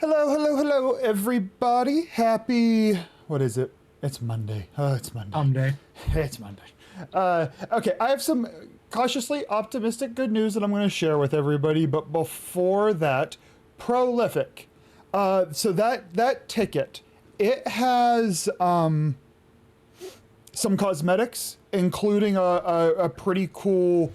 Hello, hello, hello, everybody. Happy, what is it? It's Monday. Oh, it's Monday. Someday. It's Monday. Okay, I have some cautiously optimistic good news that I'm going to share with everybody, but before that, Prolific. So that ticket, it has some cosmetics, including a pretty cool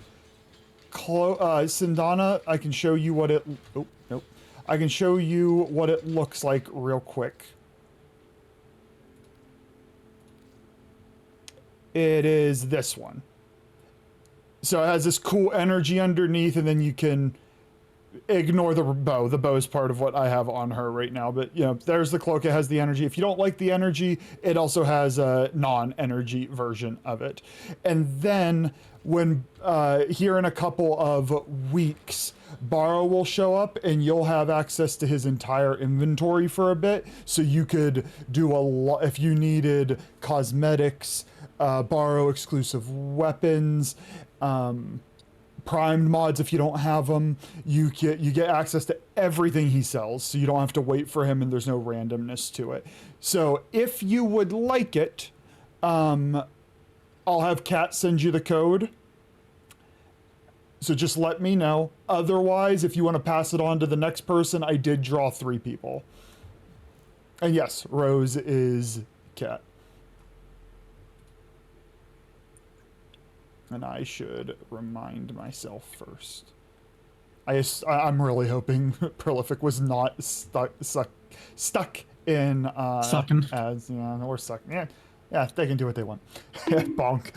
Sindana. I can show you what it. Oh, nope. I can show you what it looks like real quick. It is this one. So it has this cool energy underneath, and then you can ignore the bow. The bow is part of what I have on her right now, but you know, there's the cloak. It has the energy. If you don't like the energy, it also has a non-energy version of it. And then when here in a couple of weeks, Borrow will show up and you'll have access to his entire inventory for a bit, so you could do a lot if you needed cosmetics, Borrow exclusive weapons, primed mods. If you don't have them, you get access to everything he sells, so you don't have to wait for him and there's no randomness to it. So if you would like it, I'll have Kat send you the code, so just let me know. Otherwise, if you want to pass it on to the next person, I did draw 3 people. And yes, Rose is Kat. And I should remind myself first. I'm really hoping Prolific was not stuck in Sucking. as, yeah, or suck. Yeah, they can do what they want. Bonk.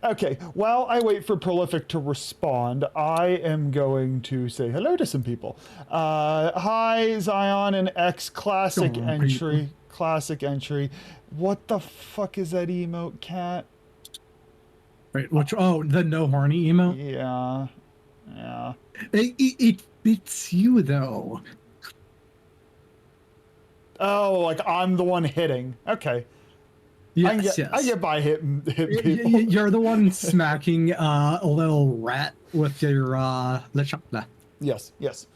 Okay, while I wait for Prolific to respond, I am going to say hello to some people. Hi, Zion and X classic entry. People. Classic entry. What the fuck is that emote, Cat? Right, which, oh, the no horny email? Yeah. Yeah. It fits you, though. Oh, like I'm the one hitting. Okay. Yes, I get by hitting people. You're the one smacking a little rat with your lechakla. Yes, yes.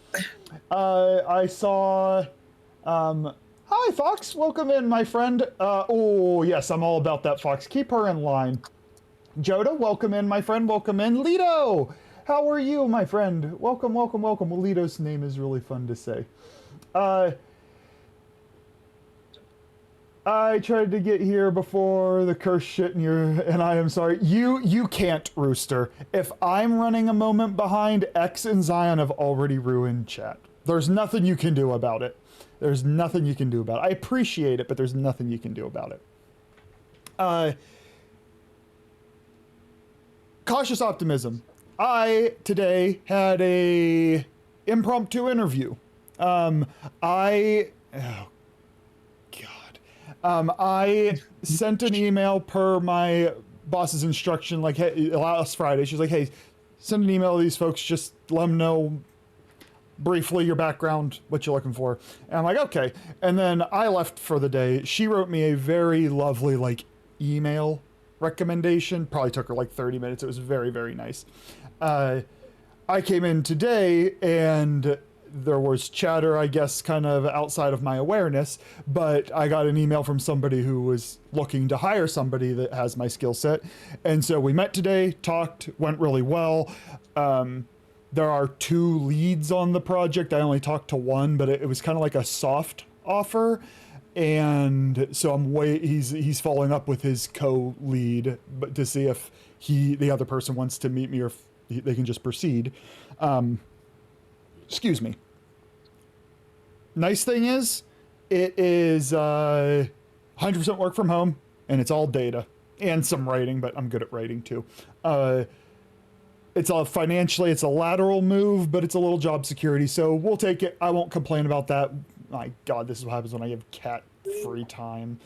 I saw... hi, Fox. Welcome in, my friend. Oh, yes, I'm all about that, Fox. Keep her in line. Joda, welcome in, my friend. Welcome in. Lido, how are you, my friend? Welcome, welcome, welcome. Well, Lido's name is really fun to say. I tried to get here before the curse shit and I am sorry. You can't, Rooster. If I'm running a moment behind, X and Zion have already ruined chat. There's nothing you can do about it. There's nothing you can do about it. I appreciate it, but there's nothing you can do about it. Cautious optimism. I today had a impromptu interview. I sent an email per my boss's instruction, like, hey, last Friday. She's like, hey, send an email to these folks, just let them know briefly your background, what you're looking for. And I'm like, okay. And then I left for the day. She wrote me a very lovely, like, email recommendation. Probably took her like 30 minutes. It was very, very nice. I came in today and there was chatter, I guess, kind of outside of my awareness, but I got an email from somebody who was looking to hire somebody that has my skill set. And so we met today, talked, went really well. There are 2 leads on the project. I only talked to one, but it was kind of like a soft offer. And so he's following up with his co-lead, but to see if the other person wants to meet me or if they can just proceed. Excuse me. Nice thing is, it is 100% work from home, and it's all data and some writing, but I'm good at writing too. It's financially, it's a lateral move, but it's a little job security, so we'll take it. I won't complain about that. My God, this is what happens when I give Cat free time.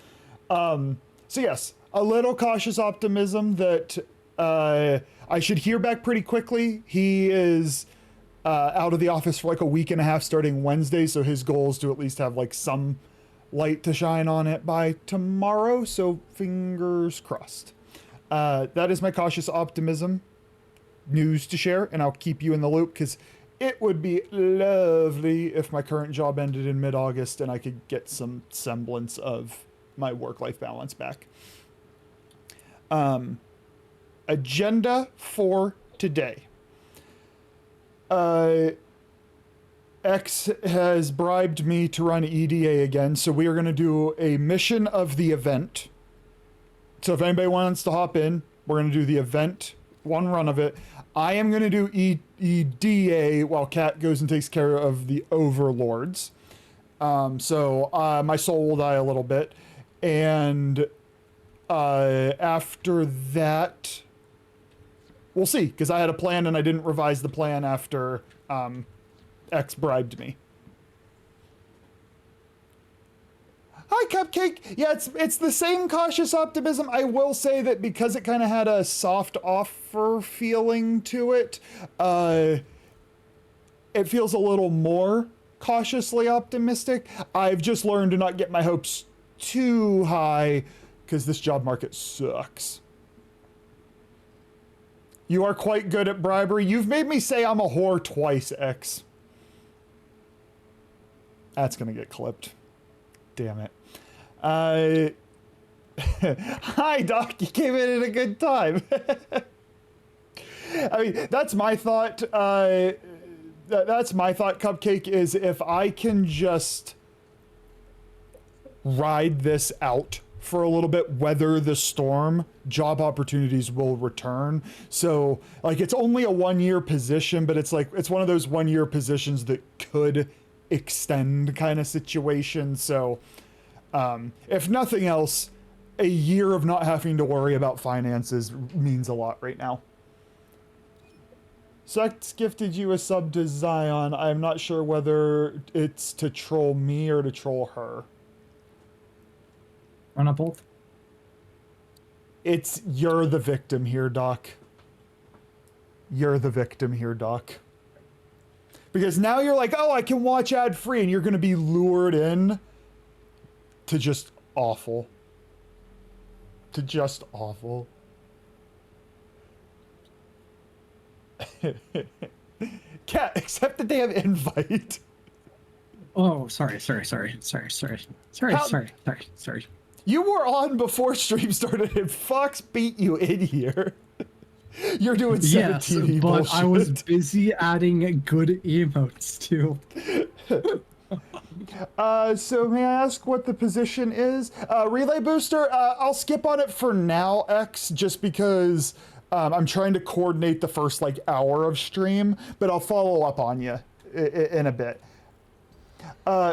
So yes, a little cautious optimism that I should hear back pretty quickly. He is out of the office for like a week and a half starting Wednesday, so his goal is to at least have like some light to shine on it by tomorrow, so fingers crossed. That is my cautious optimism news to share, and I'll keep you in the loop because it would be lovely if my current job ended in mid-August and I could get some semblance of my work-life balance back. Agenda for today. X has bribed me to run EDA again, so we are going to do a mission of the event. So if anybody wants to hop in, we're going to do the event, one run of it. I am going to do EDA while Kat goes and takes care of the overlords. So my soul will die a little bit. And after that, we'll see, because I had a plan and I didn't revise the plan after X bribed me. Hi, Cupcake. Yeah, it's the same cautious optimism. I will say that because it kind of had a soft offer feeling to it, it feels a little more cautiously optimistic. I've just learned to not get my hopes too high because this job market sucks. You are quite good at bribery. You've made me say I'm a whore twice, X. That's gonna get clipped. Damn it. Hi, Doc. You came in at a good time. I mean, that's my thought. That's my thought, Cupcake, is if I can just ride this out for a little bit, weather the storm, job opportunities will return. So, like, it's only a 1-year position, but it's like, it's one of those 1-year positions that could extend kind of situation. So, if nothing else, a year of not having to worry about finances means a lot right now. Sex gifted you a sub to Zion. I'm not sure whether it's to troll me or to troll her. Why not both? It's, you're the victim here, Doc. You're the victim here, Doc. Because now you're like, oh, I can watch ad-free, and you're going to be lured in to just awful. To just awful. Cat, accept the damn invite. Oh, sorry. You were on before stream started and Fox beat you in here. You're doing 17 yes, but bullshit. I was busy adding good emotes too. So may I ask what the position is? Relay booster, I'll skip on it for now, X, just because I'm trying to coordinate the first like hour of stream, but I'll follow up on you in a bit.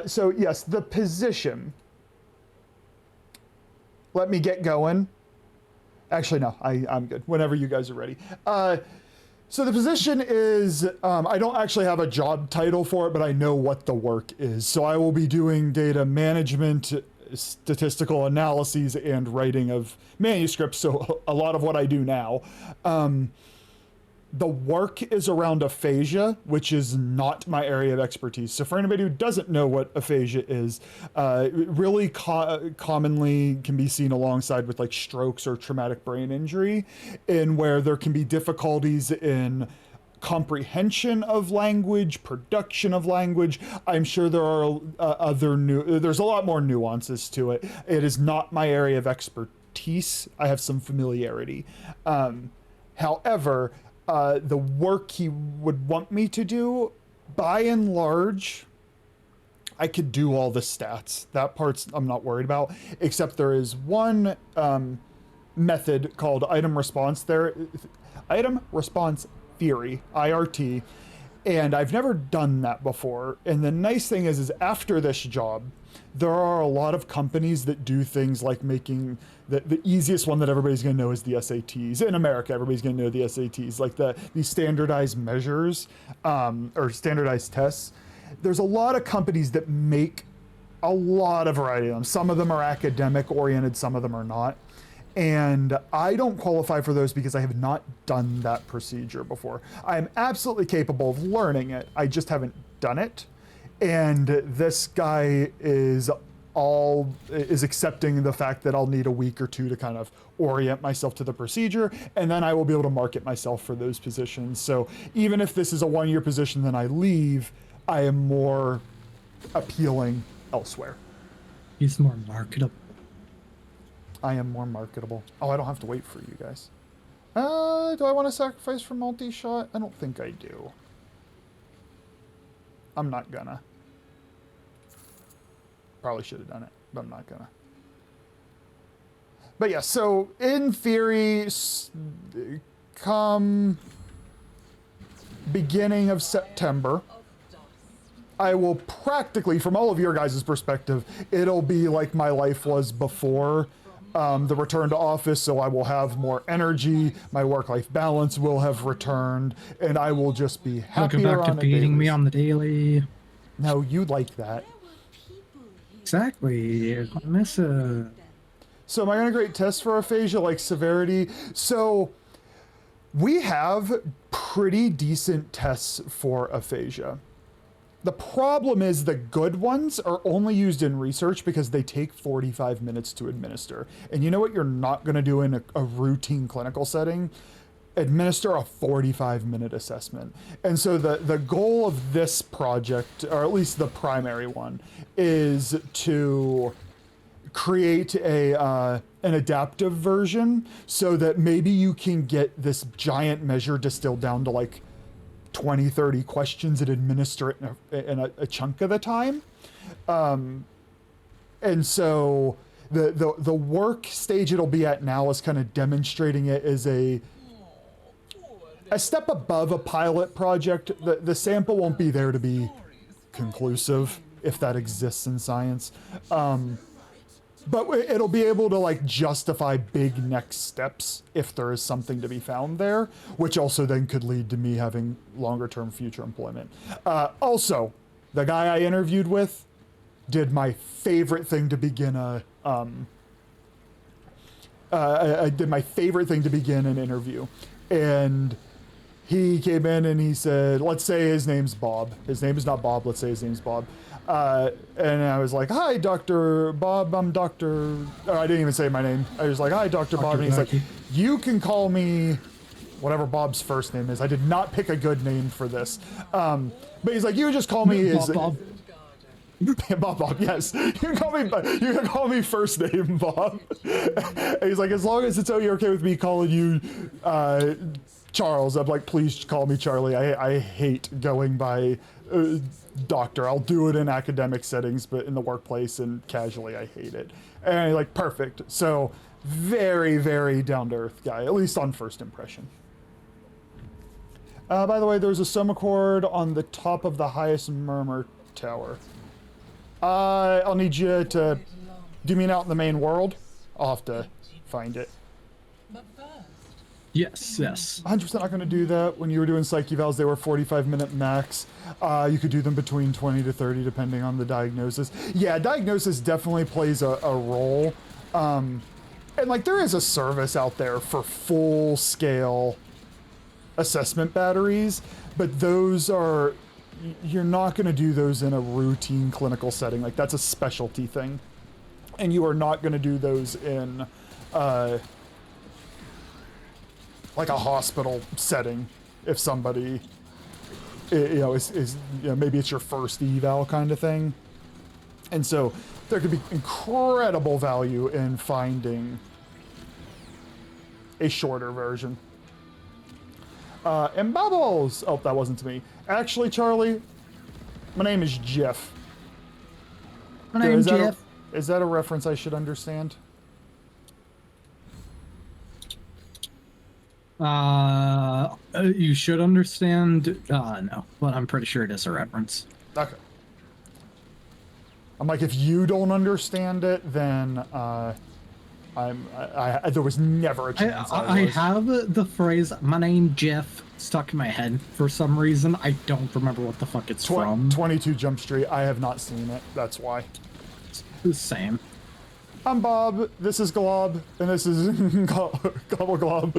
So yes, the position. Let me get going. Actually, no, I'm good. Whenever you guys are ready. So the position is, I don't actually have a job title for it, but I know what the work is. So I will be doing data management, statistical analyses, and writing of manuscripts. So a lot of what I do now. The work is around aphasia, which is not my area of expertise. So for anybody who doesn't know what aphasia is, it really commonly can be seen alongside with like strokes or traumatic brain injury, in where there can be difficulties in comprehension of language, production of language. I'm sure there are there's a lot more nuances to it. It is not my area of expertise. I have some familiarity. However, the work he would want me to do, by and large, I could do all the stats. That part's I'm not worried about, except there is one method called item response theory, IRT, and I've never done that before. And the nice thing is after this job, there are a lot of companies that do things like making the easiest one that everybody's going to know is the SATs. In America, everybody's going to know the SATs, like these standardized measures or standardized tests. There's a lot of companies that make a lot of variety of them. Some of them are academic oriented, some of them are not. And I don't qualify for those because I have not done that procedure before. I'm absolutely capable of learning it. I just haven't done it. And this guy is is accepting the fact that I'll need a week or two to kind of orient myself to the procedure, and then I will be able to market myself for those positions. So even if this is a 1-year position, then I leave, I am more appealing elsewhere. He's more marketable. I am more marketable. Oh, I don't have to wait for you guys. Do I want to sacrifice for multi-shot? I don't think I do. I'm not gonna. Probably should have done it, but I'm not gonna. But yeah, so in theory, come beginning of September, I will practically, from all of your guys' perspective, it'll be like my life was before the return to office, so I will have more energy, my work-life balance will have returned, and I will just be happier Welcome back on to the beating me dailies. on the daily. No, you like that. Exactly. I miss it. So am I going to grade tests for aphasia, like severity? So we have pretty decent tests for aphasia. The problem is the good ones are only used in research because they take 45 minutes to administer. And you know what you're not going to do in a routine clinical setting? Administer a 45-minute assessment. And so the goal of this project, or at least the primary one, is to create an adaptive version so that maybe you can get this giant measure distilled down to like 20, 30 questions and administer it in a chunk of the time. And so the work stage it'll be at now is kind of demonstrating it as a step above a pilot project. The sample won't be there to be conclusive, if that exists in science. But it'll be able to like justify big next steps if there is something to be found there, which also then could lead to me having longer term future employment. Also, the guy I interviewed with did my favorite thing to begin I did my favorite thing to begin an interview. And he came in and he said, let's say his name's Bob. His name is not Bob, let's say his name's Bob. And I was like, hi, Dr. Bob, I'm Dr. I didn't even say my name. I was like, hi, Dr. Bob. And he's like, you can call me whatever Bob's first name is. I did not pick a good name for this. But he's like, you just call me his... Bob. Bob, yes. You can call me first name Bob. And he's like, as long as it's you're okay with me calling you Charles. I'm like, please call me Charlie. I hate going by doctor. I'll do it in academic settings, but in the workplace and casually, I hate it. And like, perfect. So very, very down to earth guy, at least on first impression. By the way, there's a soma cord on the top of the highest murmur tower. I'll need you to, do you mean out in the main world? I'll have to find it. Yes, yes. 100% not going to do that. When you were doing psych evals, they were 45-minute max. You could do them between 20 to 30, depending on the diagnosis. Yeah, diagnosis definitely plays a role. And like, there is a service out there for full-scale assessment batteries, but those are, you're not going to do those in a routine clinical setting. Like, that's a specialty thing. And you are not going to do those in like a hospital setting. If somebody, is maybe it's your first eval kind of thing. And so there could be incredible value in finding a shorter version. And bubbles! Oh, that wasn't to me. Actually, Charlie, my name is Jeff. My name's Jeff. Is that a reference I should understand? You should understand. No, but I'm pretty sure it is a reference. Okay. I'm like, if you don't understand it, then there was never a chance. I have the phrase "my name Jeff" stuck in my head for some reason. I don't remember what the fuck it's from. 22 Jump Street. I have not seen it. That's why. It's the same. I'm Bob, this is Glob, and this is Gobble Glob.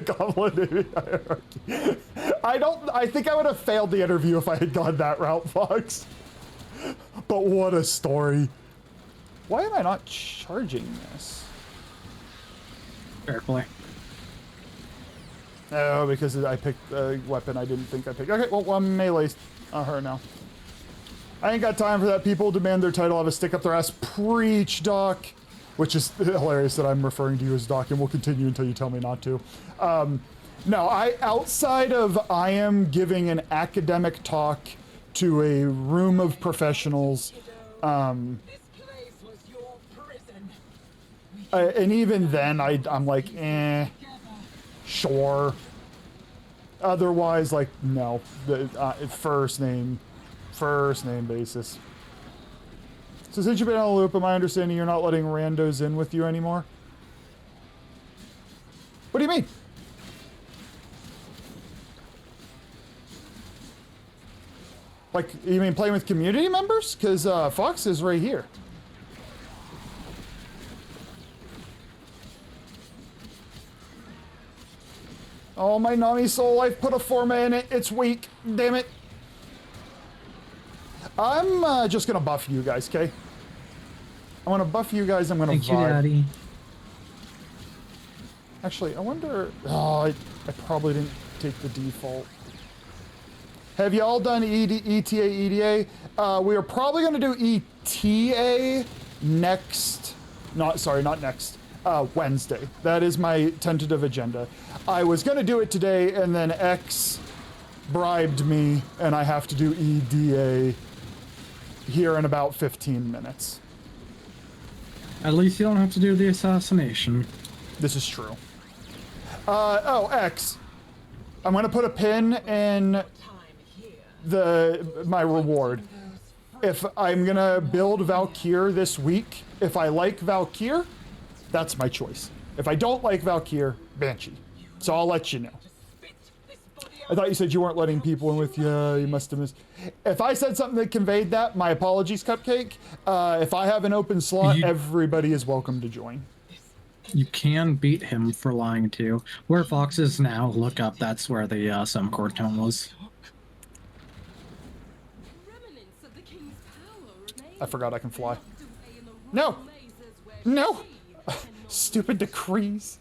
Goblin hierarchy. I think I would have failed the interview if I had gone that route, Fox. But what a story. Why am I not charging this? Fair play. Oh, because I picked a weapon I didn't think I picked. Okay, well, I'm melee on her now. I ain't got time for that. People demand their title have a stick up their ass. Preach, Doc. Which is hilarious that I'm referring to you as Doc, and will continue until you tell me not to. No, outside of I am giving an academic talk to a room of professionals, and even then, I'm like, sure. Otherwise, like, no. First name basis. So since you've been on the loop, am I understanding you're not letting randos in with you anymore? What do you mean? Like, you mean playing with community members? Because Fox is right here. Oh, my Nami soul life put a forma in it. It's weak. Damn it. I'm just going to buff you guys, okay? I want to buff you guys. I'm going to vibe. Thank you, Daddy. Actually, I wonder... Oh, I probably didn't take the default. Have you all done ETA, EDA? We are probably going to do ETA next... not next. Wednesday. That is my tentative agenda. I was going to do it today, and then X bribed me, and I have to do EDA here in about 15 minutes. At least you don't have to do the assassination. This is true. Oh, X. I'm going to put a pin in my reward. If I'm going to build Valkyr this week, if I like Valkyr, that's my choice. If I don't like Valkyr, Banshee. So I'll let you know. I thought you said you weren't letting people in with you. You must have missed. If I said something that conveyed that, my apologies, Cupcake. If I have an open slot, everybody is welcome to join. You can beat him for lying to you. Where Fox is now, look up. That's where the Semcor tome was. I forgot I can fly. No! No! Stupid decrees.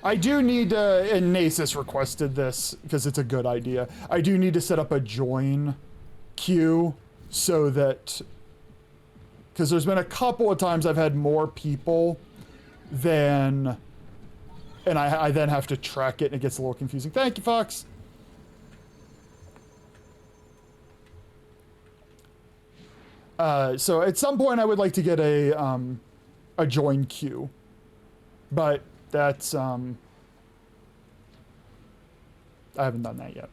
I do need, and Nasus requested this because it's a good idea. I do need to set up a join queue so that, because there's been a couple of times I've had more people than, and I then have to track it and it gets a little confusing. Thank you, Fox. So at some point I would like to get a join queue, but that's, I haven't done that yet.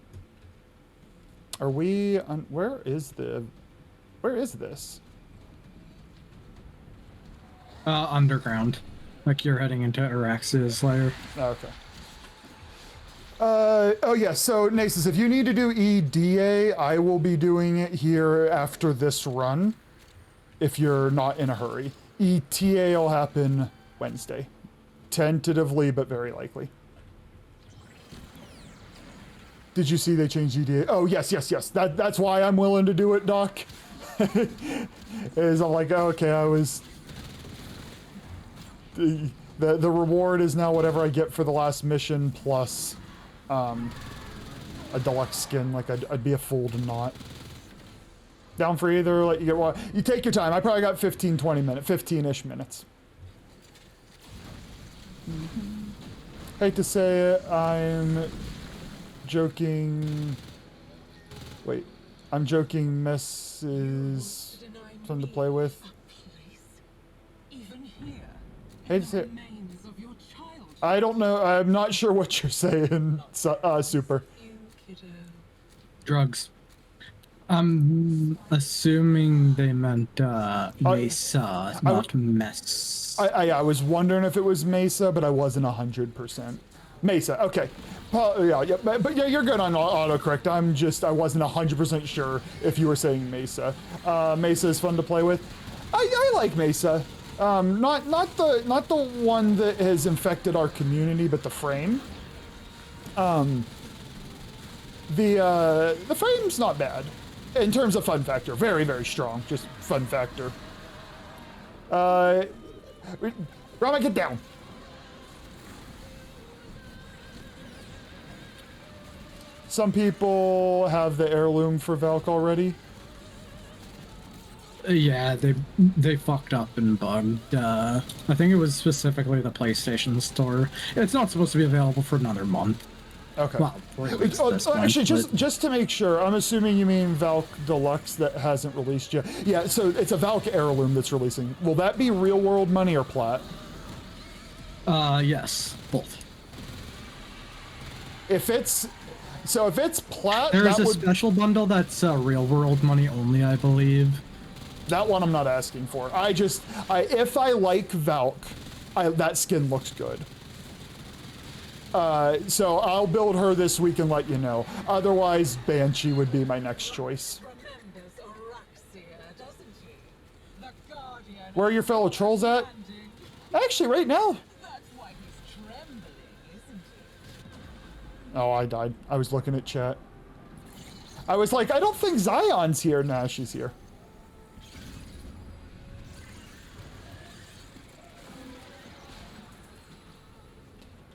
Are we on, where is this? Underground. Like you're heading into Arax's lair. Okay. Oh yeah, so Nasus, if you need to do EDA, I will be doing it here after this run, if you're not in a hurry. ETA will happen Wednesday. Tentatively, but very likely. Did you see they changed EDA? Oh, yes. That's why I'm willing to do it, Doc. Is I'm like, okay, I was... The reward is now whatever I get for the last mission plus a deluxe skin. Like, I'd be a fool to not. Down for either, let you get one. You take your time. I probably got 15-20 minutes, 15-ish minutes. Hate to say it, I'm joking. Wait, I'm joking. Mess is fun to play with. Hate to say it. I don't know. I'm not sure what you're saying, Super. Drugs. I'm assuming they meant Mesa, not Mess. I was wondering if it was Mesa, but I wasn't 100%. Mesa, okay. Yeah, but yeah, you're good on autocorrect. I wasn't 100% sure if you were saying Mesa. Mesa is fun to play with. I like Mesa. Not the one that has infected our community, but the frame. The frame's not bad. In terms of fun factor, very, very strong. Just fun factor. Rama, get down. Some people have the heirloom for Valk already. Yeah, they fucked up and bugged. I think it was specifically the PlayStation Store. It's not supposed to be available for another month. Okay. Well, actually, just to make sure, I'm assuming you mean Valk Deluxe that hasn't released yet. Yeah, so it's a Valk heirloom that's releasing. Will that be real world money or plat? Yes, both. If it's plat, There's a special bundle that's real world money only, I believe. That one I'm not asking for. If I like Valk, that skin looks good. So I'll build her this week and let you know. Otherwise, Banshee would be my next choice. Where are your fellow trolls at? Actually, right now. Oh, I died. I was looking at chat. I was like, I don't think Zion's here. Nah, she's here.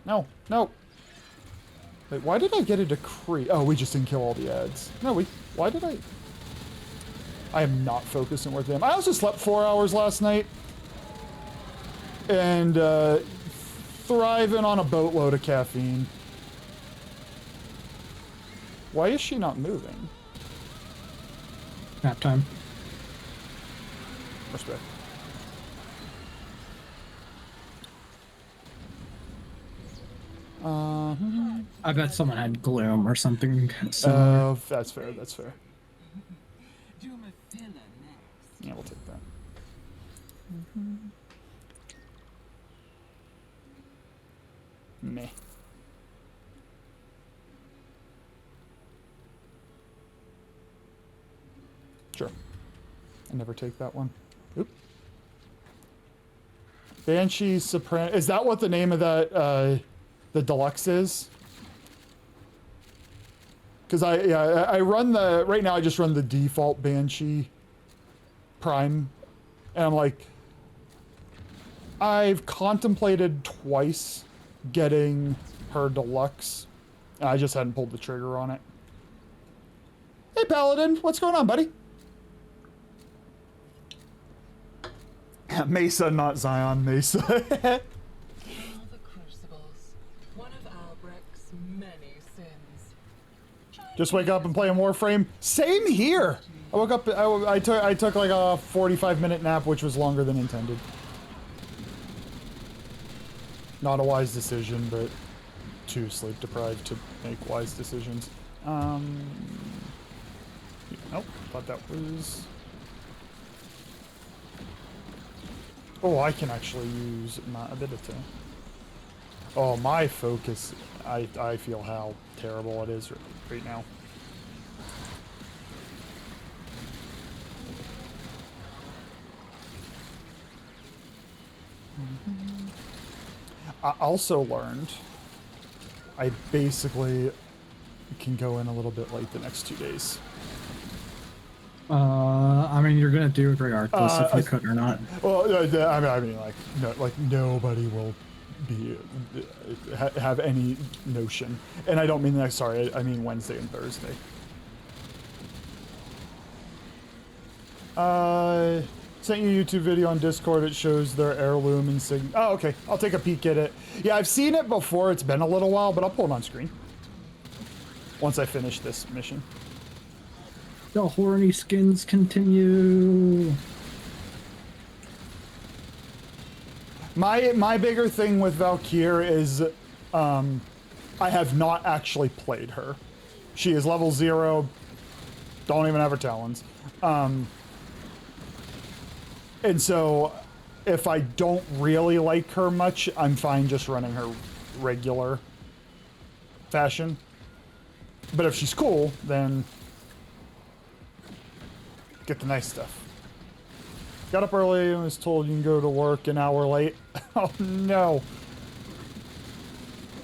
No, no. Wait, why did I get a decree? Oh, we just didn't kill all the ads. No, why did I? I am not focusing with them. I also slept 4 hours last night. And, thriving on a boatload of caffeine. Why is she not moving? Nap time. Respect. I bet someone had gloom or something. That's fair. That's fair. Yeah, we'll take that. Meh. Sure. I never take that one. Oop. Banshee Soprano. Is that what the name of that, the deluxe is? Because I run right now I just run the default Banshee Prime. And I'm like, I've contemplated twice getting her deluxe. And I just hadn't pulled the trigger on it. Hey Paladin, what's going on, buddy? Mesa, not Zion, Mesa. Just wake up and play a Warframe. Same here. I woke up. I took like a 45-minute nap, which was longer than intended. Not a wise decision, but too sleep deprived to make wise decisions. Nope. Thought that was. Oh, I can actually use my ability. Oh, my focus. I feel how terrible it is right now. I also learned I basically can go in a little bit late the next 2 days. I mean, you're gonna do it regardless if you could or not. Well, I mean, like, no, like nobody will be have any notion, and I don't mean that. Sorry, I mean Wednesday and Thursday. Sent you a YouTube video on Discord. It shows their heirloom insignia. Oh, okay. I'll take a peek at it. Yeah, I've seen it before. It's been a little while, but I'll pull it on screen once I finish this mission. The horny skins continue. My bigger thing with Valkyrie is I have not actually played her. She is level 0. Don't even have her talons. And so if I don't really like her much, I'm fine just running her regular fashion. But if she's cool, then get the nice stuff. Got up early and was told you can go to work an hour late. Oh no.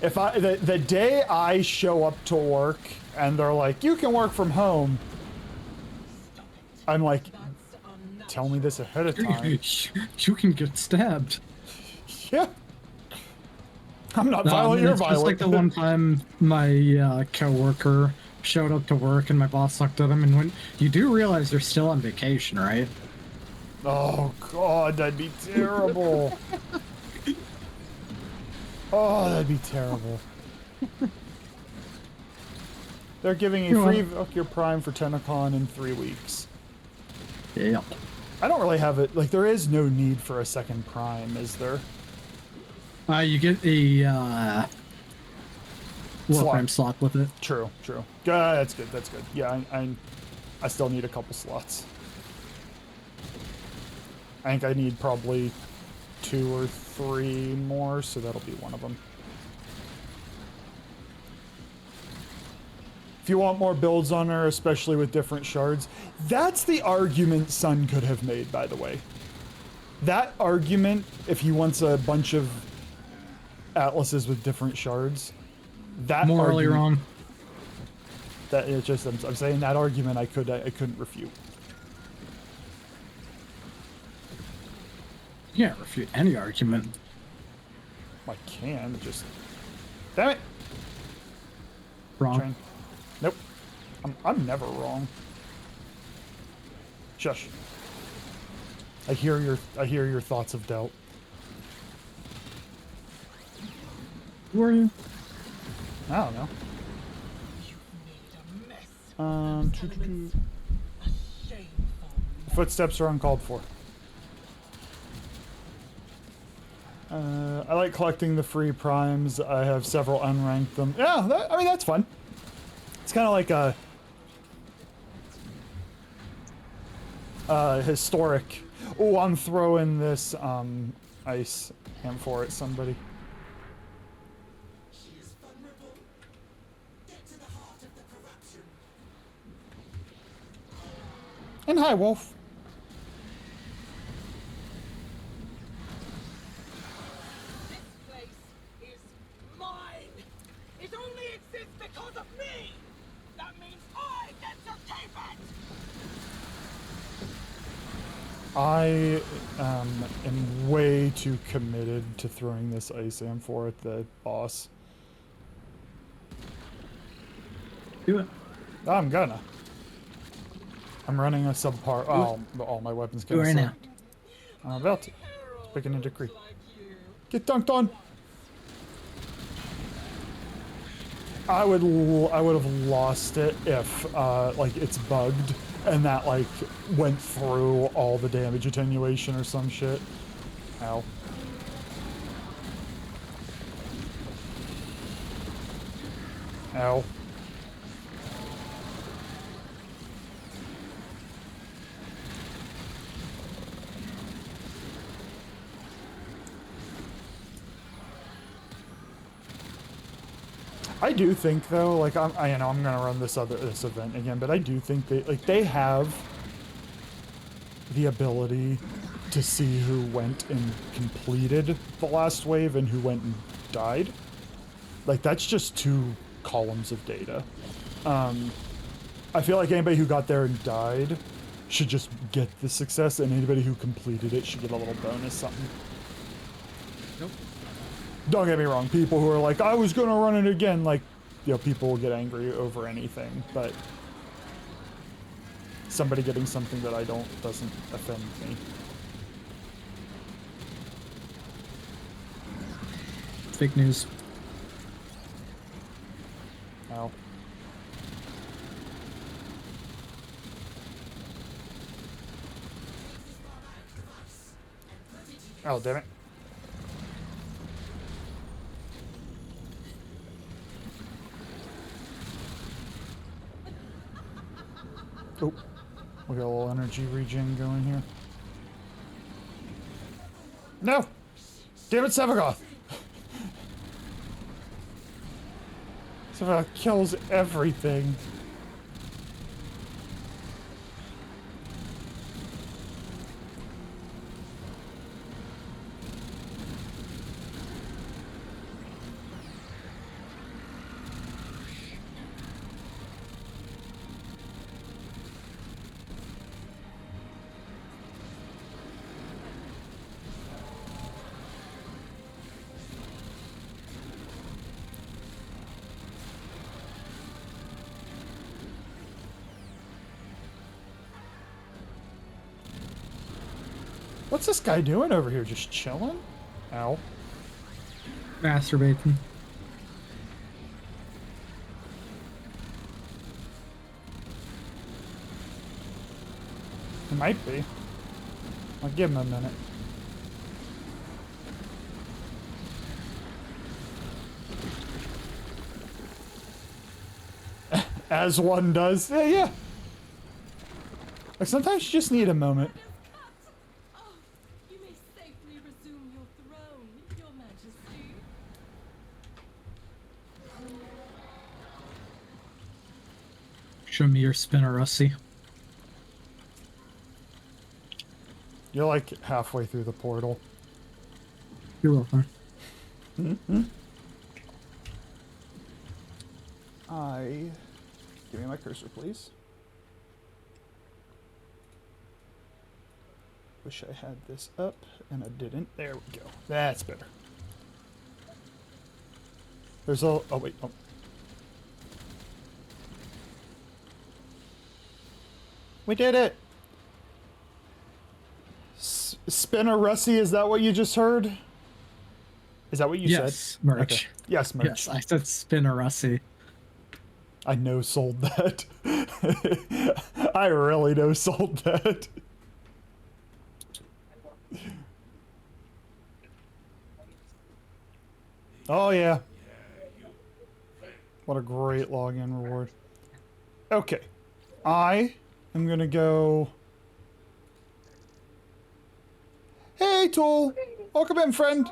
If the day I show up to work and they're like, you can work from home, I'm like, tell me this ahead of time. You can get stabbed. Yeah. I'm not No, I violent, mean, you're it's just violent. like the one time my coworker showed up to work and my boss looked at him and went, "You do realize you're still on vacation, right?" Oh god, that'd be terrible. Oh, that'd be terrible. They're giving a free Valkyr Prime for Tenacon in 3 weeks. Yeah. I don't really have it. Like, there is no need for a second Prime, is there? You get a Warframe slot with it. True, true. That's good, that's good. Yeah, I still need a couple slots. I think I need probably 2 or 3 more, so that'll be one of them. If you want more builds on her, especially with different shards, that's the argument Sun could have made, by the way. That argument, if he wants a bunch of atlases with different shards, that morally wrong. That it's just I'm saying that argument I couldn't refute. You can't refute any argument. I can, just damn it. Wrong. Train. Nope. I'm never wrong. Shush. I hear your thoughts of doubt. Who are you? I don't know. Footsteps are uncalled for. I like collecting the free primes. I have several unranked them. Yeah, I mean, that's fun. It's kind of like a historic. Oh, I'm throwing this ice M4 at somebody. And hi, Wolf. This place is mine. It only exists because of me. That means I get to keep it. I am way too committed to throwing this ice M4 at the boss. Do it. I'm gonna. I'm running a subpar. Oh, all my weapons can right now. I'm about to. Speaking a decree. Get dunked on. I would have lost it if like it's bugged and that like went through all the damage attenuation or some shit. Ow. Ow. I do think though, like I know I'm gonna run this event again, but I do think they have the ability to see who went and completed the last wave and who went and died. Like that's just 2 columns of data. I feel like anybody who got there and died should just get the success, and anybody who completed it should get a little bonus something. Nope. Don't get me wrong, people who are like, I was gonna run it again, like, you know, people will get angry over anything, but somebody getting something that I don't doesn't offend me. Fake news. Ow. Oh, damn it. Oh, we got a little energy regen going here. No! Damn it, Sevagoth! Sevagoth kills everything. What's this guy doing over here? Just chilling? Ow. Masturbating. It might be. I'll give him a minute. As one does. Yeah, yeah. Like sometimes you just need a moment. Oh, you may safely resume your throne, Your Majesty. Show me your spinner, Rusty. You're like halfway through the portal. You're welcome. Give me my cursor, please. Wish I had this up, and I didn't. There we go. That's better. There's a... Oh, wait. Oh. We did it! Spinner Russie, is that what you just heard? Is that what you said? Yes, merch. Okay. Yes, merch. Yes, I said spinner, Rusty. I no sold that. I really no sold that. Oh yeah. What a great login reward. Okay. I am gonna go. Hey Tool! Welcome in, friend.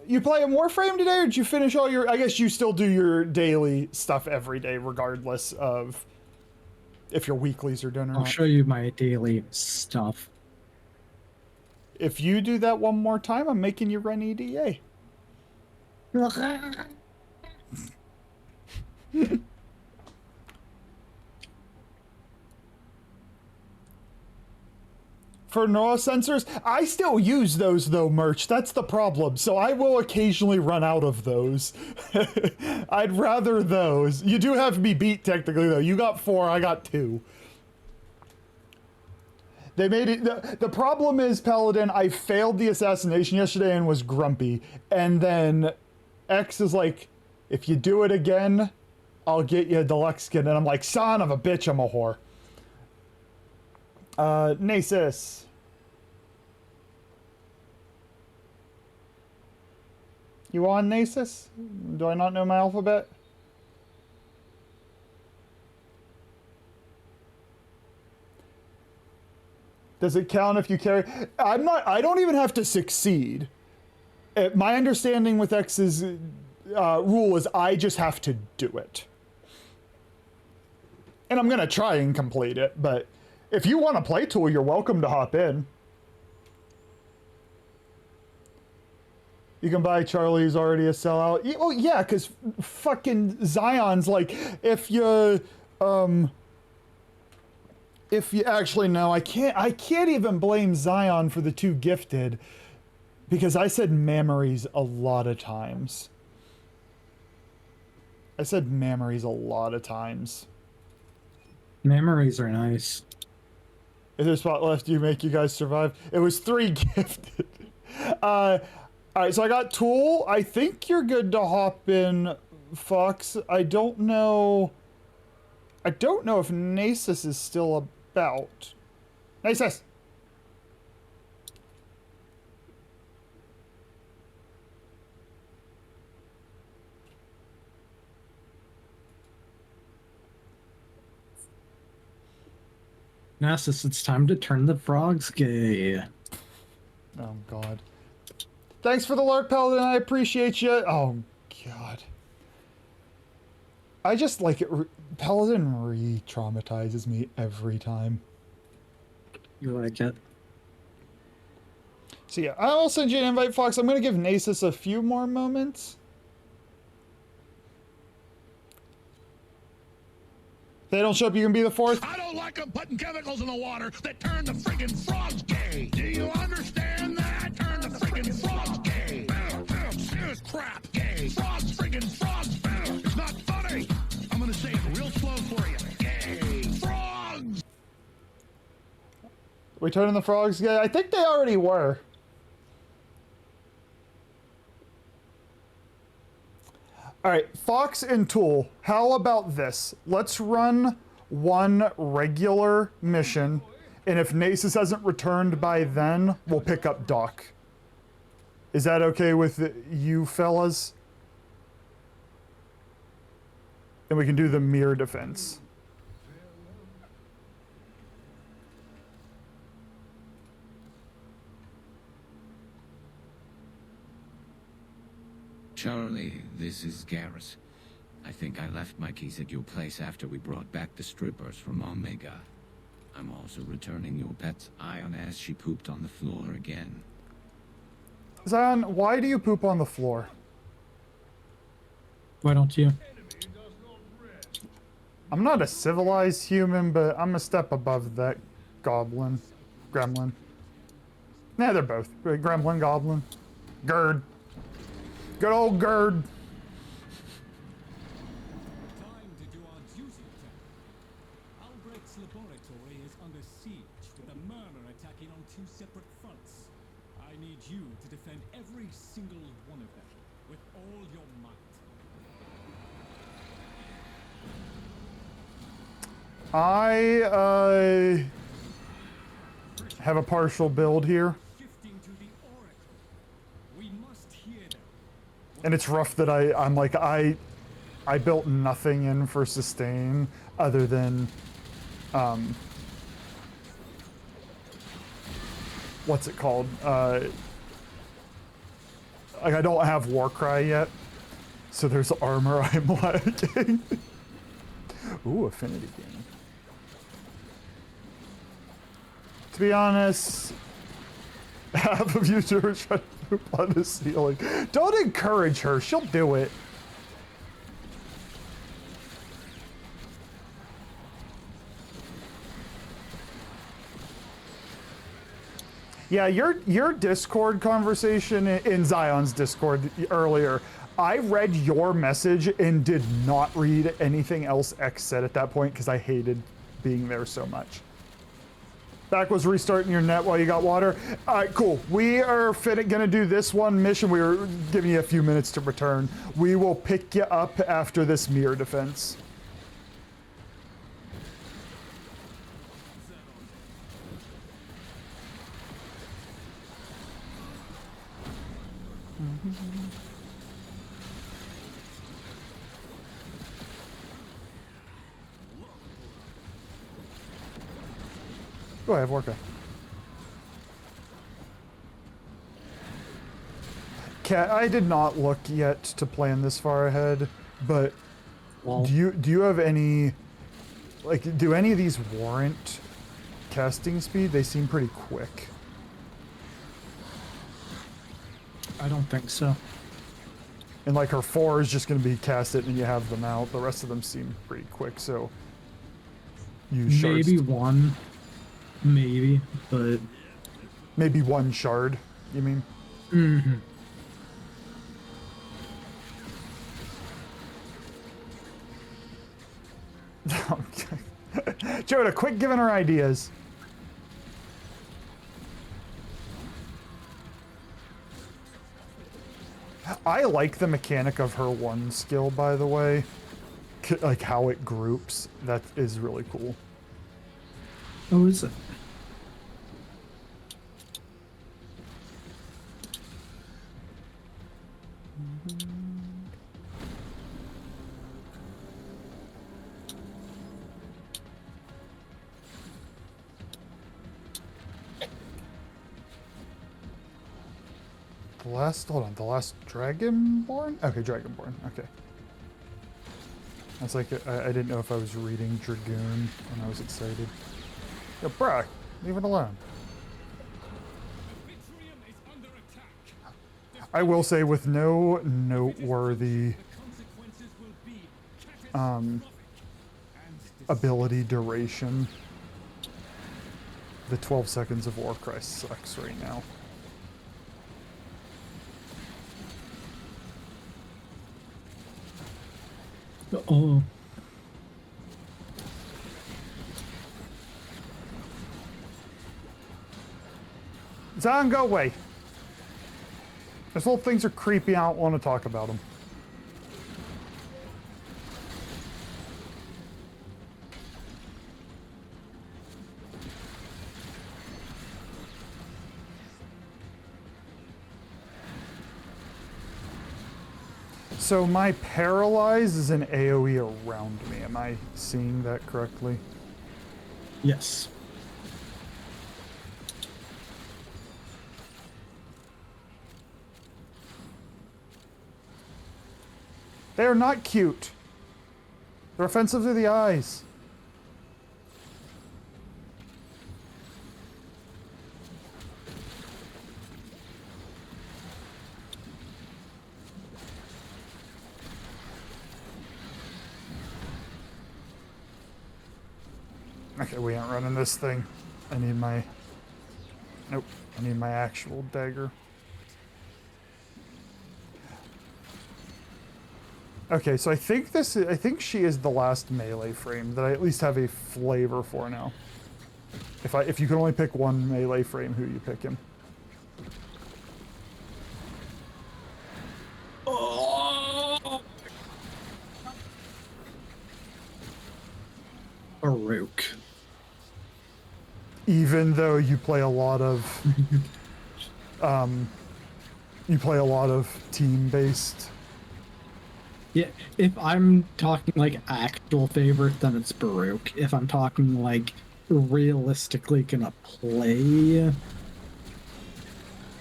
You playing Warframe today, or did you finish all your... I guess you still do your daily stuff every day, regardless of if your weeklies are done or I'll not. show you my daily stuff. If you do that one more time, I'm making you run EDA. For neural sensors, I still use those though, merch. That's the problem. So I will occasionally run out of those. I'd rather those. You do have me beat technically though. You got 4, I got 2. They made it. The problem is, Paladin, I failed the assassination yesterday and was grumpy. And then X is like, if you do it again, I'll get you a deluxe skin. And I'm like, son of a bitch, I'm a whore. Nasus. You on, Nasus? Do I not know my alphabet? Does it count if you carry? I don't even have to succeed. My understanding with X's rule is I just have to do it. And I'm gonna try and complete it, but if you want to play Tool, you're welcome to hop in. You can buy Charlie's already a sellout. Oh yeah, because fucking Zion's like, if you actually no, I can't even blame Zion for the 2 gifted, because I said memories a lot of times. I said memories a lot of times. Memories are nice. Is there a spot left? You make you guys survive? It was 3 gifted. All right, so I got Tool. I think you're good to hop in, Fox. I don't know if Nasus is still about. Nasus! Nasus, it's time to turn the frogs gay. Oh, God. Thanks for the lurk, Paladin. I appreciate you. Oh, God. I just like it. Paladin re-traumatizes me every time. You like it? So yeah, I'll send you an invite, Fox. I'm going to give Nasus a few more moments. If they don't show up, you can be the 4th. I don't like them putting chemicals in the water that turn the friggin' frogs gay. Do you understand that? Turn the friggin' frogs gay. Serious crap gay. Frogs friggin' frogs. It's not funny. I'm gonna say it real slow for you. Gay. Frogs. Returning the frogs? Yeah, I think they already were. Alright, Fox and Tool, how about this? Let's run one regular mission, and if Nasus hasn't returned by then, we'll pick up Doc. Is that okay with you fellas? And we can do the mirror defense. Charlie, this is Garrus. I think I left my keys at your place after we brought back the strippers from Omega. I'm also returning your pet's Ion as she pooped on the floor again. Zion, why do you poop on the floor? Why don't you? I'm not a civilized human, but I'm a step above that goblin. Gremlin. Nah, they're both. Gremlin, goblin. Gerd. Good old Gerd. Time to do our duty, Captain. Albrecht's laboratory is under siege, with the murmur attacking on 2 separate fronts. I need you to defend every single one of them, with all your might. I have a partial build here. Shifting to the Oracle. We must hear them. And it's rough that I'm like, I built nothing in for sustain other than, what's it called? Like I don't have Warcry yet, so there's armor I'm lacking. Ooh, Affinity game. To be honest, half of you two are trying to poop on the ceiling. Don't encourage her, she'll do it. Yeah, your Discord conversation in Zion's Discord earlier, I read your message and did not read anything else X said at that point because I hated being there so much. Back was restarting your net while you got water. All right, cool. We are gonna do this one mission. We were giving you a few minutes to return. We will pick you up after this mirror defense. Go ahead, Warcraft. Cat, I did not look yet to plan this far ahead, but Well, do you have any, like, do any of these warrant casting speed? They seem pretty quick. I don't think so. And like her 4 is just going to be cast it and you have them out. The rest of them seem pretty quick, so use shards. Maybe one. Maybe, but... Maybe 1 shard, you mean? Mm-hmm. Joda, quit giving her ideas. I like the mechanic of her 1 skill, by the way. Like how it groups. That is really cool. Oh, is it? Hold on, the last Dragonborn? Okay, Dragonborn, okay. I was like, I didn't know if I was reading Dragoon and I was excited. Yo, bruh, leave it alone. Vitrium is under attack. I will say, with no noteworthy The consequences will be catastrophic. ability duration, the 12 seconds of Warcry sucks right now. Oh. Zion, go away. Those little things are creepy. I don't want to talk about them. So my paralyze is an AoE around me. Am I seeing that correctly? Yes. They are not cute. They're offensive to the eyes. Okay, we ain't running this thing. I need my... Nope. I need my actual dagger. Okay, so I think she is the last melee frame that I at least have a flavor for now. If you can only pick one melee frame, who you pick him? Baruch. Even though you play a lot of team-based. Yeah, if I'm talking like actual favorite, then it's Baruch. If I'm talking like realistically gonna play,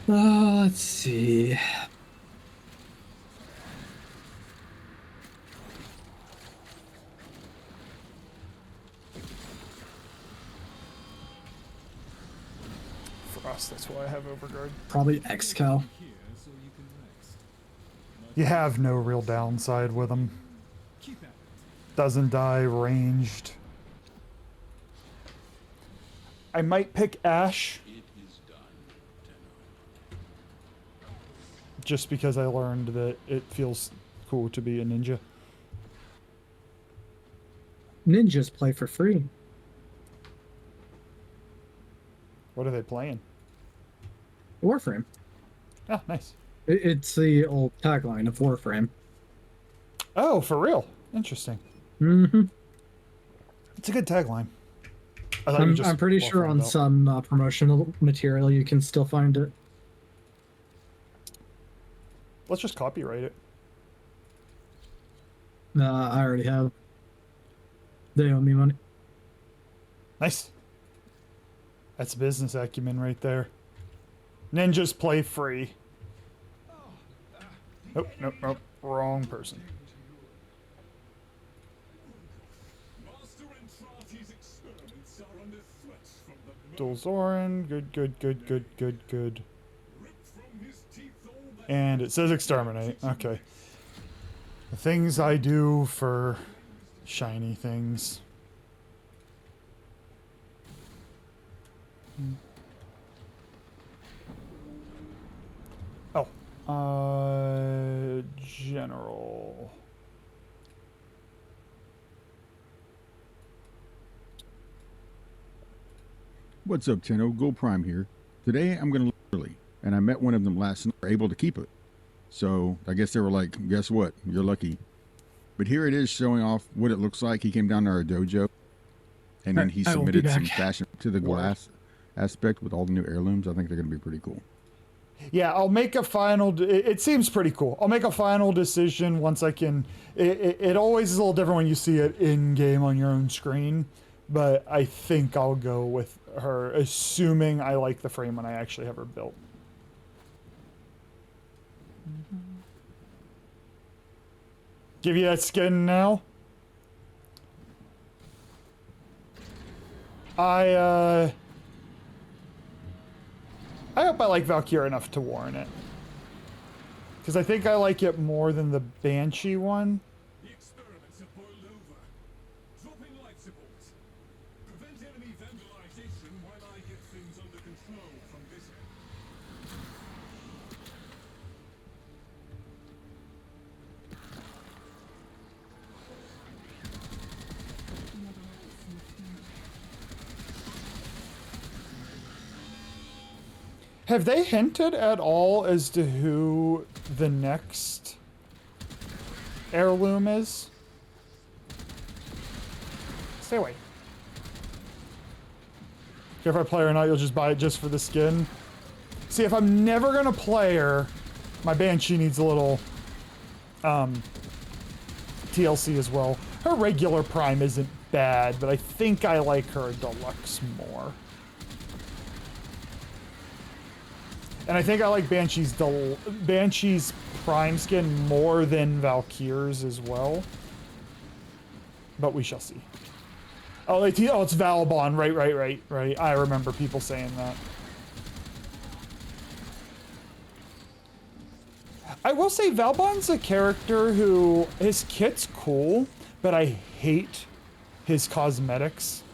let's see. Frost, that's why I have Overguard. Probably Excal. Here, so you can rest. You have no real downside with him. Keep at it. Doesn't die, ranged. I might pick Ash. Just because I learned that it feels cool to be a ninja. Ninjas play for free. What are they playing? Warframe. Oh, nice. It's the old tagline of Warframe. Oh, for real? Interesting. Mm-hmm. It's a good tagline. I thought you just I'm pretty sure on Warframed out. some promotional material you can still find it. Let's just copyright it. I already have. They owe me money. Nice. That's business acumen right there. Ninjas play free. Nope, nope, nope. Wrong person. Master Entrati's experiments are under threat from the Dual Zoran. Good, good, good, good, good, good. ripped from his teeth all that And it says exterminate. Okay. The things I do for shiny things. Oh. General. What's up, Tenno? Go Prime here. Today I'm gonna leave early, and I met one of them last night. Were able to keep it, so I guess they were like, "Guess what? You're lucky." But here it is, showing off what it looks like. He came down to our dojo, and then he I will be submitted some back. fashion to the glass aspect with all the new heirlooms. I think they're gonna be pretty cool. Yeah, I'll make a final. It seems pretty cool. I'll make a final decision once I can. It always is a little different when you see it in game on your own screen, but I think I'll go with her, assuming I like the frame when I actually have her built. Give you that skin now. I hope I like Valkyrie enough to warrant it. Because I think I like it more than the Banshee one. the experiments have boiled over. Dropping life support. Prevent enemy vandalization while I get things under control from this end. Have they hinted at all as to who the next heirloom is? Stay away. Care if I play her or not, you'll just buy it just for the skin. See, if I'm never gonna play her, my Banshee needs a little TLC as well. Her regular Prime isn't bad, but I think I like her Deluxe more. And I think I like Banshee's Prime skin more than Valkyr's as well. But we shall see. Oh, it's Valbon. Right. I remember people saying that. I will say Valbon's a character who, his kit's cool, but I hate his cosmetics.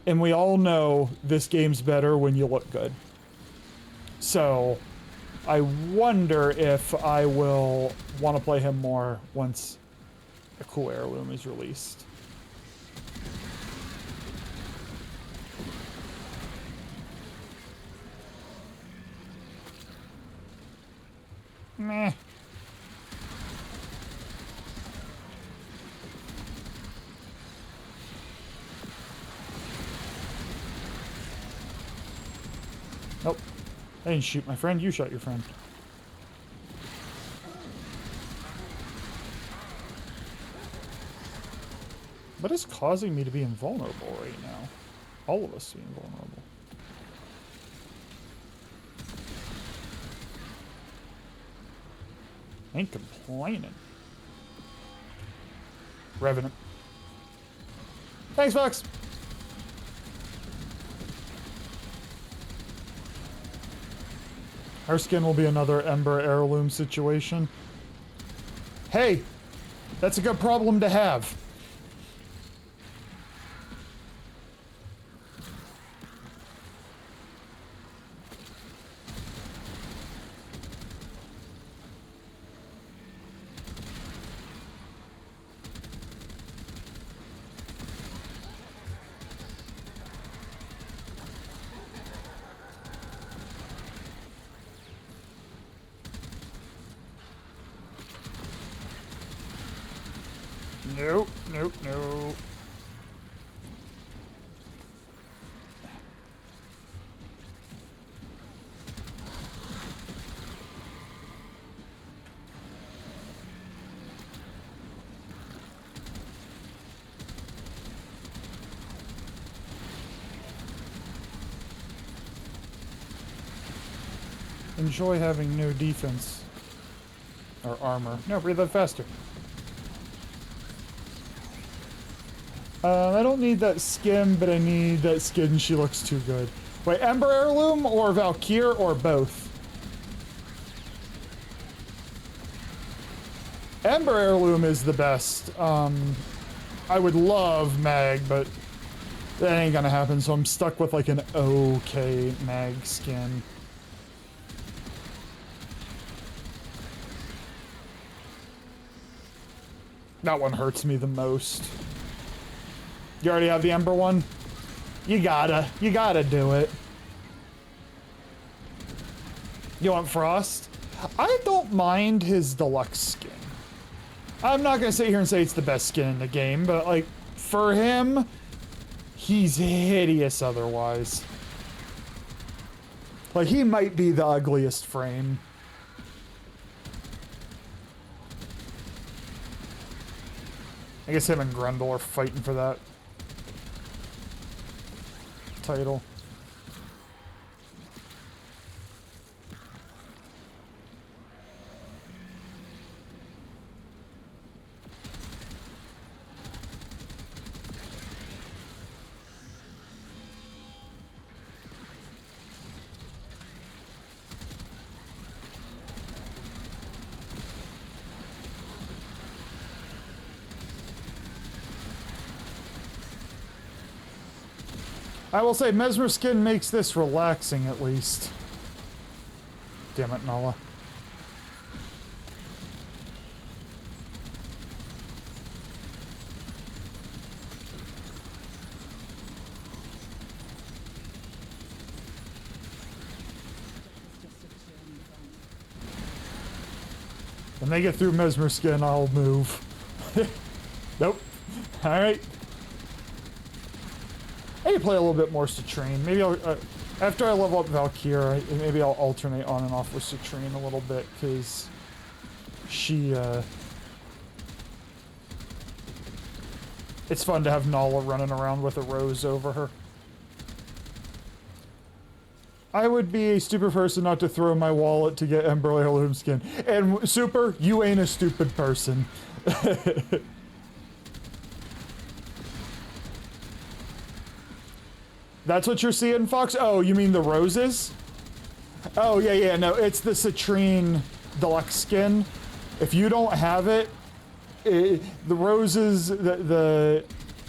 And we all know this game's better when you look good. So, I wonder if I will want to play him more once a cool heirloom is released. Meh. Nope. I didn't shoot my friend, you shot your friend. What is causing me to be invulnerable right now? All of us to be invulnerable. Ain't complaining. Revenant. Thanks, Fox! Our skin will be another Ember heirloom situation. Hey! That's a good problem to have. Nope. Enjoy having no defense. Or armor. No, breathe that faster. I don't need that skin, but I need that skin. She looks too good. Wait, Ember Heirloom or Valkyr or both? Ember Heirloom is the best. I would love Mag, but that ain't gonna happen, so I'm stuck with like an okay Mag skin. That one hurts me the most. You already have the Ember one? You gotta do it. You want Frost? I don't mind his deluxe skin. I'm not gonna sit here and say it's the best skin in the game, but like, for him, he's hideous otherwise. Like, he might be the ugliest frame. I guess him and Grundle are fighting for that title. I will say, Mesmer skin makes this relaxing, at least. Damn it, Nala. When they get through Mesmer Skin, I'll move. Nope. Alright. I need to play a little bit more Citrine. Maybe I'll, after I level up Valkyria, maybe I'll alternate on and off with Citrine a little bit, because she, it's fun to have Nala running around with a rose over her. I would be a stupid person not to throw my wallet to get Ember Heirloom Skin. And Super, you ain't a stupid person. That's what you're seeing, Fox? Oh, you mean the roses? Oh, yeah, no, it's the Citrine Deluxe Skin. If you don't have it, the roses, the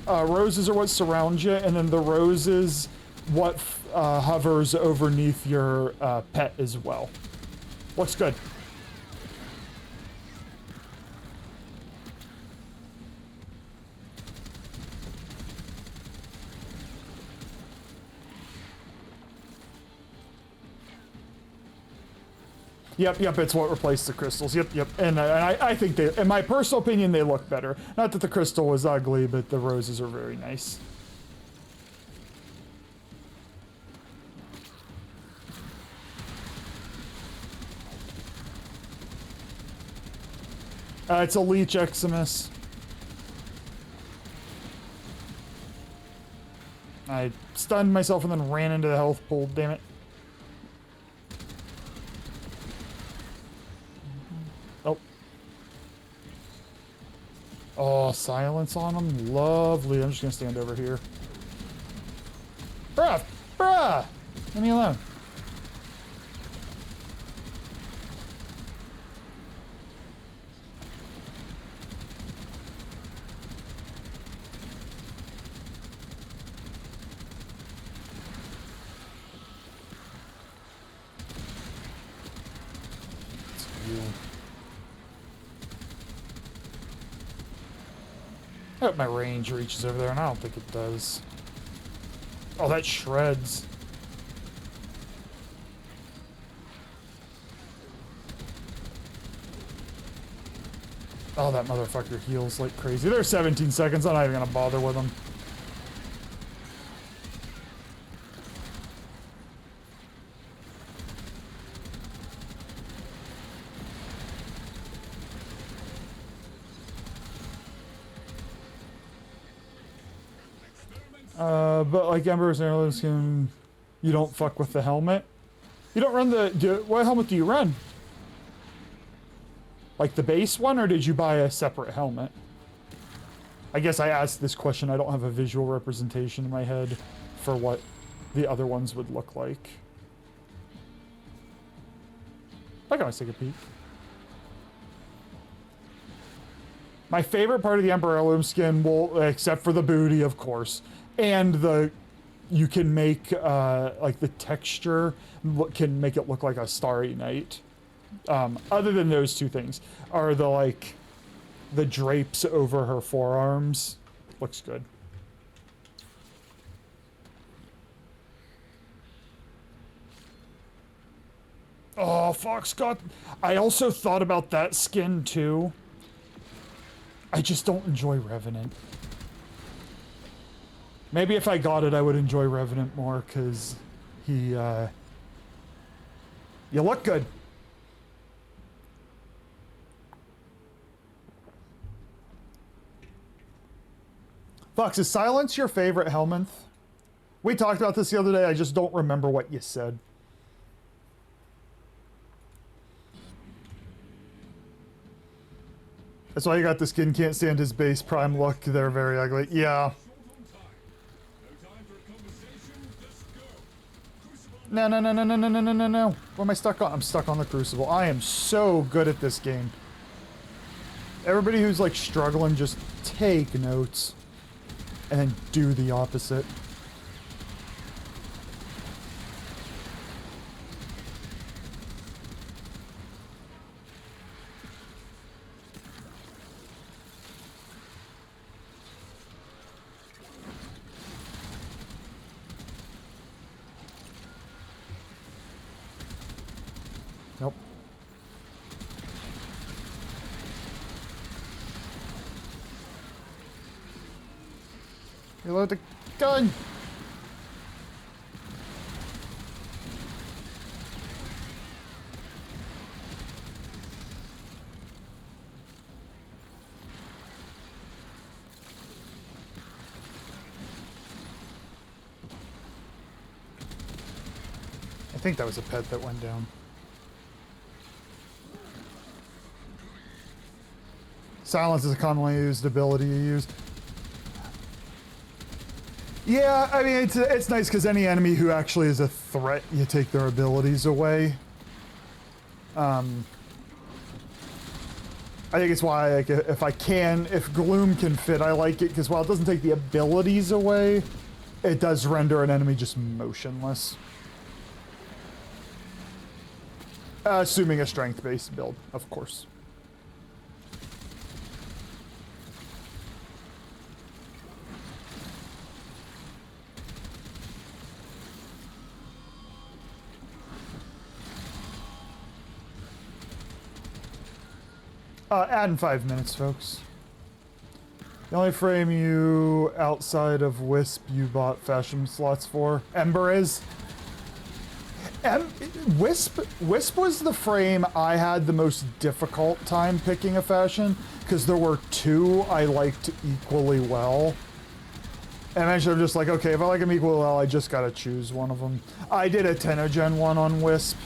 roses are what surround you, and then the roses what hovers overneath your pet as well. Looks good. Yep, it's what replaced the crystals. Yep. And I think they, in my personal opinion, they look better. Not that the crystal was ugly, but the roses are very nice. It's a Leech Eximus. I stunned myself and then ran into the health pool, damn it. Oh, silence on him. Lovely. I'm just gonna stand over here. Bruh! Leave me alone. It's you. I hope my range reaches over there, and I don't think it does. Oh, that shreds. Oh, that motherfucker heals like crazy. There's 17 seconds. I'm not even gonna bother with him. But like Ember's Heirloom Skin, you don't fuck with the helmet. You don't run the... what helmet do you run? Like the base one, or did you buy a separate helmet? I guess I asked this question. I don't have a visual representation in my head for what the other ones would look like. I can always take a peek. My favorite part of the Ember Heirloom Skin, will, except for the booty, of course, and the... you can make, like, the texture can make it look like a Starry Night. Other than those two things, are the, like, the drapes over her forearms. Looks good. Oh, Fox got... I also thought about that skin, too. I just don't enjoy Revenant. Maybe if I got it, I would enjoy Revenant more, because he, you look good. Fox, is silence your favorite Helminth? We talked about this the other day, I just don't remember what you said. That's why you got the skin, can't stand his base prime look, they're very ugly. Yeah. No. What am I stuck on? I'm stuck on the Crucible. I am so good at this game. Everybody who's like struggling, just take notes and then do the opposite. Reload the gun! I think that was a pet that went down. Silence is a commonly used ability you use. Yeah, I mean, it's nice because any enemy who actually is a threat, you take their abilities away. I think it's why, like, if Gloom can fit, I like it, because while it doesn't take the abilities away, it does render an enemy just motionless. Assuming a strength-based build, of course. Add in 5 minutes, folks. The only frame you outside of Wisp you bought fashion slots for? Ember is? Wisp was the frame I had the most difficult time picking a fashion, because there were 2 I liked equally well. And eventually I'm just like, okay, if I like them equally well, I just gotta choose one of them. I did a Tenogen one on Wisp.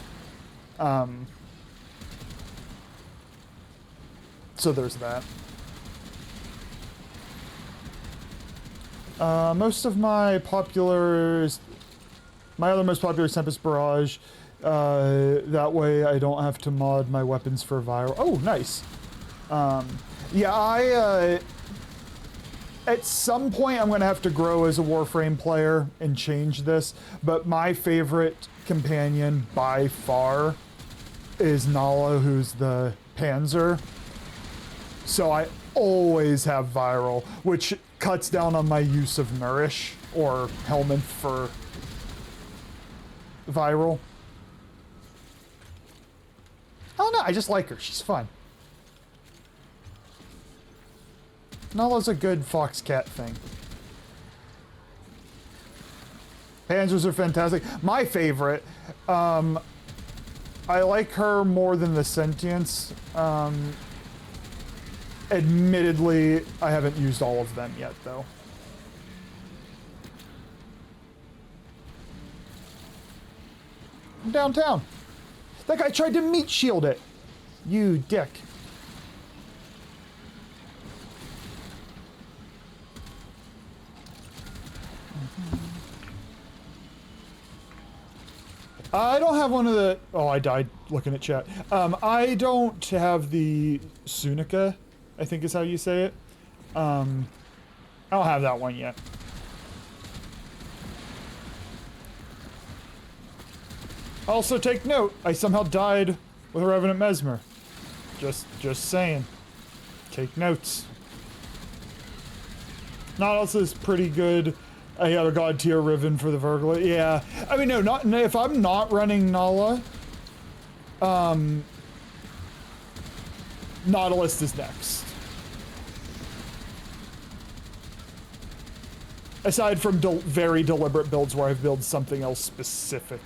So there's that. Most of my other most popular is Tempest Barrage. That way I don't have to mod my weapons for viral. Oh, nice. Yeah, at some point I'm going to have to grow as a Warframe player and change this, but my favorite companion by far is Nala, who's the Panzer. So I always have viral, which cuts down on my use of Nourish or Helminth for viral. I don't know, I just like her. She's fun. Nala's a good fox cat thing. Panzers are fantastic. My favorite, I like her more than the Sentience. Admittedly, I haven't used all of them yet, though. I'm downtown. That guy tried to meat shield it. You dick. I don't have one of the... Oh, I died looking at chat. I don't have the Sunica, I think is how you say it. I don't have that one yet. Also, take note, I somehow died with a Revenant Mesmer. Just saying. Take notes. Nautilus is pretty good. I have a God tier Riven for the Virgil. Yeah. I mean, no, not if I'm not running Nala, Nautilus is next. Aside from very deliberate builds where I've built something else specific.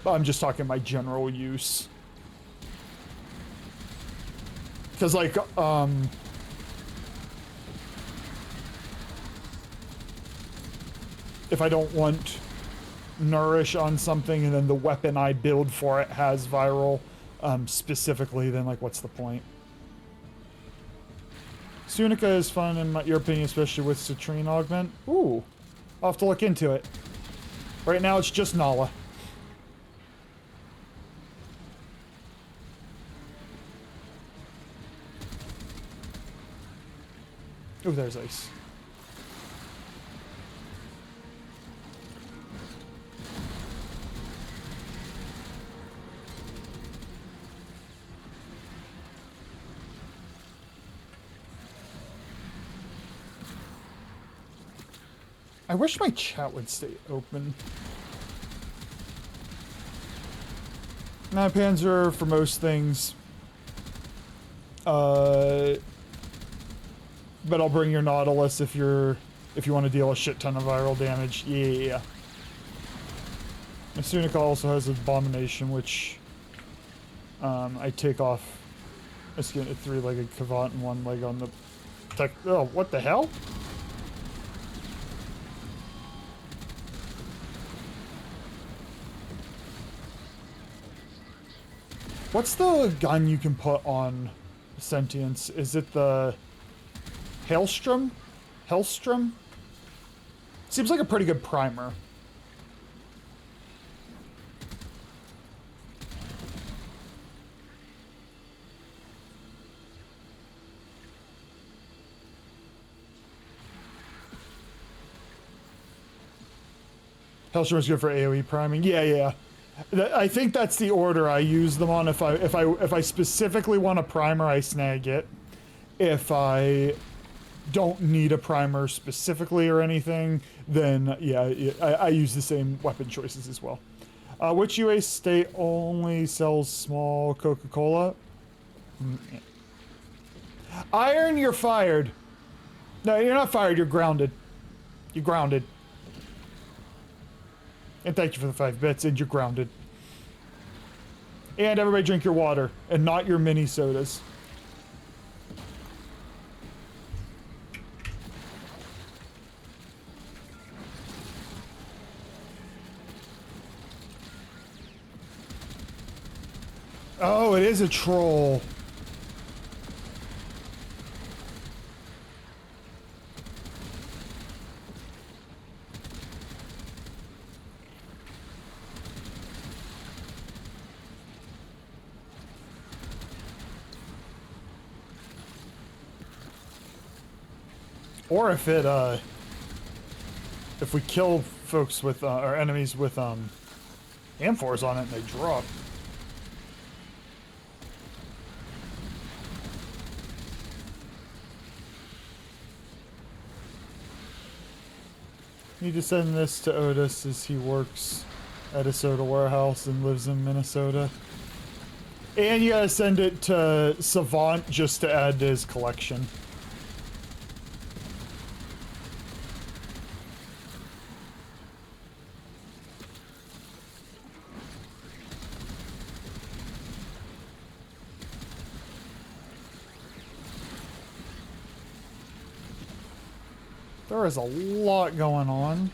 I'm just talking my general use. Because, like, if I don't want Nourish on something and then the weapon I build for it has viral specifically, then, like, what's the point? Sunica is fun in your opinion, especially with Citrine Augment. Ooh, I'll have to look into it. Right now it's just Nala. Oh, there's ice. I wish my chat would stay open. Nah, Panzer for most things. But I'll bring your Nautilus if you're if you want to deal a shit ton of viral damage. Yeah. Masunika also has Abomination, which I take off a 3-legged Kavant and 1 leg on the tech. Oh, what the hell? What's the gun you can put on Sentience? Is it the Hailstrom? Hellstrom? Seems like a pretty good primer. Hellstrom is good for AoE priming. Yeah. I think that's the order I use them on. If I specifically want a primer, I snag it. If I don't need a primer specifically or anything, then yeah, I use the same weapon choices as well. Which UA state only sells small Coca-Cola? Iron, you're fired. No, you're not fired, you're grounded. You're grounded. And thank you for the 5 bits, and you're grounded. And everybody drink your water, and not your mini sodas. Oh, it is a troll. Or if it, if we kill folks with, our enemies with, amphors on it and they drop. Need to send this to Otis as he works at a soda warehouse and lives in Minnesota. And you gotta send it to Savant just to add to his collection. There is a lot going on.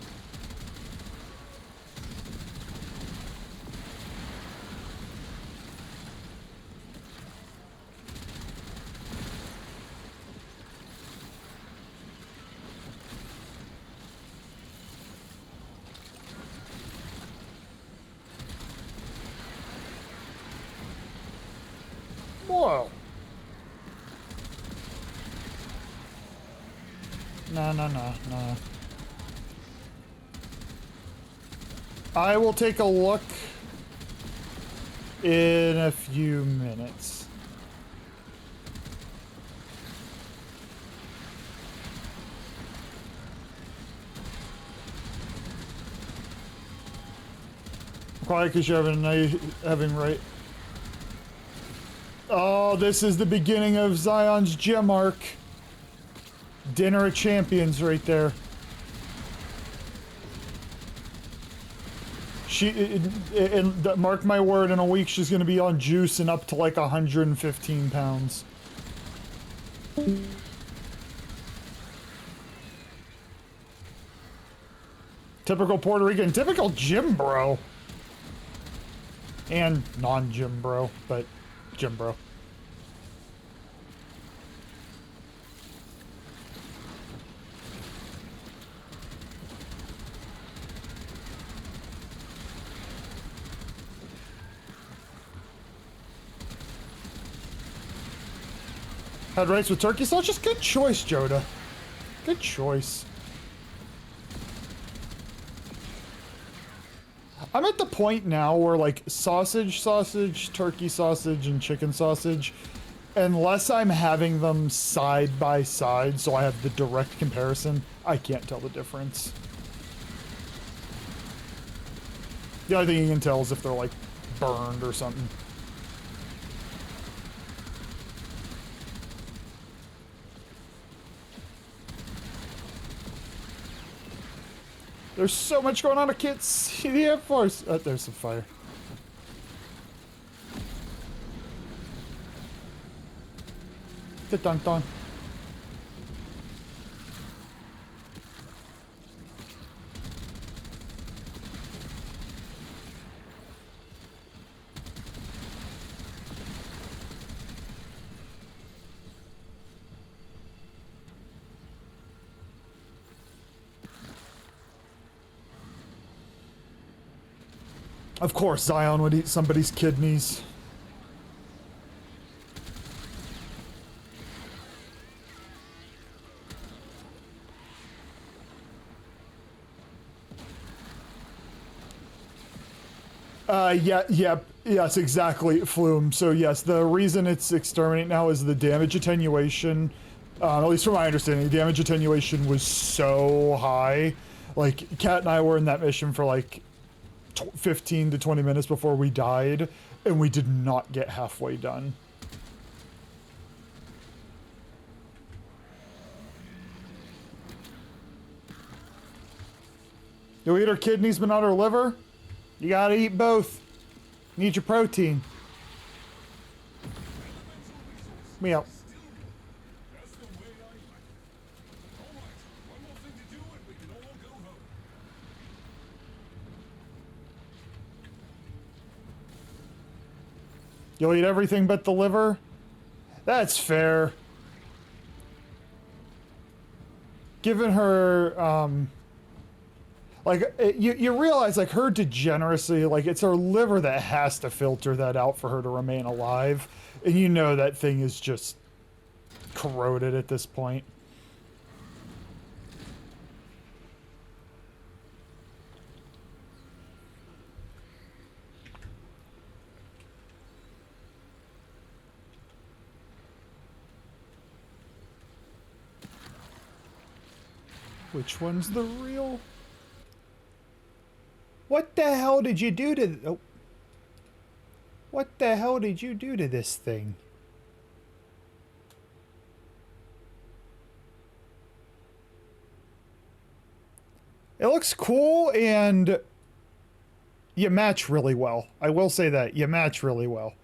Whoa. No. I will take a look in a few minutes. Probably because you're having right. Oh, this is the beginning of Zion's gem arc. Dinner of Champions right there. And mark my word, in a week she's going to be on juice and up to like 115 pounds. Typical Puerto Rican, typical gym bro. And non-gym bro, but gym bro. Had rice with turkey sauce? Just good choice, Joda. Good choice. I'm at the point now where, like, sausage, turkey sausage, and chicken sausage, unless I'm having them side by side, so I have the direct comparison, I can't tell the difference. The only thing you can tell is if they're, like, burned or something. There's so much going on, I can't see the Air Force. There's some fire. Get dunked on. Of course, Zion would eat somebody's kidneys. Yes, exactly, Flume. So yes, the reason it's exterminate now is the damage attenuation. At least from my understanding, the damage attenuation was so high. Like, Kat and I were in that mission for like 15 to 20 minutes before we died, and we did not get halfway done. Do we eat our kidneys but not our liver? You gotta eat both. Need your protein. Me out. You'll eat everything but the liver? That's fair. Given her, you realize, like, her degeneracy, like, it's her liver that has to filter that out for her to remain alive. And you know that thing is just corroded at this point. Which one's the real? What the hell did you do to... Oh. What the hell did you do to this thing? It looks cool, and you match really well. I will say that. You match really well.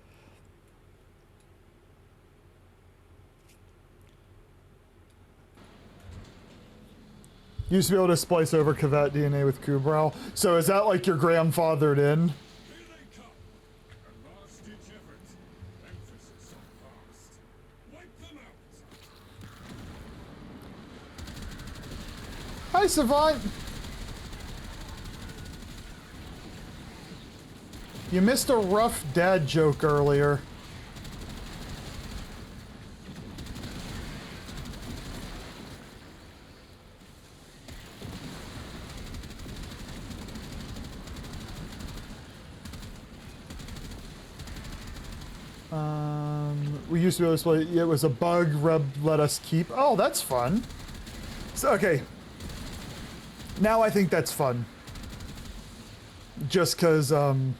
Used to be able to splice over Kavat DNA with Kubral. So is that like your grandfathered in? Hi, Savant! You missed a rough dad joke earlier. We used to be able to play, it was a bug, Reb let us keep. Oh, that's fun. So, okay. Now I think that's fun. Just because, you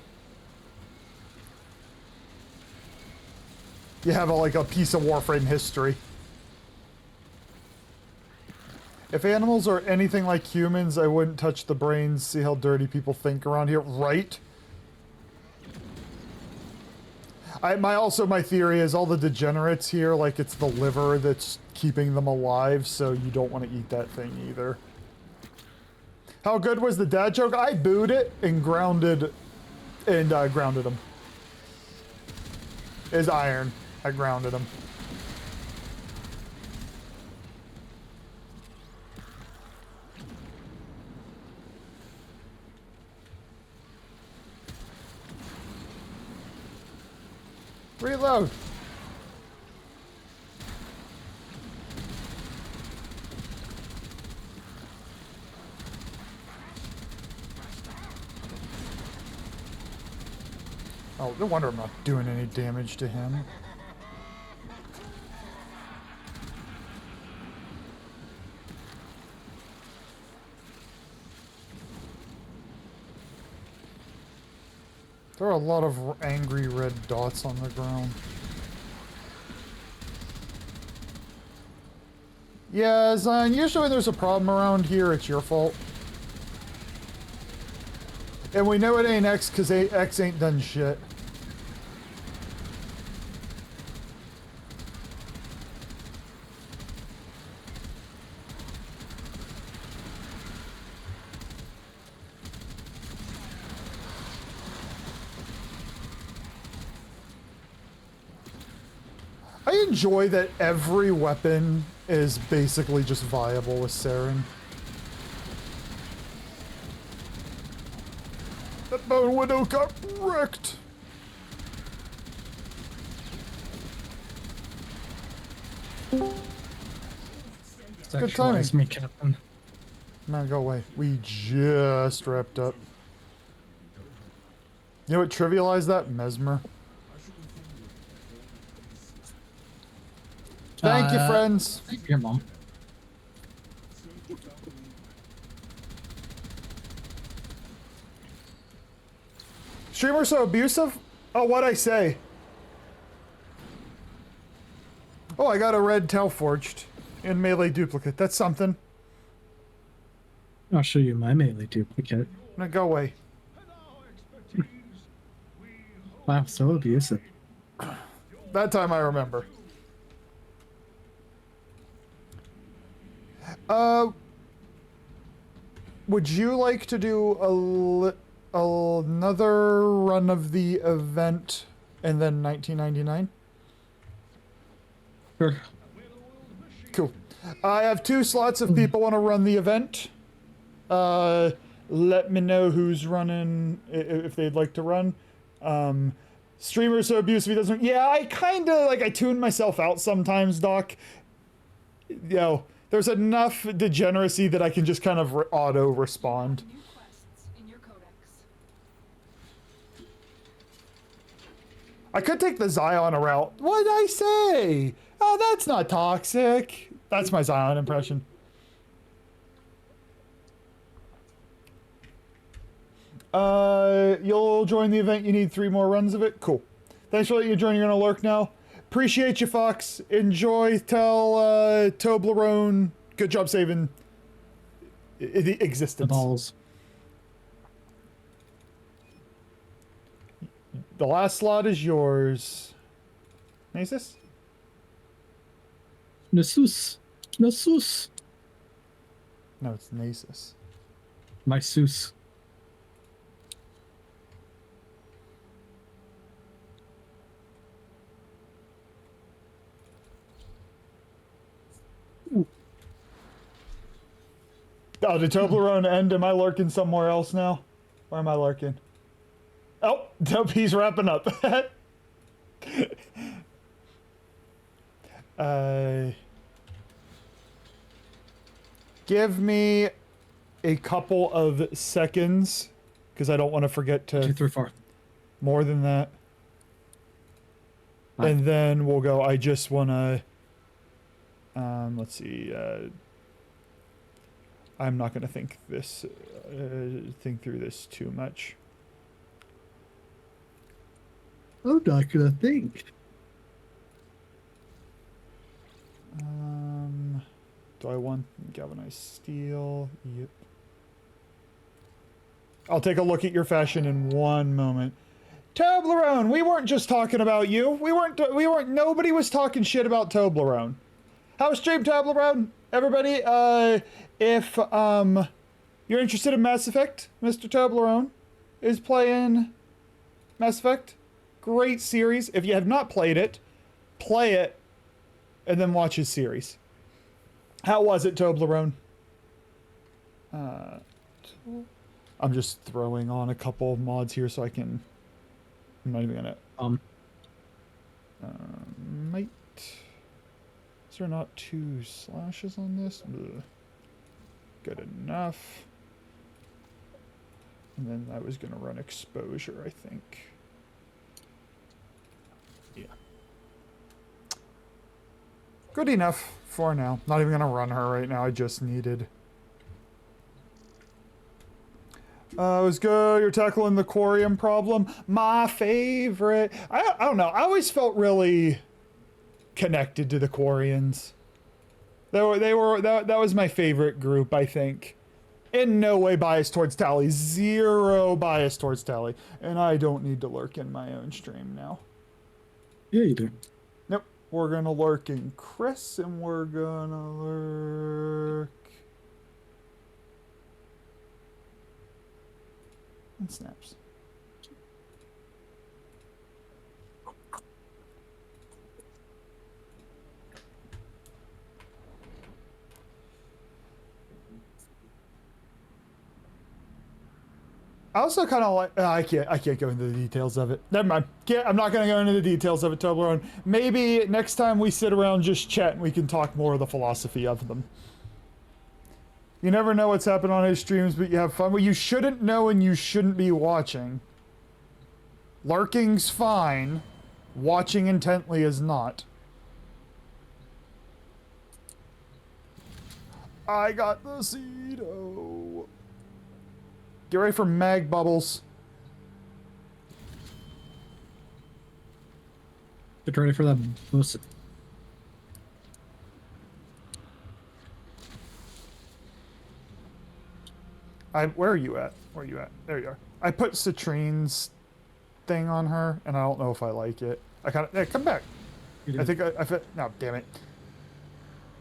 have like a piece of Warframe history. If animals are anything like humans, I wouldn't touch the brains, see how dirty people think around here. Right? My theory is all the degenerates here, like it's the liver that's keeping them alive, so you don't want to eat that thing either. How good was the dad joke? I booed it and grounded him. Is iron. I grounded him. Reload. Oh, no wonder I'm not doing any damage to him. There are a lot of angry red dots on the ground. Yeah, Zion, usually when there's a problem around here, it's your fault. And we know it ain't X because X ain't done shit. I enjoy that every weapon is basically just viable with Saren. That bone widow got wrecked. Sexualize me, Captain. Man, go away. We just wrapped up. You know what trivialized that? Mesmer. Thank you, friends. Thank you, Mom. Streamer so abusive? Oh, what'd I say? Oh, I got a red tail forged in melee duplicate. That's something. I'll show you my melee duplicate. Now go away. Wow, so abusive. That time I remember. Would you like to do another run of the event and then 1999? Sure. Cool. I have 2 slots if people want to run the event. Let me know who's running, if they'd like to run. Streamers so abusive he doesn't. Yeah, I kind of I tune myself out sometimes, Doc. You know, there's enough degeneracy that I can just kind of auto respond. New quests in your codex. I could take the Zion route. What'd I say? Oh, that's not toxic. That's my Zion impression. You'll join the event. You need 3 more runs of it. Cool. Thanks for letting you join. You're gonna lurk now. Appreciate you, Fox. Enjoy. Tell Toblerone. Good job saving the existence. The balls. The last slot is yours. Nasus? Nasus. Nasus. No, it's Nasus. My Seuss. Oh, did Toblerone end? Am I lurking somewhere else now? Where am I lurking? Oh, nope, he's wrapping up. Give me a couple of seconds, because I don't want to forget 2, to 3, 4. more than that. Right. And then we'll go. I just want to, let's see, I'm not going to think through this too much. I'm not gonna think. Do I want galvanized steel? Yep. I'll take a look at your fashion in one moment. Toblerone, we weren't just talking about you. We weren't, nobody was talking shit about Toblerone. How was stream, Toblerone? Everybody, if, you're interested in Mass Effect, Mr. Toblerone is playing Mass Effect. Great series. If you have not played it, play it, and then watch his series. How was it, Toblerone? I'm just throwing on a couple of mods here so I can... I'm not even gonna... Might... Is there not 2 slashes on this? Ugh. Good enough. And then I was gonna run exposure, I think. Yeah. Good enough for now. Not even gonna run her right now. I just needed. It was good. You're tackling the Quarium problem. My favorite. I don't know. I always felt really connected to the Quarians. That was my favorite group, I think. in no way biased towards Tally. Zero bias towards Tally. And I don't need to lurk in my own stream now. Yeah, you do. Nope. We're gonna lurk in Chris, and we're gonna lurk in Snaps. I also kind of like. I can't go into the details of it. Never mind. I'm not gonna go into the details of it, Toblerone. Maybe next time we sit around just chat, and we can talk more of the philosophy of them. You never know what's happened on his streams, but you have fun. Well, you shouldn't know, and you shouldn't be watching. Lurking's fine. Watching intently is not. I got the seed. Oh. Get ready for mag bubbles. Get ready for that boost. Where are you at? Where are you at? There you are. I put Citrine's thing on her, and I don't know if I like it. I kind of... Hey, come back. I think I fit... No, damn it.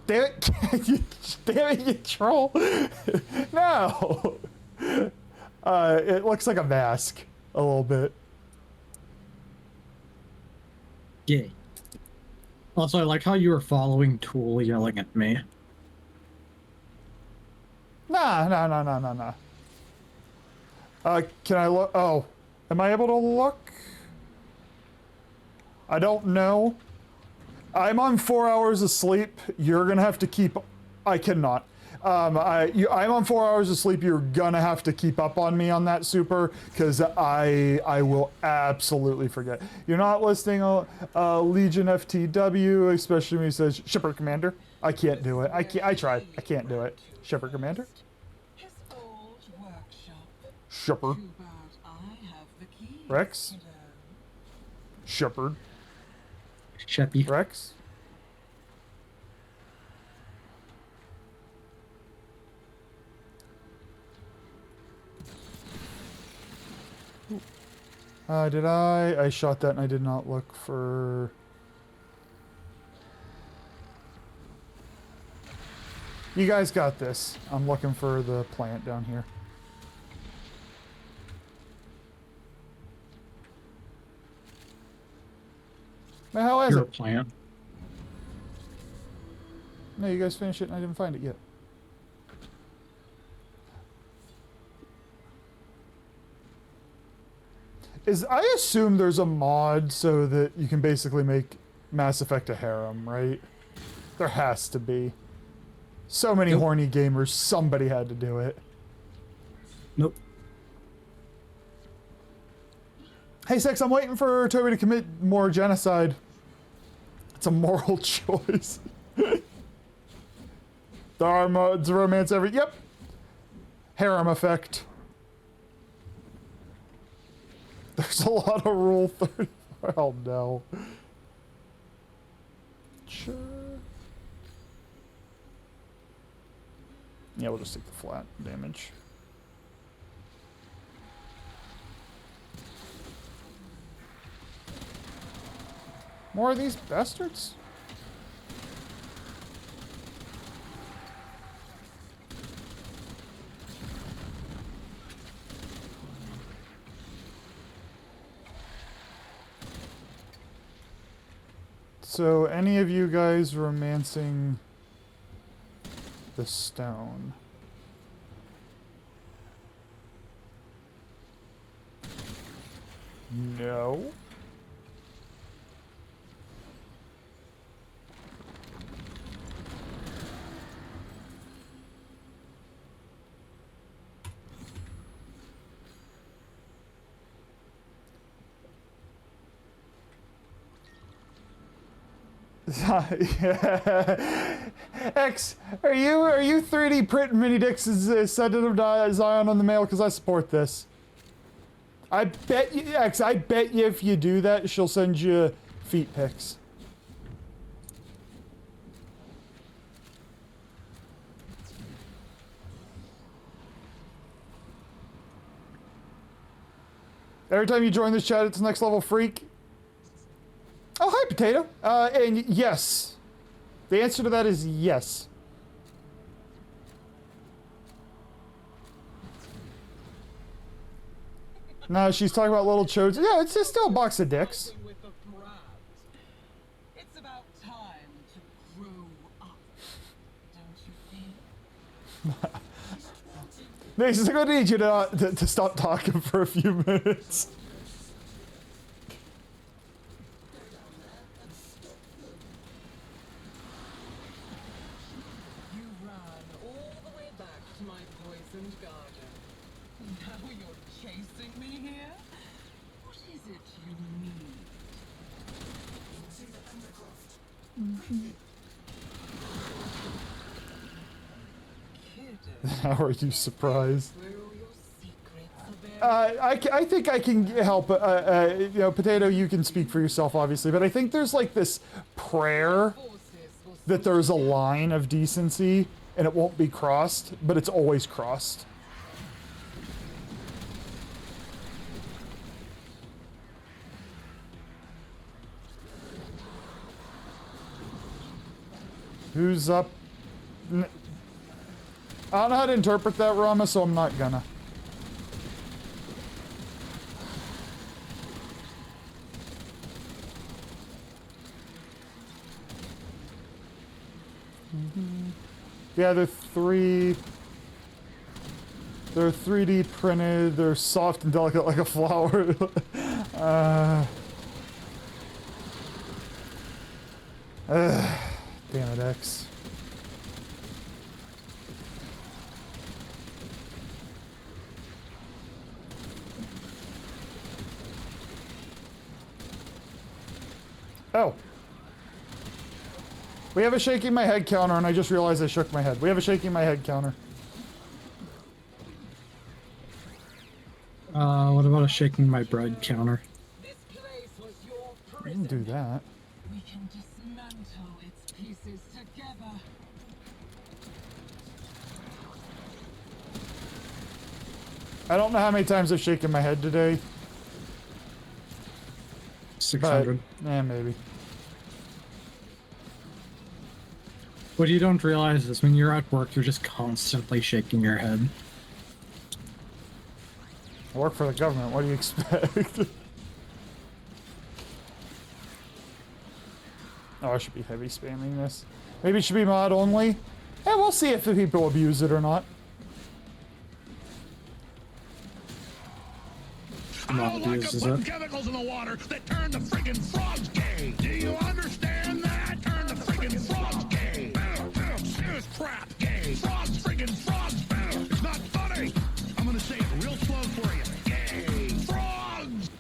Damn it. Damn it, you troll. No. It looks like a mask. A little bit. Yay. Also, I like how you were following Tool yelling at me. Nah. Can I look? Oh, am I able to look? I don't know. I'm on 4 hours of sleep. You're gonna have to keep. I cannot. I'm on 4 hours of sleep. You're gonna have to keep up on me on that, Super, because I will absolutely forget. You're not listing Legion FTW, especially when he says Shipper Commander. I can't do it. I tried. I can't do it. Shipper Commander. His old workshop. Shipper. Too bad I have the key. Rex. Hello. Shepard. Sheppy. Rex. Did I shot that and I did not look for... You guys got this. I'm looking for the plant down here. The hell is Your it? plant. No, you guys finished it and I didn't find it yet. I assume there's a mod so that you can basically make Mass Effect a harem, right? There has to be. So many Nope. horny gamers, somebody had to do it. Nope. Hey, Sex, I'm waiting for Toby to commit more genocide. It's a moral choice. There are mods, romance, Yep. Harem effect. There's a lot of Rule 30. Oh, no. Sure. Yeah, we'll just take the flat damage. More of these bastards? So, any of you guys romancing the stone? No. X, are you 3D printing mini dicks sending them to Zion on the mail? Because I support this. I bet you, X, I bet you if you do that, she'll send you feet pics. Every time you join this chat, it's next level freak. Oh, hi, Potato. And yes. The answer to that is yes. No, she's talking about little chodes. Yeah, it's just still a box of dicks. With the brand. It's about time to grow up. Don't you think? Mason, I'm gonna need you to stop talking for a few minutes. You ran all the way back to my poisoned garden. Now you're chasing me here? What is it you need? Kiddo, How are you surprised? where all your secrets are buried? I think I can help. You know, Potato, you can speak for yourself, obviously, but I think there's like this prayer Forces will that there's a line of decency and it won't be crossed, but it's always crossed. Who's up? I don't know how to interpret that, Rama, so I'm not gonna. Yeah, they're 3D printed, they're soft and delicate like a flower. Damn it, X. Oh. We have a shaking my head counter, and I just realized I shook my head. We have a shaking my head counter. What about a shaking my bread counter? This place was your We can prison. do that. We can dismantle its pieces together. I don't know how many times I've shaken my head today, 600. but maybe. What you don't realize is when you're at work, you're just constantly shaking your head. I work for the government. What do you expect? Oh, I should be heavy spamming this. Maybe it should be mod only. Yeah, we'll see if the people abuse it or not. I Not don't like abuses putting it. chemicals in the water that turn the friggin' frogs gay. Do you understand that? Turn the friggin' frogs gay. This crap gay. Frogs friggin' frogs. It's not funny. I'm gonna say it real slow for you. Gay. Frogs.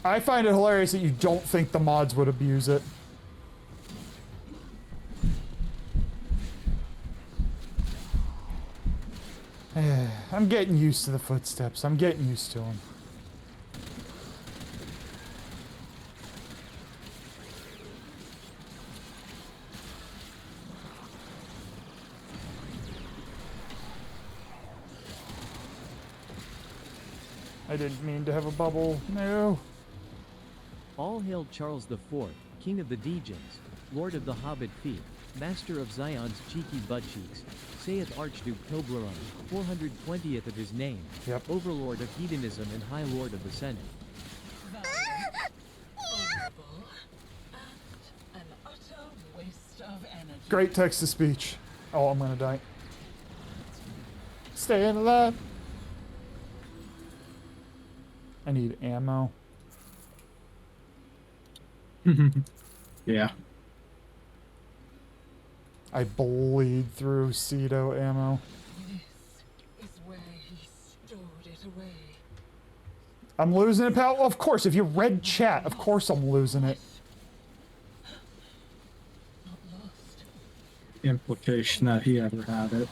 I find it hilarious that you don't think the mods would abuse it. I'm getting used to the footsteps. I'm getting used to them. I didn't mean to have a bubble. No. All hail Charles IV, King of the DJs, Lord of the Hobbit Feet, Master of Zion's cheeky butt cheeks, saith Archduke Toblerone, 420th of his name, Yep. Overlord of Hedonism and High Lord of the Senate. Horrible and an utter waste of energy. Great text to speech. Oh, I'm gonna die. Staying alive. I need ammo. Yeah. I bleed through Cedo ammo. This is where he stowed it away. I'm losing it, pal. Of course, if you read chat, of course I'm losing it. Not lost. Implication that he ever had it.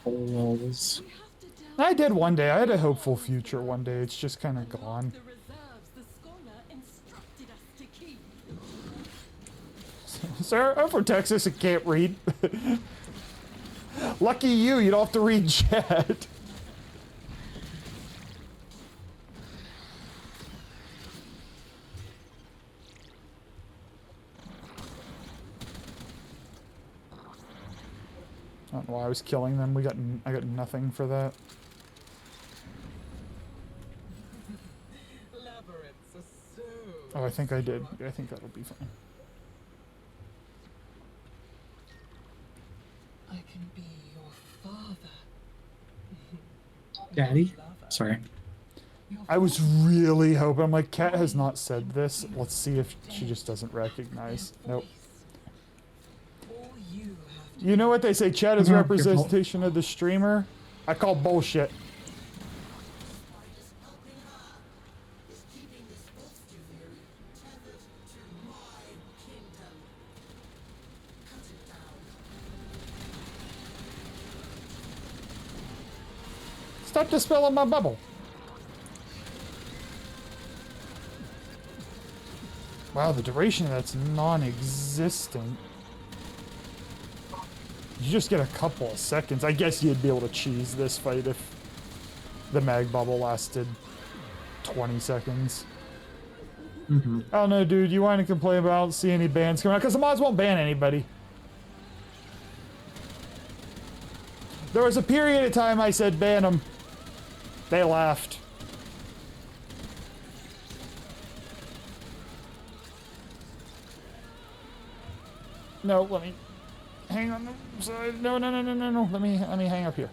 Lulz. We have to delve I did one day. I had a hopeful future one day. It's just kind of gone. the reserves the scholar instructed us to keep. Sir, I'm from Texas and can't read. Lucky you, you don't have to read chat. I don't know why I was killing them. I got nothing for that. Labyrinths are so. Oh, I think I did. I think that'll be fine. I can be your father. Daddy? Sorry. I was really hoping. I'm like, Kat has not said this. Let's see if she just doesn't recognize. Nope. All you have to You know what they say? Chat is Mhm. representation of the streamer. I call bullshit. Stop dispelling my bubble. Wow, the duration of that's non-existent. You just get a couple of seconds. I guess you'd be able to cheese this fight if the mag bubble lasted 20 seconds. Mm-hmm. I don't know, dude. You want to complain about I don't see any bans coming out? Because the mods won't ban anybody. There was a period of time I said ban them. They laughed. No, let me hang on the side. No. Let me hang up here.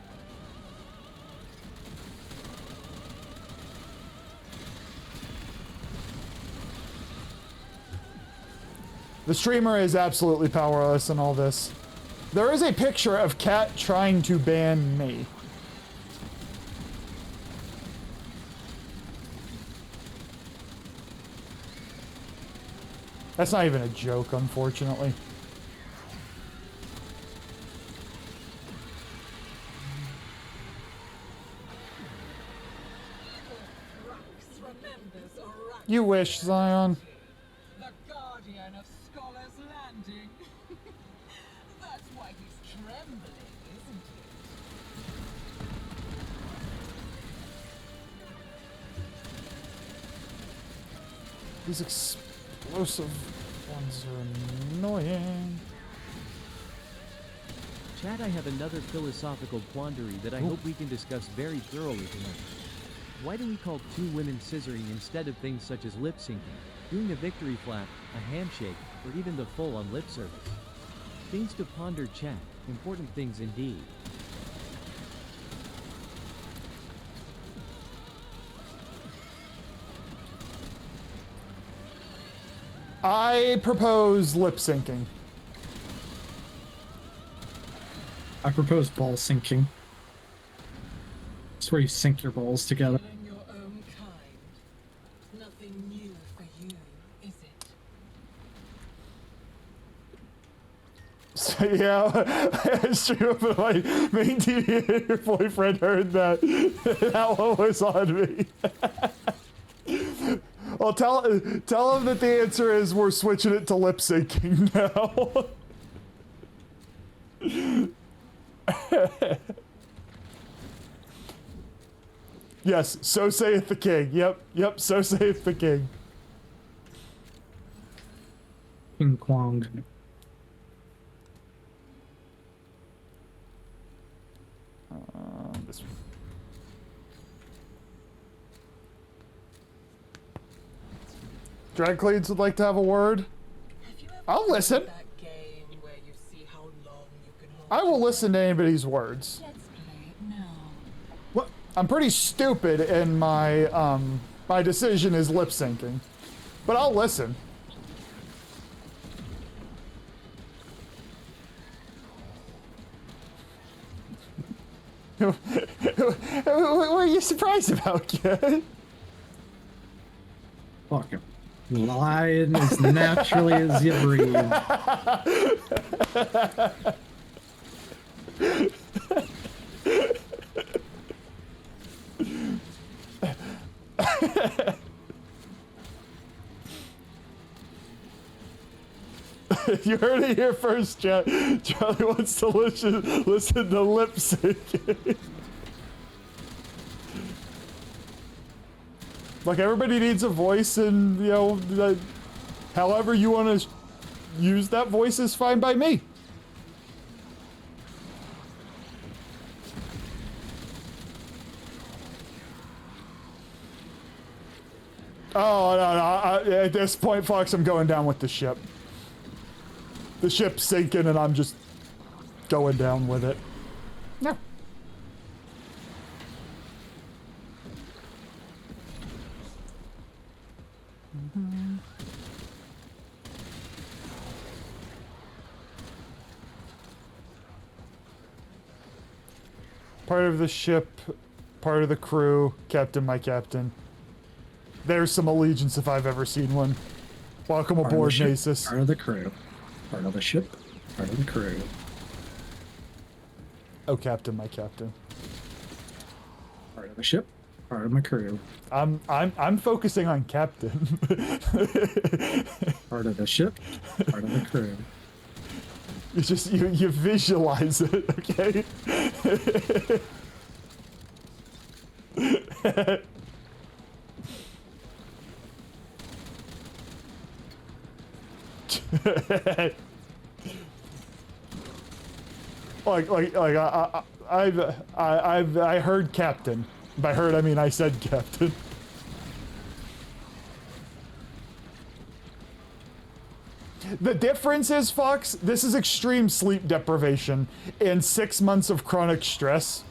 The streamer is absolutely powerless in all this. There is a picture of Kat trying to ban me. That's not even a joke, unfortunately. You wish, Zion. the guardian of Scholars Landing. That's why he's trembling, isn't it? These explosive ones are annoying. Chat, I have another philosophical quandary that I hope we can discuss very thoroughly tonight. Why do we call two women scissoring instead of things such as lip syncing, doing a victory flap, a handshake, or even the full-on lip service? Things to ponder, chat. Important things indeed. I propose lip syncing. I propose ball syncing. It's where you sync your balls together. Killing your own kind. Nothing new for you, is it? So yeah, I stream up on my main TV and your boyfriend heard that. That one was on me. Well, tell him that the answer is we're switching it to lip syncing now. Yes, so saith the king. Yep, so saith the king. King Kwong. This one. Drag Cleans would like to have a word. Have you ever I'll listen. that game where you see how long you can hold I will listen to anybody's words. Let's play it now. What? I'm pretty stupid, and my my decision is lip syncing, but I'll listen. What are you surprised about, kid? Fucking lying as naturally as you breathe. You heard it here first, Charlie wants to listen to lip syncing. Like, everybody needs a voice, and, you know, however you want to use that voice is fine by me. Oh, no. At this point, Fox, I'm going down with the ship. The ship's sinking, and I'm just going down with it. No. Part of the ship, part of the crew, captain, my captain. There's some allegiance if I've ever seen one. Welcome Part of the aboard, ship, Nasus. Part of the crew. Part of the ship, part of the crew. Oh, captain, my captain. Part of the ship, part of my crew. I'm focusing on captain. Part of the ship, part of the crew. You visualize it, okay? I heard captain. By heard I mean I said captain. The difference is, Fox, this is extreme sleep deprivation and 6 months of chronic stress.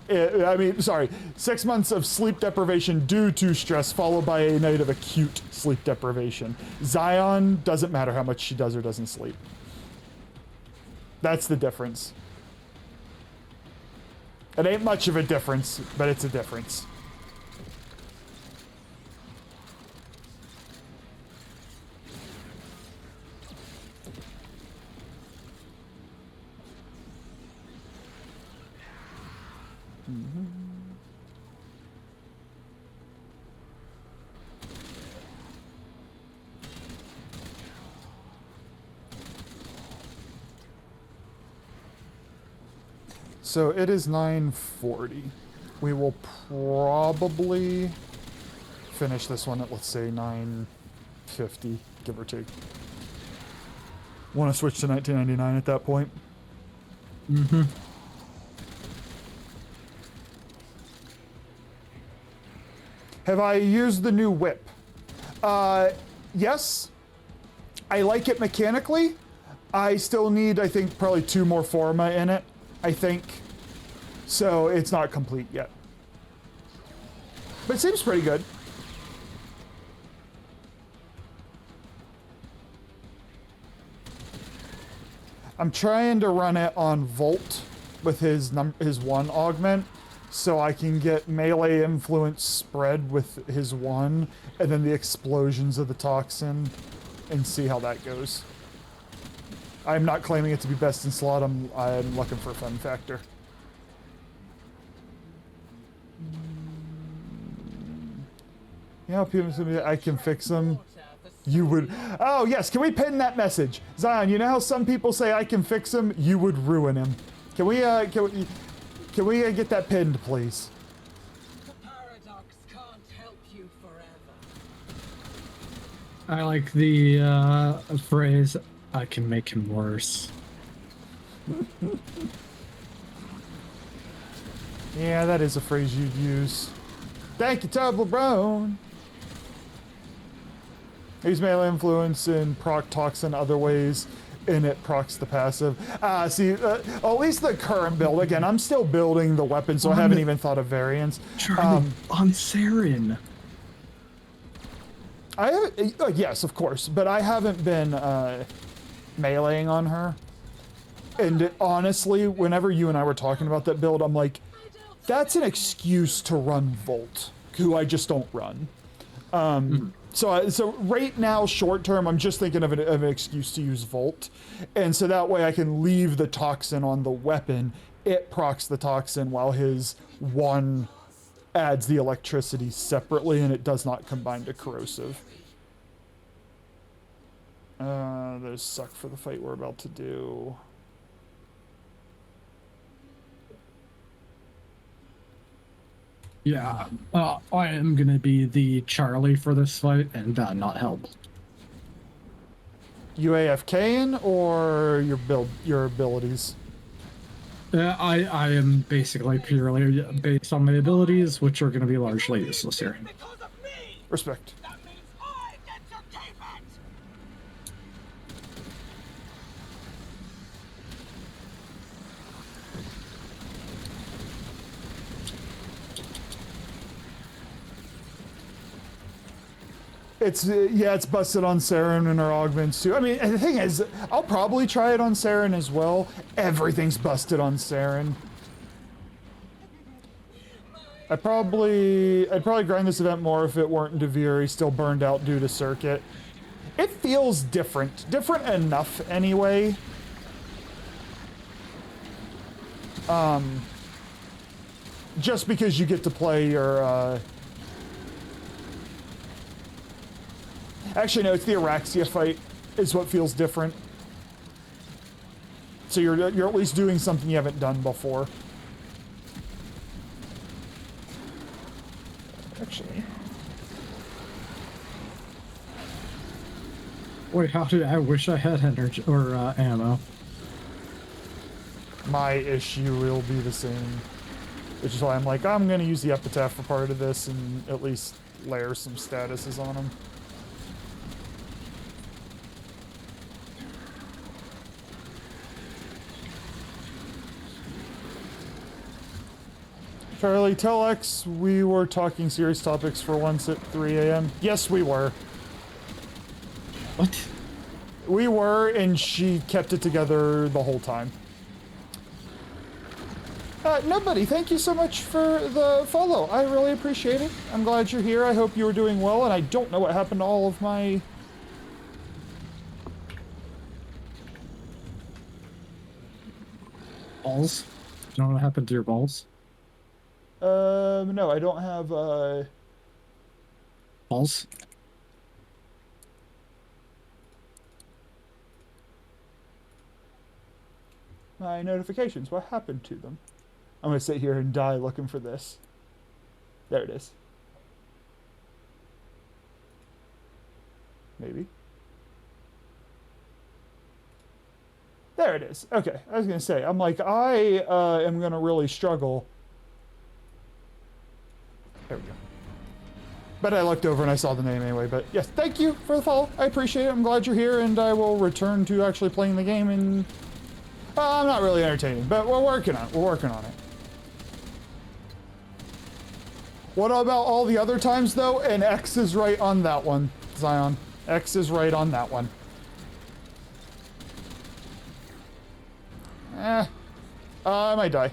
6 months of sleep deprivation due to stress, followed by a night of acute sleep deprivation. Zion, doesn't matter how much she does or doesn't sleep. That's the difference. It ain't much of a difference, but it's a difference. So it is 9:40. We will probably finish this one at, let's say, 9:50, give or take. Want to switch to 1999 at that point? Mm-hmm. Have I used the new whip? Yes. I like it mechanically. I still need, I think, probably 2 more forma in it, I think. So it's not complete yet. But it seems pretty good. I'm trying to run it on Volt with his 1 augment, so I can get melee influence spread with his 1, and then the explosions of the toxin, and see how that goes. I'm not claiming it to be best in slot, I'm looking for a fun factor. Yeah, I can fix them. You would. Oh, yes. Can we pin that message? Zion, you know how some people say I can fix him? You would ruin him. Can we get that pinned, please? The paradox can't help you forever. I like the phrase, I can make him worse. Yeah, that is a phrase you'd use. Thank you, Toblerone. Use melee influence and proc toxin other ways, and it procs the passive. At least the current build. Again, I'm still building the weapon, so I haven't even thought of variants. Charlie, on Saren. I haven't. Yes, of course, but I haven't been meleeing on her. And honestly, whenever you and I were talking about that build, I'm like, that's an excuse to run Volt, who I just don't run. So right now, short term, I'm just thinking of an excuse to use Volt. And so that way I can leave the toxin on the weapon. It procs the toxin while his 1 adds the electricity separately, and it does not combine to corrosive. Those suck for the fight we're about to do. Yeah, I am gonna be the Charlie for this fight and not help. You AFKing or your abilities? I am basically purely based on my abilities, which are gonna be largely useless here. Because of me! Respect. That means I get to keep it! It's busted on Saren and her augments too. I mean, the thing is, I'll probably try it on Saren as well. Everything's busted on Saren. I'd probably grind this event more if it weren't Devere. He's still burned out due to circuit. It feels different enough anyway. Just because you get to play your actually, no, it's the Araxia fight is what feels different. So you're at least doing something you haven't done before. Actually. Wait, how did I wish I had energy or ammo? My issue will be the same. Which is why I'm like, I'm gonna use the epitaph for part of this and at least layer some statuses on them. Charlie, tell X we were talking serious topics for once at 3 a.m. Yes, we were. What? We were, and she kept it together the whole time. Nobody, thank you so much for the follow. I really appreciate it. I'm glad you're here. I hope you were doing well, and I don't know what happened to all of my... Balls? Do you know what happened to your balls? No, I don't have, Balls? my notifications. What happened to them? I'm gonna sit here and die looking for this. There it is. Maybe. There it is. Okay, I was gonna say, I'm like, I am gonna really struggle. There we go. But I looked over and I saw the name anyway. But yes, thank you for the follow. I appreciate it. I'm glad you're here, and I will return to actually playing the game. And I'm not really entertaining, but we're working on it. We're working on it. What about all the other times though? And X is right on that one, Zion. X is right on that one. I might die.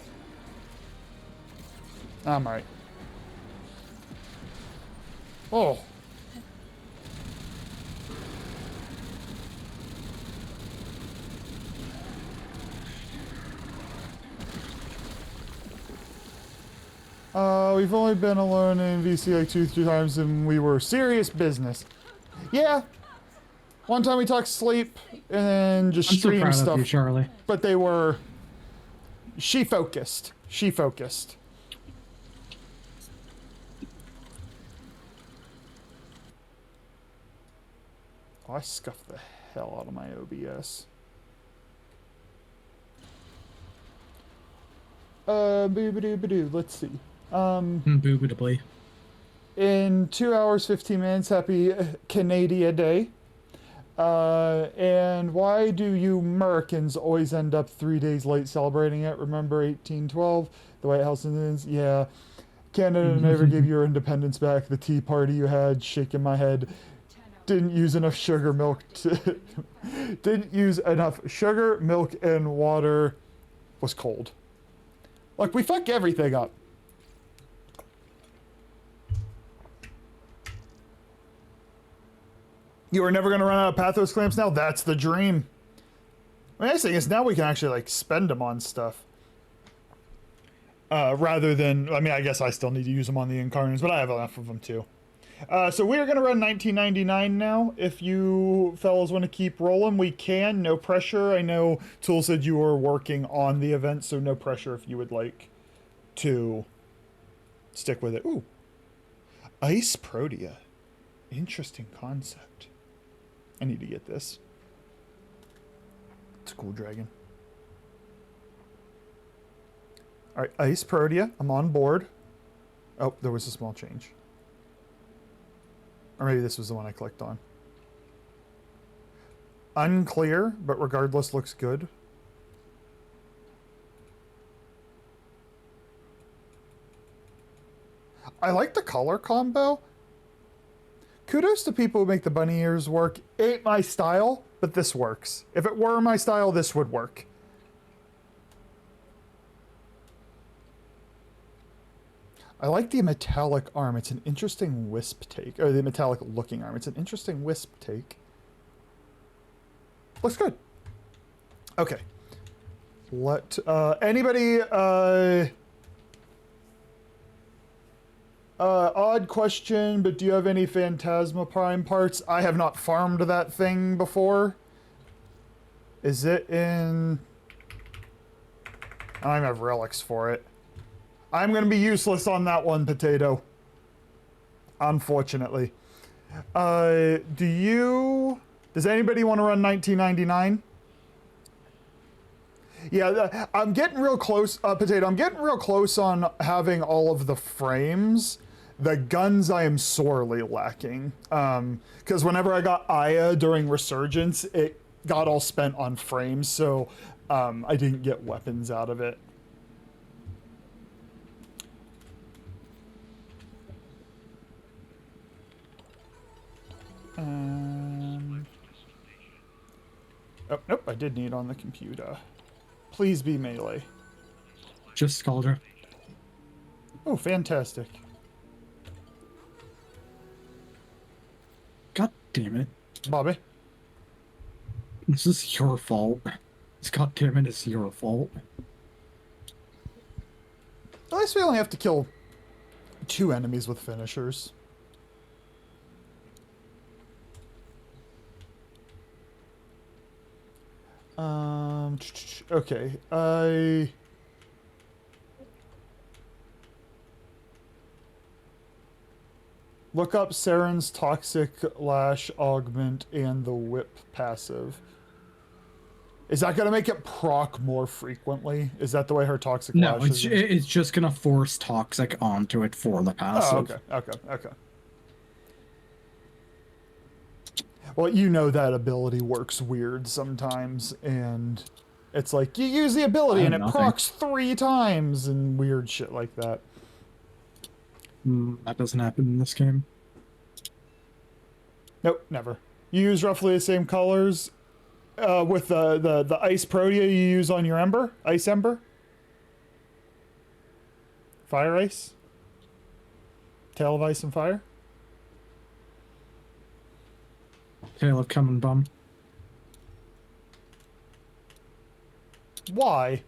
I'm alright. Oh. We've only been alone in VC like two times and we were serious business. Yeah. One time we talked sleep and then just I'm so stream proud stuff. of you, Charlie. But they were... She focused. She focused. Oh, I scuffed the hell out of my OBS. Boo-ba-doo-ba-doo. Let's see. Boobitably. In 2 hours, 15 minutes, happy Canadian Day. And why do you Americans always end up 3 days late celebrating it? Remember 1812? The White House Indians? Yeah. Canada never gave your independence back. The Tea Party you had, shaking my head. Didn't use enough sugar, milk to... Didn't use enough sugar, milk, and water. Was cold. Look, we fuck everything up. You are never going to run out of Pathos clamps now? That's the dream. The nice thing is now we can actually, like, spend them on stuff. Rather than... I mean, I guess I still need to use them on the Incarnates, but I have enough of them, too. So we are going to run 1999 now. If you fellas want to keep rolling, we can. No pressure. I know Tool said you were working on the event, so no pressure if you would like to stick with it. Ooh. Ice Protea. Interesting concept. I need to get this. It's a cool dragon. Alright, Ice Protea. I'm on board. Oh, there was a small change. Or maybe this was the one I clicked on. Unclear, but regardless looks good. I like the color combo. Kudos to people who make the bunny ears work. Ain't my style, but this works. If it were my style, this would work. I like the metallic arm. It's an interesting wisp take. Or the metallic looking arm. It's an interesting wisp take. Looks good. Okay. Anybody, odd question, but do you have any Phantasma Prime parts? I have not farmed that thing before. Is it in... I don't even have relics for it. I'm going to be useless on that one, Potato. Unfortunately. Does anybody want to run 1999? Yeah, I'm getting real close, Potato. I'm getting real close on having all of the frames. The guns I am sorely lacking. Because whenever I got Aya during Resurgence, it got all spent on frames, so I didn't get weapons out of it. Oh, nope, I did need on the computer. Please be melee. Just Scaldra. Oh, fantastic. God damn it. Bobby? This is your fault. This goddammit is your fault. At least we only have to kill 2 enemies with finishers. Okay, look up Saren's Toxic Lash Augment and the Whip passive. Is that going to make it proc more frequently? Is that the way her Toxic No, Lash is? it's just gonna force Toxic onto it for the passive. Oh, okay. Well, you know that ability works weird sometimes, and it's like, you use the ability and it procs 3 times, and weird shit like that. That doesn't happen in this game. Nope, never. You use roughly the same colors with the Ice Protea you use on your Ember? Ice Ember? Fire Ice? Tail of Ice and Fire? Tail of Come and Bum. Why?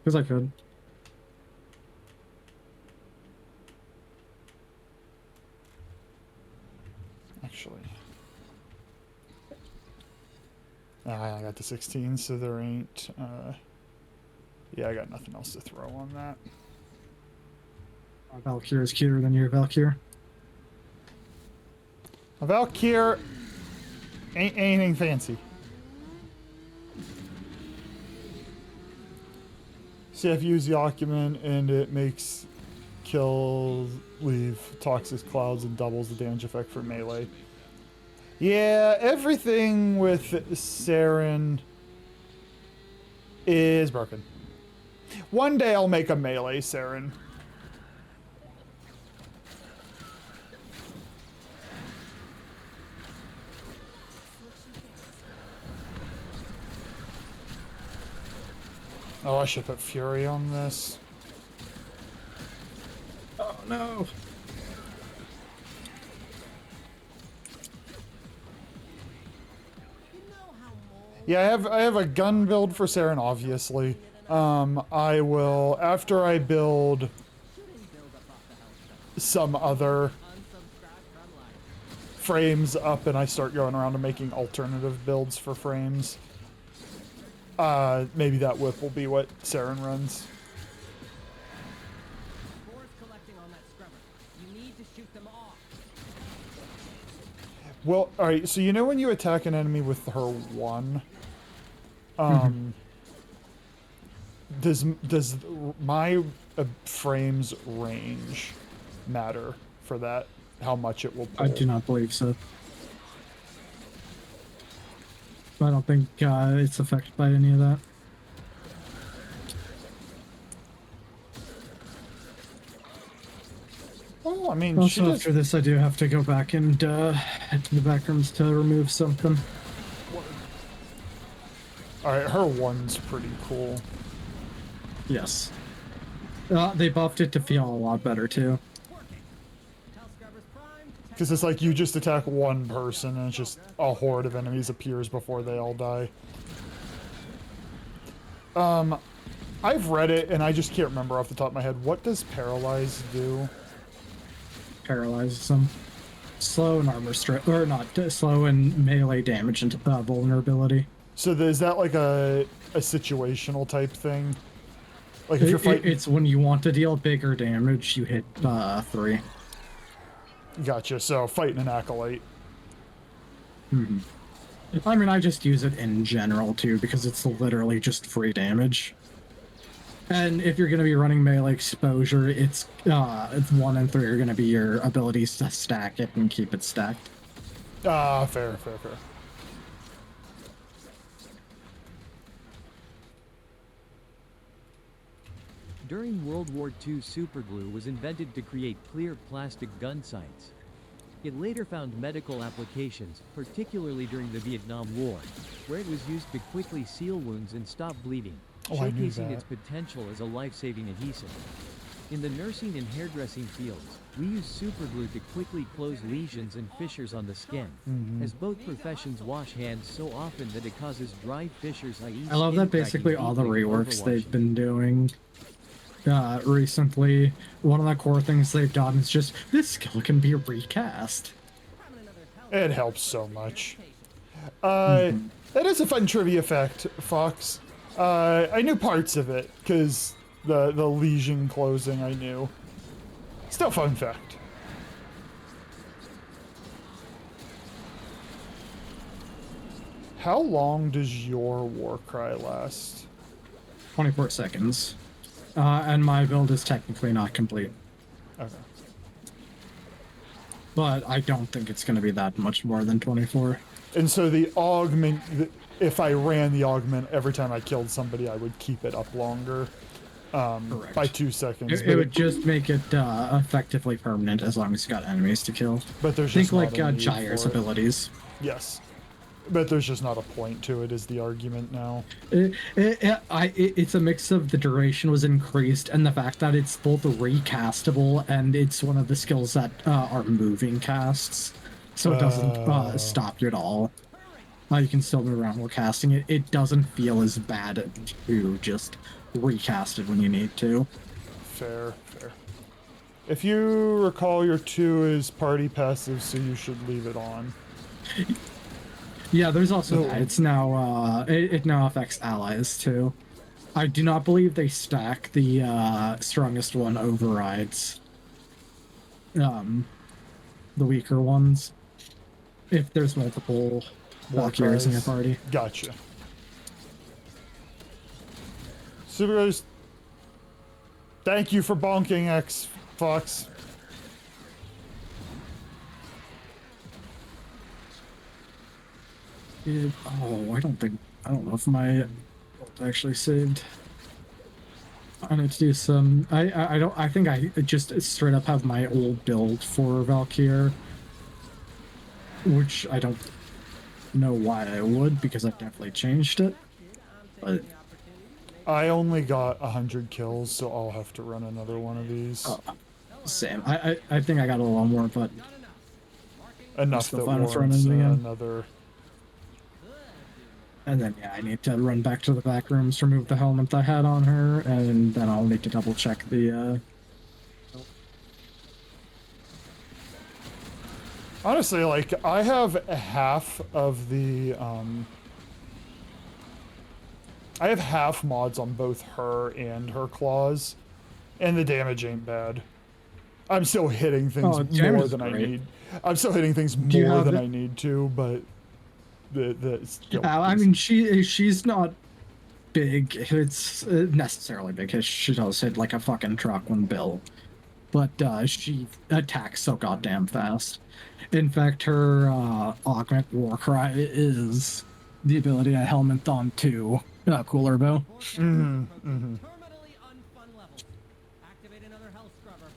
Because I could. Actually. I got the 16, so there ain't... yeah, I got nothing else to throw on that. Valkyrie is cuter than your Valkyrie. A Valkyrie ain't anything fancy. See, I've used the Ocument and it makes kills leave toxic clouds and doubles the damage effect for melee. Yeah, everything with Saren is broken. One day I'll make a melee Saren. Oh, I should put Fury on this. Oh no! Yeah, I have a gun build for Saren, obviously. I will, after I build some other frames up and I start going around and making alternative builds for frames, maybe that whip will be what Saren runs. Well, alright, so you know when you attack an enemy with her 1, does my frame's range matter for that, how much it will pull. I do not believe so. I don't think it's affected by any of that. Well, I mean, she Also, does. after this, I do have to go back and head to the back rooms to remove something. Alright, her one's pretty cool. Yes. They buffed it to feel a lot better, too. Because it's like you just attack one person and it's just a horde of enemies appears before they all die. I've read it and I just can't remember off the top of my head. What does Paralyze do? Paralyzes them. Slow and armor strike, or not, slow and melee damage and vulnerability. So is that like a situational type thing? Like if you're fighting... It's when you want to deal bigger damage, you hit 3. Gotcha, so fighting an acolyte. Hmm. I mean, I just use it in general too, because it's literally just free damage. And if you're going to be running melee exposure, it's 1 and 3 are going to be your abilities to stack it and keep it stacked. Fair. During World War II, superglue was invented to create clear plastic gun sights. It later found medical applications, particularly during the Vietnam War, where it was used to quickly seal wounds and stop bleeding, I knew showcasing that. its potential as a life-saving adhesive. In the nursing and hairdressing fields, we use superglue to quickly close lesions and fissures on the skin, as both professions wash hands so often that it causes dry fissures, i.e. I love that skin basically cracking all the deeply from reworks they've overwashing. been doing recently. One of the core things they've done is just, this skill can be recast. It helps so much. That is a fun trivia fact, Fox. I knew parts of it, because the lesion closing I knew. Still fun fact. How long does your war cry last? 24 seconds. And my build is technically not complete. Okay. But I don't think it's going to be that much more than 24. And so the augment, if I ran the augment every time I killed somebody, I would keep it up longer. Correct. By 2 seconds. It would just make it effectively permanent as long as you got enemies to kill. But there's Think just like not a need Gyre's for it. abilities. Yes. But there's just not a point to it, is the argument now. It's a mix of the duration was increased and the fact that it's both recastable and it's one of the skills that are moving casts. So it doesn't stop you at all. You can still move around while casting it. It doesn't feel as bad to just recast it when you need to. Fair. If you recall, your 2 is party passive, so you should leave it on. Yeah, there's also that. It's now it now affects allies too. I do not believe they stack. The strongest one overrides the weaker ones if there's multiple Valkyries in your party. Gotcha. Superheroes, thank you for bonking, X Fox. I don't know if my build actually saved. I need to do some. I think I just straight up have my old build for Valkyr, which I don't know why I would, because I've definitely changed it. But I only got 100 kills, so I'll have to run another one of these. same. I think I got a little more, but Enough still that fine with warrants running again. another. And then, yeah, I need to run back to the back rooms, remove the helmet I had on her, and then I'll need to double check the, Honestly, like, I have half of the, I have half mods on both her and her claws, and the damage ain't bad. I'm still hitting things damage more is than I great. need. I'm still hitting things you more have than it? I need to, but the skill I piece- mean, she's not big. It's necessarily big, 'cause she does hit like a fucking truck when built. but she attacks so goddamn fast. In fact, her augment Warcry is the ability to Helmet on 2 Cooler Bow. Mm-hmm. Terminally unfun levels. Activate another health scrubber.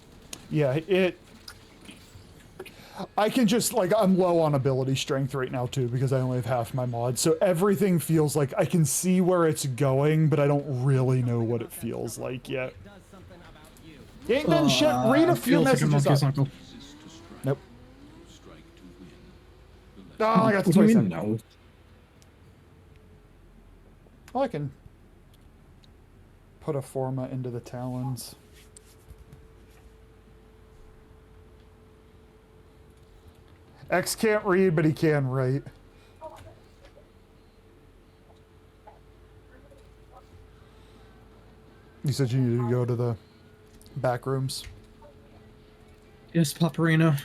Yeah, I can just, like, I'm low on ability strength right now, too, because I only have half my mod, so everything feels like I can see where it's going, but I don't really know what it feels like yet. Does something about you. You ain't done shit. Read a few feels like a messages monkey's up. uncle. Nope. Oh, I got What do you mean 27. no? Well, I can put a Forma into the Talons. X can't read, but he can write. You said you needed to go to the back rooms. Yes, Paparino.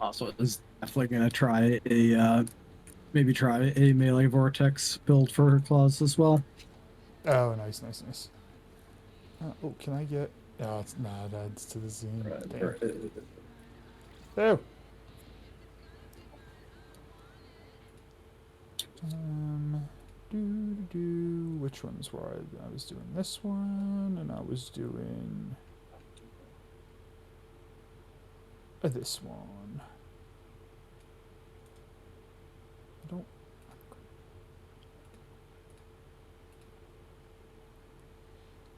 Also, is definitely gonna try a maybe try a melee vortex build for her claws as well. Oh, nice, nice, nice. Oh, can I get? Oh, it's nah. That's to the zine. Damn. Oh. Which ones were I was doing this one, and I was doing this one. I don't.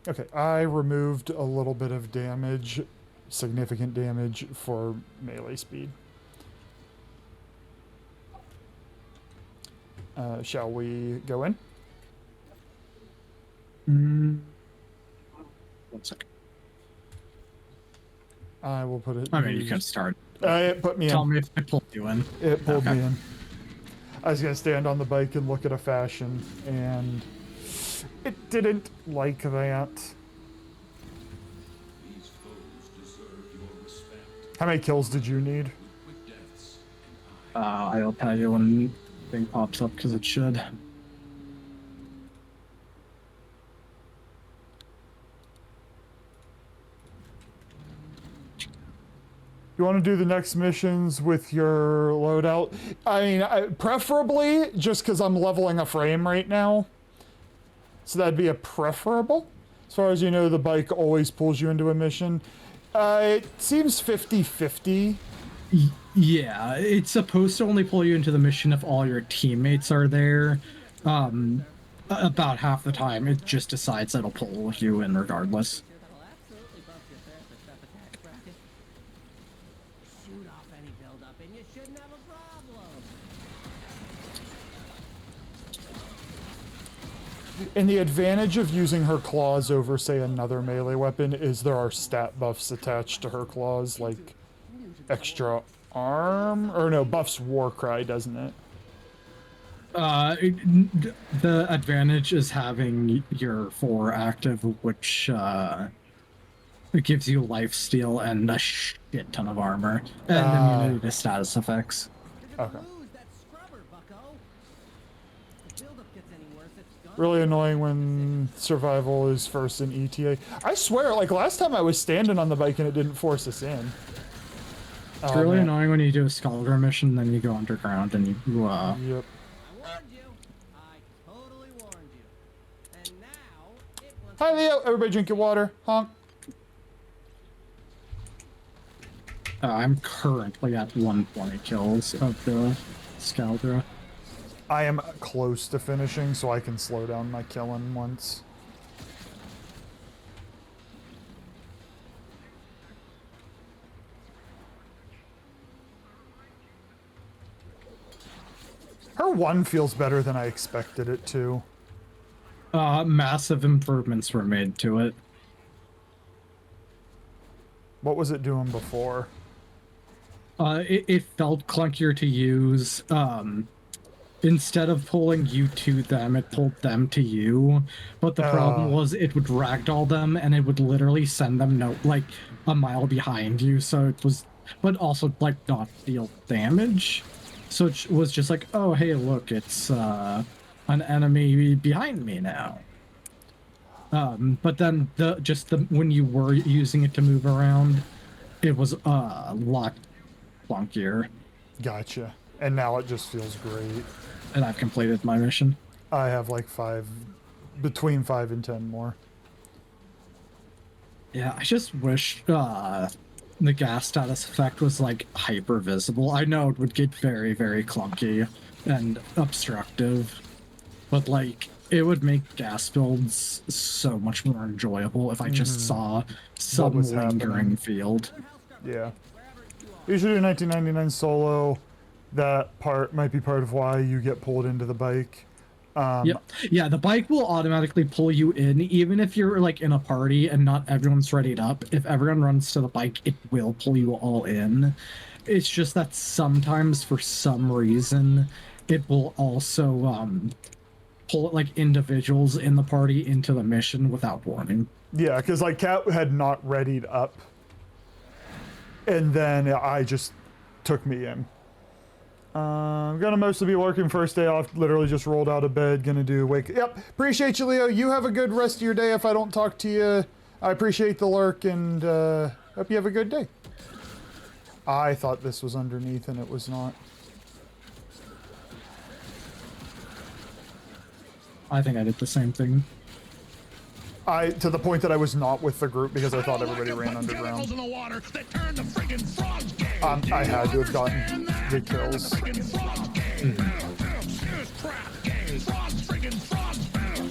Okay, I removed a little bit of damage, significant damage for melee speed. Shall we go in? 1 second. I will put it. I mean, you can start. It put me Tell in. me if I pulled you in. It pulled Okay. me in. I was gonna stand on the bike and look at a fashion, and it didn't like that. How many kills did you need? I'll tell you when thing pops up because it should. You want to do the next missions with your loadout? I mean, preferably just because I'm leveling a frame right now. So that'd be a preferable. As far as you know, the bike always pulls you into a mission. It seems 50-50. Yeah, it's supposed to only pull you into the mission if all your teammates are there. About half the time, it just decides it'll pull you in regardless. That'll absolutely bump your surface stuff attack bracket. Shoot off any buildup and you shouldn't have a problem. And the advantage of using her claws over, say, another melee weapon is there are stat buffs attached to her claws, like extra arm, or no, buffs Warcry, doesn't it? The advantage is having your 4 active, which it gives you lifesteal and a shit ton of armor and immunity to status effects. Okay. Lose that scrubber, bucko. If buildup gets any worse, it's gonna Really annoying when survival is first in ETA. I swear, like last time I was standing on the bike and it didn't force us in. It's really annoying when you do a Skullgrim mission, then you go underground and you Yep. I warned you. I totally warned you. And now it wants Hi Leo, everybody drink your water. Honk. I'm currently at 120 kills of the Skaldra. I am close to finishing, so I can slow down my killing once. Her one feels better than I expected it to. Massive improvements were made to it. What was it doing before? It felt clunkier to use. Instead of pulling you to them, it pulled them to you. But the problem was it would ragdoll them and it would literally send them like a mile behind you. So it was, but also like not deal damage. So it was just like, oh, hey, look, it's an enemy behind me now. But then when you were using it to move around, it was a lot clunkier. Gotcha. And now it just feels great. And I've completed my mission. I have like between 5 and 10 more. Yeah, I just wish the gas status effect was like hyper visible. I know it would get very, very clunky and obstructive, but like it would make gas builds so much more enjoyable if I just saw some was lingering happening. field. Yeah. Usually in 1999 solo, that part might be part of why you get pulled into the bike. Yeah, the bike will automatically pull you in, even if you're like in a party and not everyone's readied up. If everyone runs to the bike, it will pull you all in. It's just that sometimes, for some reason, it will also pull like individuals in the party into the mission without warning. Yeah, because like Kat had not readied up, and then I just took me in. I'm gonna mostly be working first day off. Literally just rolled out of bed. Gonna do wake. Yep. Appreciate you, Leo. You have a good rest of your day. If I don't talk to you, I appreciate the lurk and hope you have a good day. I thought this was underneath and it was not. I think I did the same thing. To the point that I was not with the group because I thought everybody ran underground. Chemicals in the water that turn the friggin' frogs gay. I had to have gotten the kills.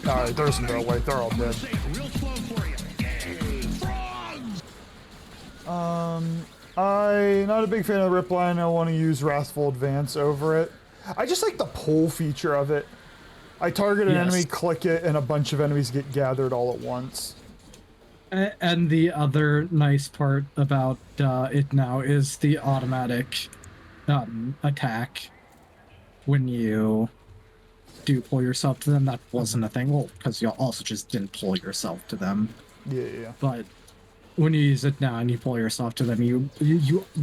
Alright, there's no way. They're all dead. I'm not a big fan of the Ripline. I want to use Wrathful Advance over it. I just like the pull feature of it. I target an enemy, click it, and a bunch of enemies get gathered all at once. And the other nice part about it now is the automatic attack when you do pull yourself to them. That wasn't a thing. Well, because you also just didn't pull yourself to them. Yeah. But when you use it now and you pull yourself to them, you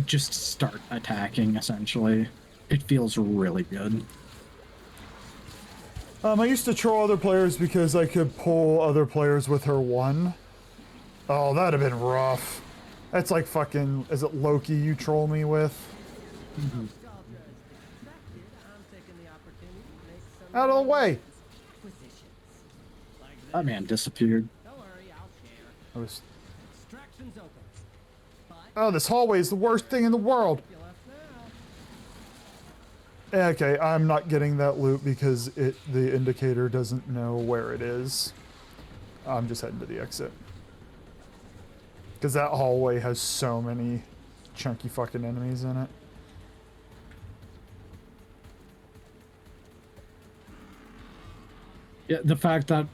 just start attacking, essentially. It feels really good. I used to troll other players because I could pull other players with her one. Oh, that'd have been rough. That's like fucking, is it Loki you troll me with? Out of the way! That man disappeared. I was... Oh, this hallway is the worst thing in the world! Okay, I'm not getting that loot because the indicator doesn't know where it is. I'm just heading to the exit. Because that hallway has so many chunky fucking enemies in it. Yeah, the fact that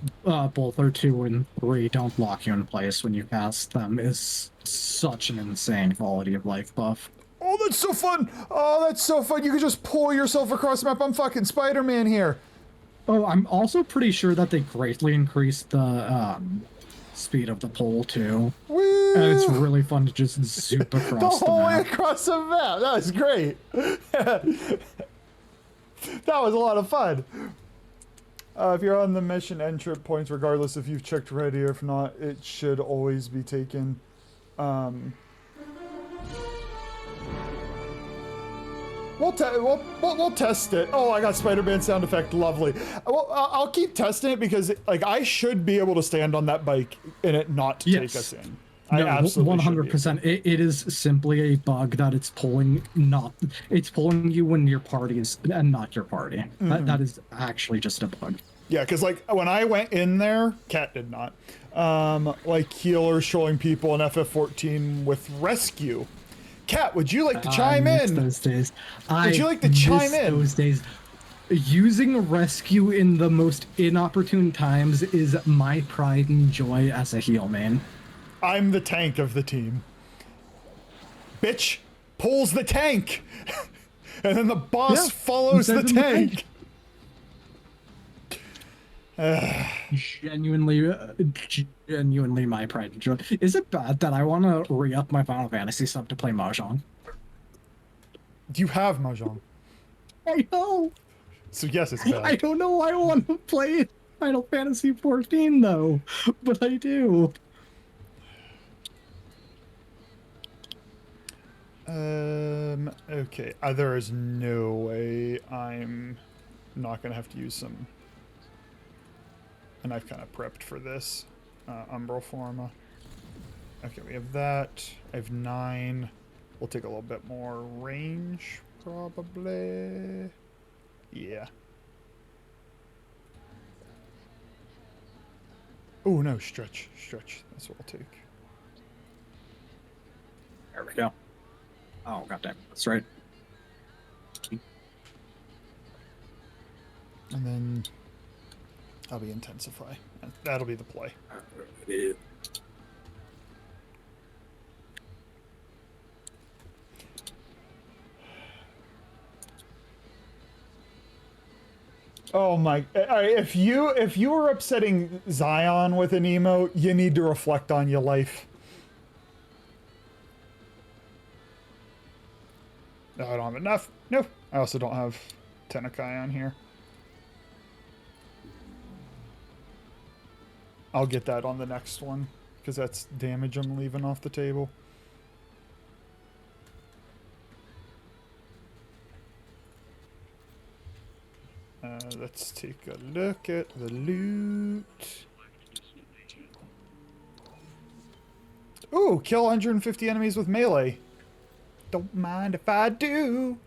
both our 2 and 3 don't lock you in place when you cast them is such an insane quality of life buff. Oh, that's so fun! Oh, that's so fun! You can just pull yourself across the map. I'm fucking Spider-Man here. Oh, I'm also pretty sure that they greatly increased the speed of the pull too. Woo! And it's really fun to just zoop across the whole way map. across the map. That was great. That was a lot of fun. If you're on the mission entry points, regardless if you've checked ready or if not, it should always be taken. We'll test it. Oh, I got Spider-Man sound effect. Lovely. Well, I'll keep testing it because, like, I should be able to stand on that bike and it not take us in. No, I absolutely 100%. It is simply a bug that it's pulling you when your party is and not your party. That is actually just a bug. Yeah, because like when I went in there, Kat did not. Like healers showing people an FF14 with rescue. Kat, would you like to chime in? Those days. Would you like to chime in? Those days. Using rescue in the most inopportune times is my pride and joy as a heel man. I'm the tank of the team. Bitch pulls the tank, and then the boss follows the tank. Genuinely my pride and joy. Is it bad that I want to re-up my Final Fantasy stuff to play Mahjong? Do you have Mahjong? I know. So yes, it's I bad. don't know why I want to play Final Fantasy 14 though, but I do. Okay. There is no way I'm not gonna have to use some. And I've kind of prepped for this. Umbral Forma. Okay, we have that. I have 9. We'll take a little bit more range, probably. Yeah. Oh, no, stretch. Stretch. That's what we'll take. There we go. Oh, goddamn. That's right. And then I'll be Intensify. That'll be the play. Oh my! All right, if you were upsetting Zion with an emote, you need to reflect on your life. No, I don't have enough. No, I also don't have Tenakai on here. I'll get that on the next one because that's damage I'm leaving off the table. Let's take a look at the loot. Ooh, kill 150 enemies with melee. Don't mind if I do.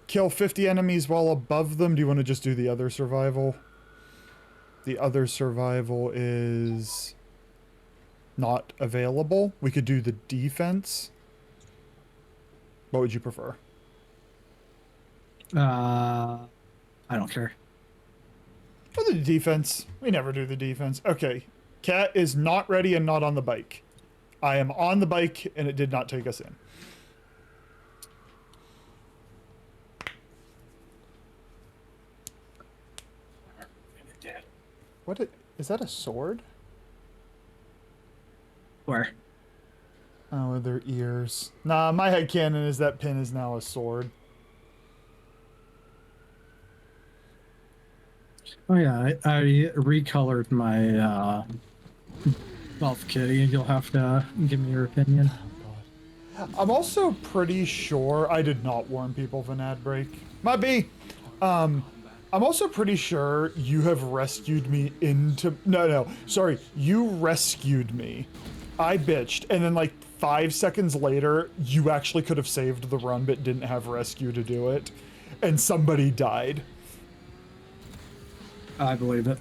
Kill 50 enemies while above them. Do you want to just do the other survival? The other survival is not available. We could do the defense. What would you prefer? I don't care. For the defense. We never do the defense. Okay. Cat is not ready and not on the bike. I am on the bike and it did not take us in. What is that a sword? Where? Oh, their ears. Nah, my headcanon is that pin is now a sword. Oh yeah, I recolored my Golf Kitty. You'll have to give me your opinion. I'm also pretty sure I did not warn people of an ad break. Might be. I'm also pretty sure you have rescued me into... No, sorry. You rescued me. I bitched, and then like 5 seconds later, you actually could have saved the run, but didn't have rescue to do it. And somebody died. I believe it.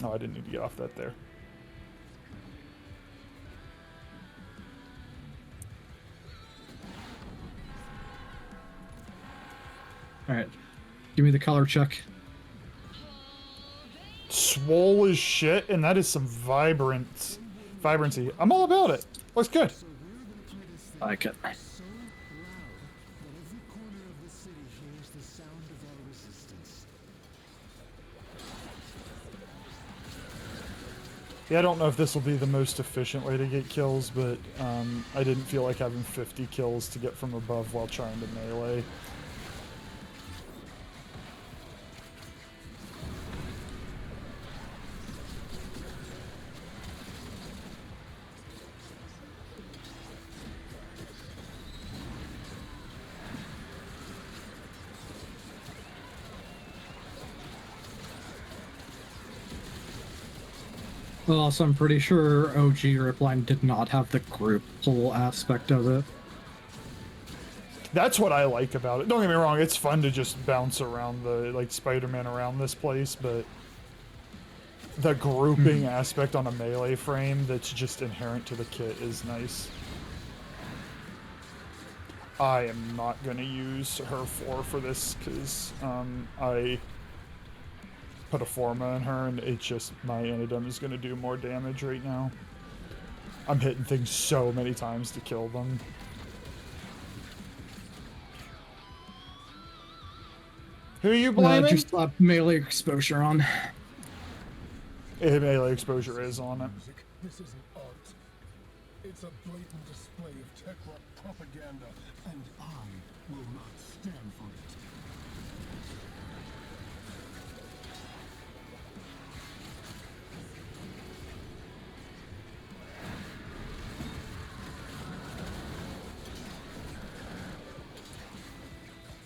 Oh, I didn't need to get off that there. Alright. Give me the color check. Swole as shit, and that is some vibrancy. I'm all about it. Looks good. I like it. Yeah, I don't know if this will be the most efficient way to get kills, but I didn't feel like having 50 kills to get from above while trying to melee. Well, also, I'm pretty sure OG Ripline did not have the group pull aspect of it. That's what I like about it. Don't get me wrong, it's fun to just bounce around like Spider-Man around this place, but the grouping aspect on a melee frame that's just inherent to the kit is nice. I am not going to use her 4 for this because I put a Forma in her and it's just my Anidum is going to do more damage right now. I'm hitting things so many times to kill them. Who are you blaming? Just melee exposure on. Melee exposure is on it. This isn't art. It's a blatant display of tech rock propaganda, and I will not stand for it.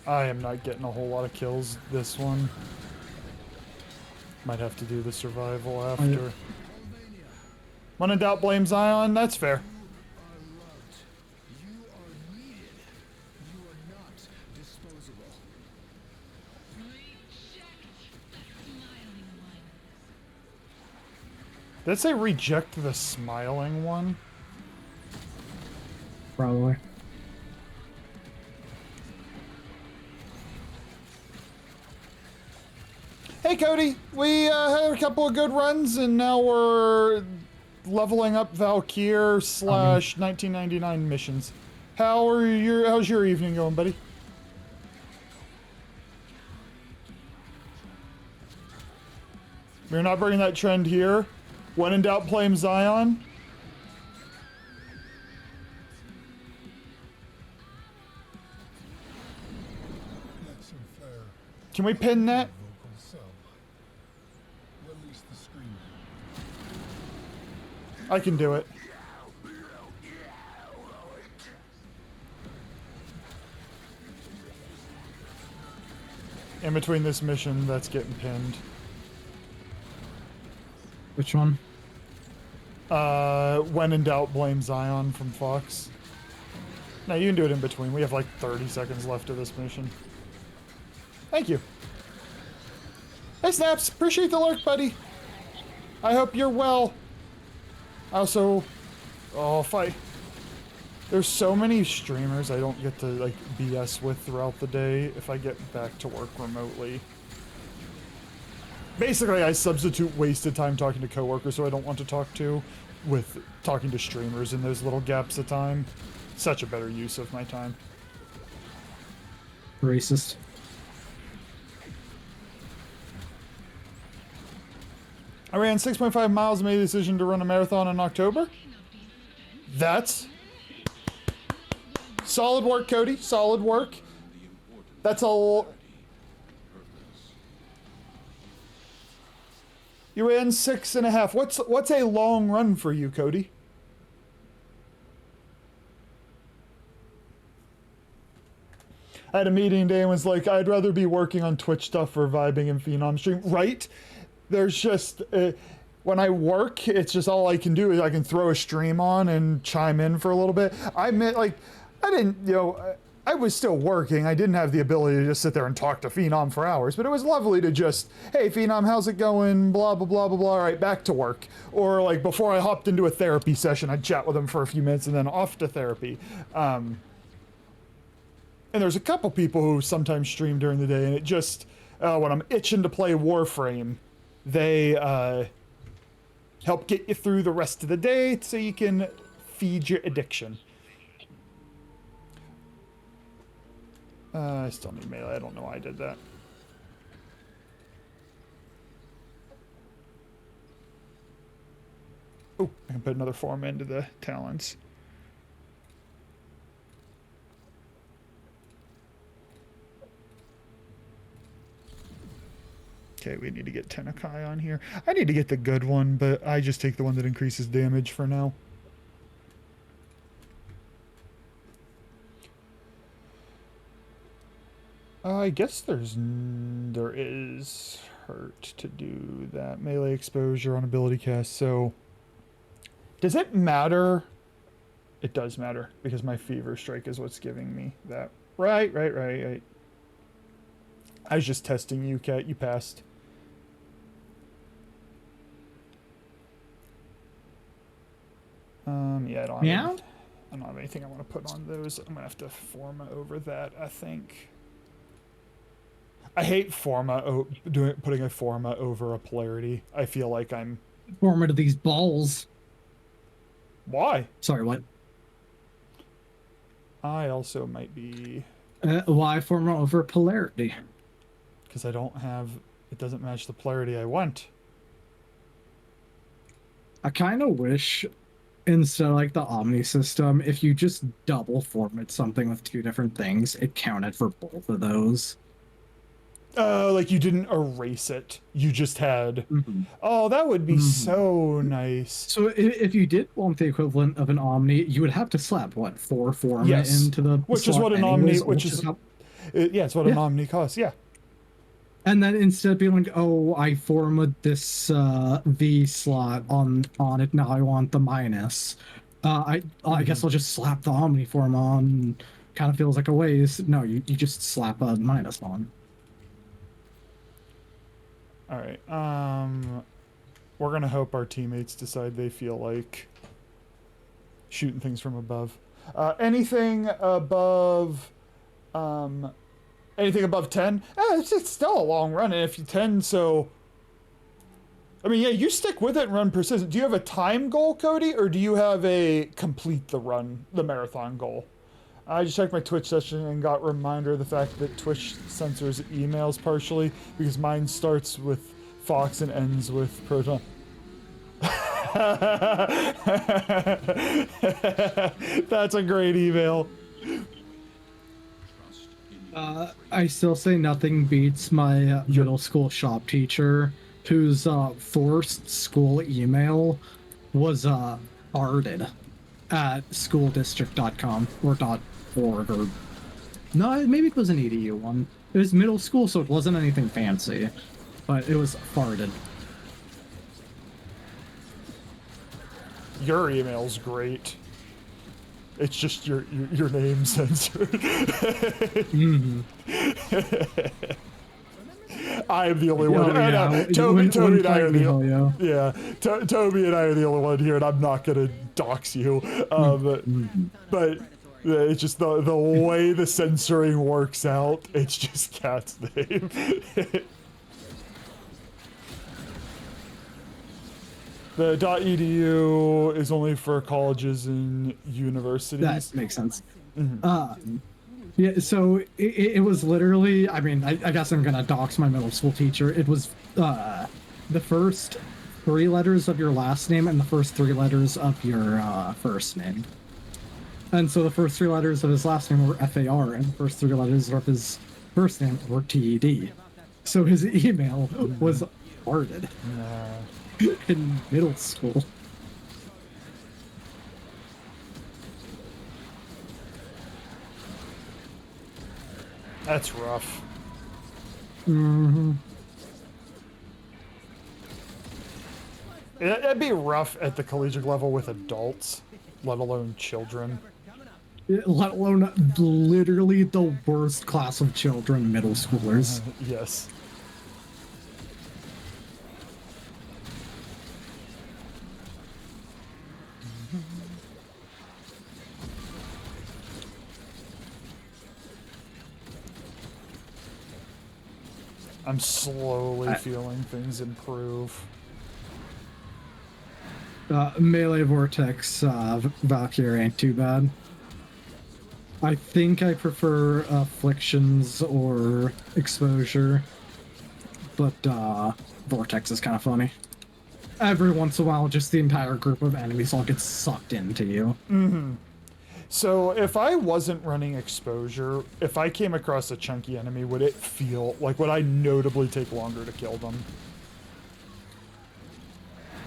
I am not getting a whole lot of kills this one. Might have to do the survival after. When in doubt, blame Zion. That's fair. You are needed. You are not disposable. Did it say reject the smiling one? Probably. Hey Cody, we had a couple of good runs and now we're leveling up Valkyr / 1999 missions. How's your evening going, buddy? We're not bringing that trend here. When in doubt, blame Zion. Let's fair. Can we pin that? Vocal sub. Release the scream. I can do it. In between this mission, that's getting pinned. Which one? When in doubt, blame Zion from Fox. No, you can do it in between. We have like 30 seconds left of this mission. Thank you. Hey, Snaps. Appreciate the lurk, buddy. I hope you're well. Also, there's so many streamers I don't get to like BS with throughout the day if I get back to work remotely. Basically, I substitute wasted time talking to coworkers who I don't want to talk to with talking to streamers in those little gaps of time. Such a better use of my time. Racist. I ran 6.5 miles and made the decision to run a marathon in October. That's solid work, Cody. Solid work. That's all. You ran 6.5. What's a long run for you, Cody? I had a meeting today and was like, I'd rather be working on Twitch stuff or vibing in Phenom stream. Right? There's just, when I work, it's just all I can do is I can throw a stream on and chime in for a little bit. I meant, like, I didn't, I was still working. I didn't have the ability to just sit there and talk to Phenom for hours, but it was lovely to just, hey, Phenom, how's it going? Blah, blah, blah, blah, blah. All right, back to work. Or, like, before I hopped into a therapy session, I'd chat with him for a few minutes and then off to therapy. And there's a couple people who sometimes stream during the day, and it just, when I'm itching to play Warframe, they help get you through the rest of the day so you can feed your addiction. I still need melee. I don't know why I did that. Oh, I can put another form into the talents. Okay, we need to get Tenakai on here. I need to get the good one, but I just take the one that increases damage for now. I guess there is hurt to do that. Melee exposure on ability cast, so... Does it matter? It does matter, because my Fever Strike is what's giving me that. Right. I was just testing you, Kat. You passed. Yeah, I don't have anything I want to put on those. I'm gonna have to Forma over that, I think. I hate Forma, putting a Forma over a Polarity. I feel like I'm... Forma to these balls. Why? Sorry, what? I also might be... Why Forma over Polarity? Because I don't have... It doesn't match the Polarity I want. I kind of wish instead of like the Omni system, if you just double format something with two different things, it counted for both of those. Like you didn't erase it. You just had. Mhm. Oh, that would be so nice. So if you did want the equivalent of an Omni, you would have to slap what 4 format Yes. into the Which is slot what an anyways, Omni. Which is. how- Yeah, it's what an Yeah. Omni costs. Yeah. and then instead of being like, oh, I formatted this V slot on it, now I want the minus. I guess I'll just slap the Omni form on. Kind of feels like a waste. No, you just slap a minus on. All right. We're gonna hope our teammates decide they feel like shooting things from above. Anything above 10? It's still a long run, and if you 10, so. I mean, yeah, you stick with it and run persistent. Do you have a time goal, Cody, or do you have a complete the marathon goal? I just checked my Twitch session and got a reminder of the fact that Twitch censors emails partially because mine starts with Fox and ends with Proton. That's a great email. I still say nothing beats my middle school shop teacher, whose forced school email was arded at schooldistrict.com or .org or no, maybe it was an edu one. It was middle school, so it wasn't anything fancy, but it was farted. Your email's great. It's just your name censored. I am the only one. Toby and I are the Toby and I are the only one here, and I'm not gonna dox you. But it's just the way the censoring works out. It's just Cat's name. The .edu is only for colleges and universities. That makes sense. Yeah, so it was literally, I mean, I guess I'm gonna dox my middle school teacher. It was the first 3 letters of your last name and the first 3 letters of your first name. And so the first 3 letters of his last name were FAR, and the first 3 letters of his first name were TED. So his email was farted in middle school. That's rough. It'd be rough at the collegiate level with adults, let alone children. Let alone literally the worst class of children, middle schoolers. Yes. I'm slowly feeling things improve. Melee Vortex Valkyrie ain't too bad. I think I prefer Afflictions or Exposure, but Vortex is kind of funny. Every once in a while, just the entire group of enemies all get sucked into you. So if I wasn't running Exposure, if I came across a chunky enemy, would it feel like, would I notably take longer to kill them?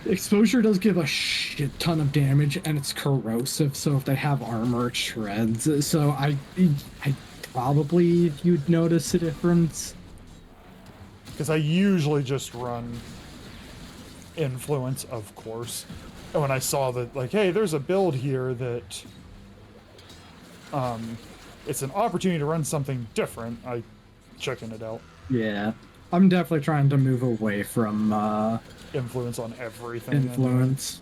Exposure does give a shit ton of damage, and it's corrosive, so if they have armor, it shreds. So I probably you'd notice a difference. Because I usually just run Influence, of course. And when I saw that, like, hey, there's a build here that it's an opportunity to run something different, I checking it out. Yeah, I'm definitely trying to move away from Influence on everything. Influence.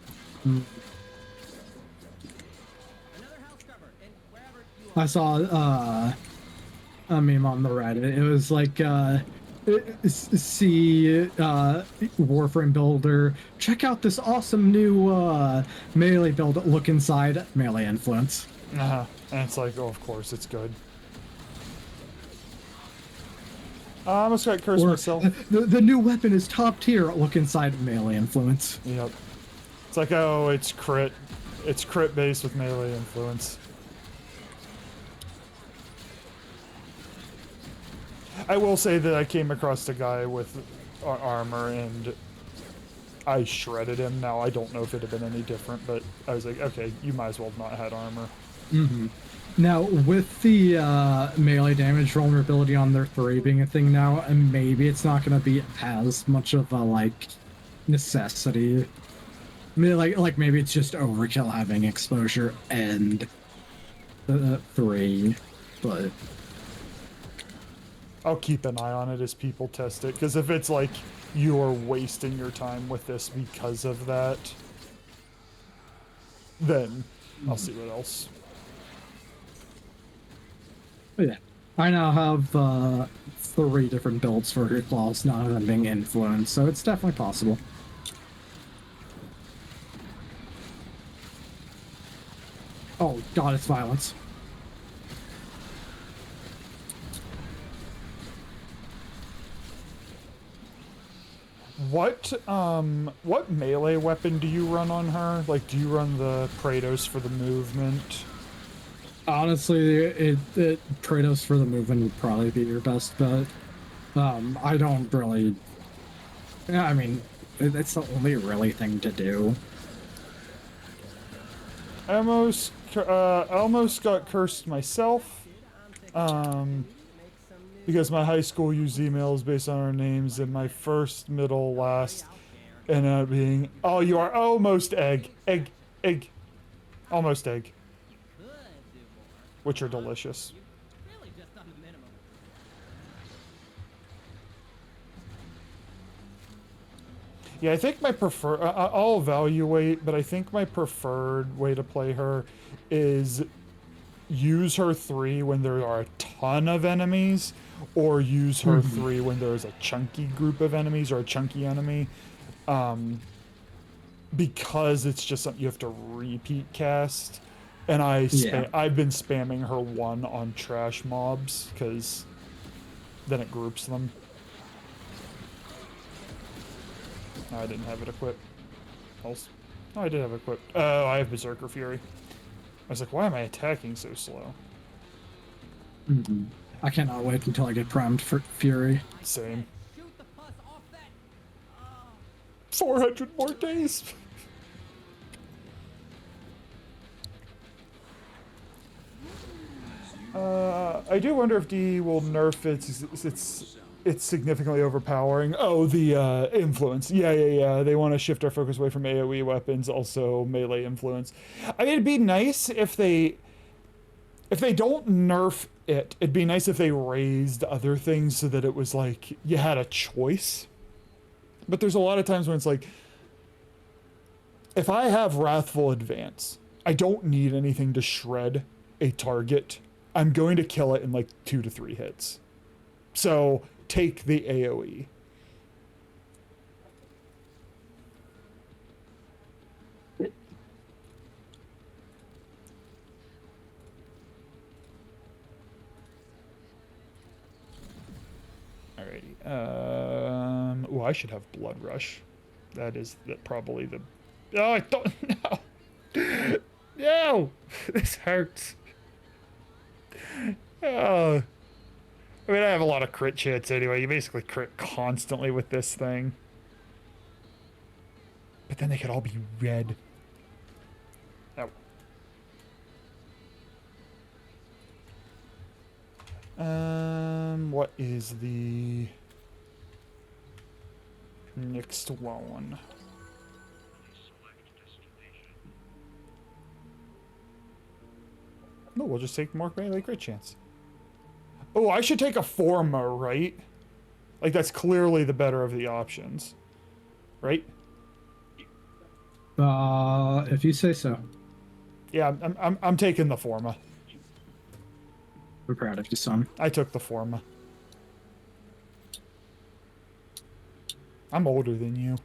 I saw a meme on the Reddit. It was like see Warframe builder, check out this awesome new melee build, look inside, melee influence. And it's like, oh, of course, it's good. I almost got cursed myself. The new weapon is top tier, look inside, melee influence. Yep. It's like, oh, it's crit. It's crit based with melee influence. I will say that I came across a guy with armor and I shredded him. Now I don't know if it'd have been any different, but I was like, okay, you might as well have not had armor. Mm-hmm. Now, with the melee damage vulnerability on their 3 being a thing now, and maybe it's not going to be as much of a, like, necessity. I mean, like maybe it's just overkill having exposure and 3, but... I'll keep an eye on it as people test it, because if it's like you're wasting your time with this because of that, then I'll see what else. But yeah, I now have 3 different builds for your claws, none of them being influenced, so it's definitely possible. Oh, goddess violence. What melee weapon do you run on her? Like, do you run the Kratos for the movement? Honestly, Kratos for the movement would probably be your best bet. I don't really... Yeah, I mean, it's the only really thing to do. I almost got cursed myself. Because my high school used emails based on our names, and my first, middle, last ended up being, oh, you are almost egg. Almost egg. Which are delicious. Yeah, I think my I'll evaluate, but I think my preferred way to play her is use her 3 when there are a ton of enemies, or use her 3 when there's a chunky group of enemies or a chunky enemy, because it's just something you have to repeat cast, and I've been spamming her 1 on trash mobs, because then it groups them. No, I didn't have it equipped. Else? Oh, I did have it equipped. Oh, I have Berserker Fury. I was like, why am I attacking so slow? I cannot wait until I get primed for Fury. Same. 400 more days. I do wonder if D will nerf it's significantly overpowering. Oh, the influence. Yeah. They want to shift our focus away from AoE weapons, also melee influence. I mean, it'd be nice if they don't nerf it. It'd be nice if they raised other things so that it was like you had a choice. But there's a lot of times when it's like, if I have Wrathful Advance, I don't need anything to shred a target. I'm going to kill it in like 2 to 3 hits. So take the AoE. Alrighty. Oh, I should have Blood Rush. That is probably the... Oh, I don't... No! No! This hurts. Oh. I mean, I have a lot of crit chance anyway. You basically crit constantly with this thing. But then they could all be red. Oh. What is the next one? No, we'll just take more melee crit chance. Oh, I should take a Forma, right? Like, that's clearly the better of the options. Right? If you say so. Yeah, I'm taking the Forma. We're proud of you, son. I took the Forma. I'm older than you.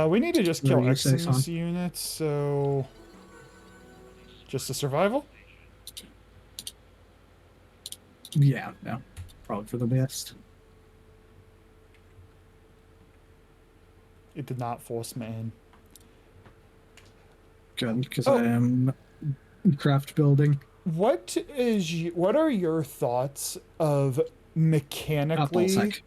We need to just kill Eximus units, so... Just a survival? Yeah, probably for the best. It did not force me in. good, because Oh. I am craft building. What are your thoughts of mechanically? Sec.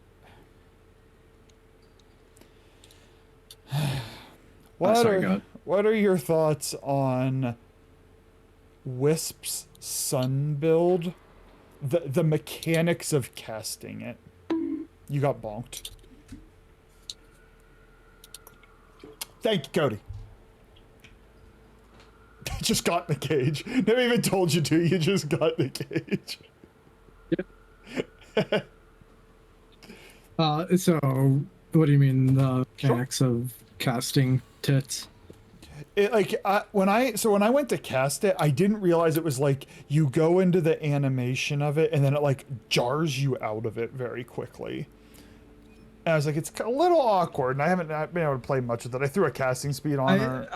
Sorry, go ahead. What are your thoughts on Wisp's Sun build? The mechanics of casting it. You got bonked. Thank you, Cody. Just got in the cage. Never even told you to. You just got in the cage. So, what do you mean the mechanics of casting tits? When I went to cast it, I didn't realize it was like you go into the animation of it and then it like jars you out of it very quickly. And I was like, it's a little awkward, and I haven't been able to play much with it. I threw a casting speed on her.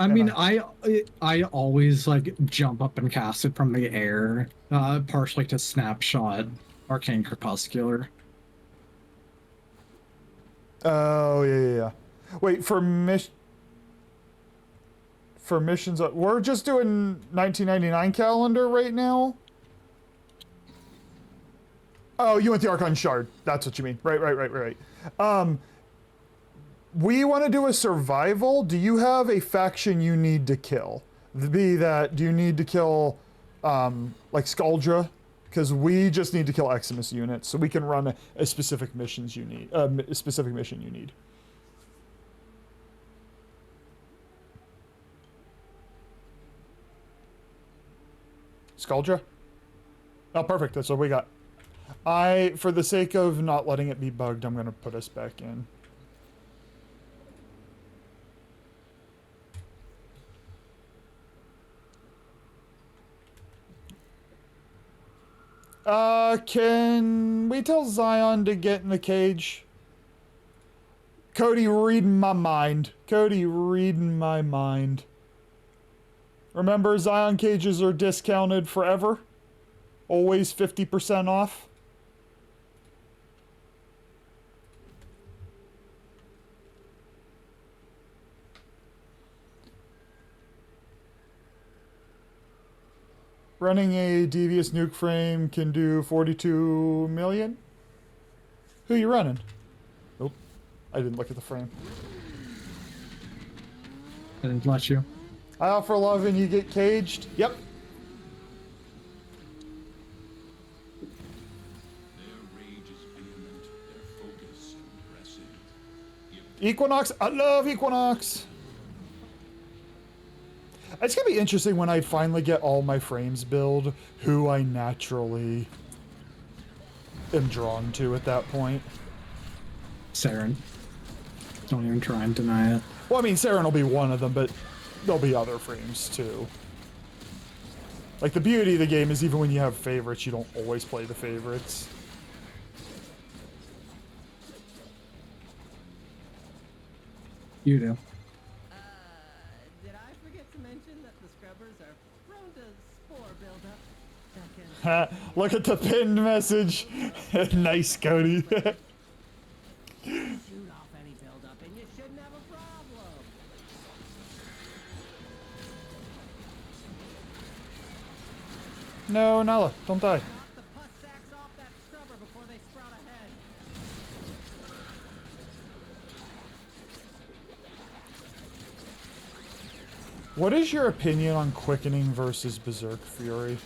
I always like jump up and cast it from the air, partially to snapshot Arcane Crepuscular. Oh yeah. Wait, for missions, we're just doing 1999 calendar right now. Oh, you went the Archon Shard. That's what you mean. Right. We want to do a survival. Do you have a faction you need to kill? Do you need to kill, like Skuldra? Because we just need to kill Eximus units, so we can run a specific mission you need. Skuldra? Oh, perfect. That's what we got. For the sake of not letting it be bugged, I'm going to put us back in. Can we tell Zion to get in the cage? Cody, reading my mind. Remember, Zion cages are discounted forever. Always 50% off. Running a devious nuke frame can do 42 million. Who you running? Nope. I didn't look at the frame. I didn't let you. I offer love and you get caged. Yep. Equinox. I love Equinox. It's gonna be interesting when I finally get all my frames build, who I naturally am drawn to at that point. Saren. Don't even try and deny it. Well, I mean, Saren will be one of them, but there'll be other frames too. Like, the beauty of the game is even when you have favorites, you don't always play the favorites. You do. Did I forget to mention that the scrubbers are prone to spore buildup? Ha, look at the pinned message. Nice, Cody. Shoot off any buildup and you shouldn't have a problem. No, Nala, don't die. Knock the pus sacks off that scrubber before they sprout ahead. What is your opinion on Quickening versus Berserk Fury?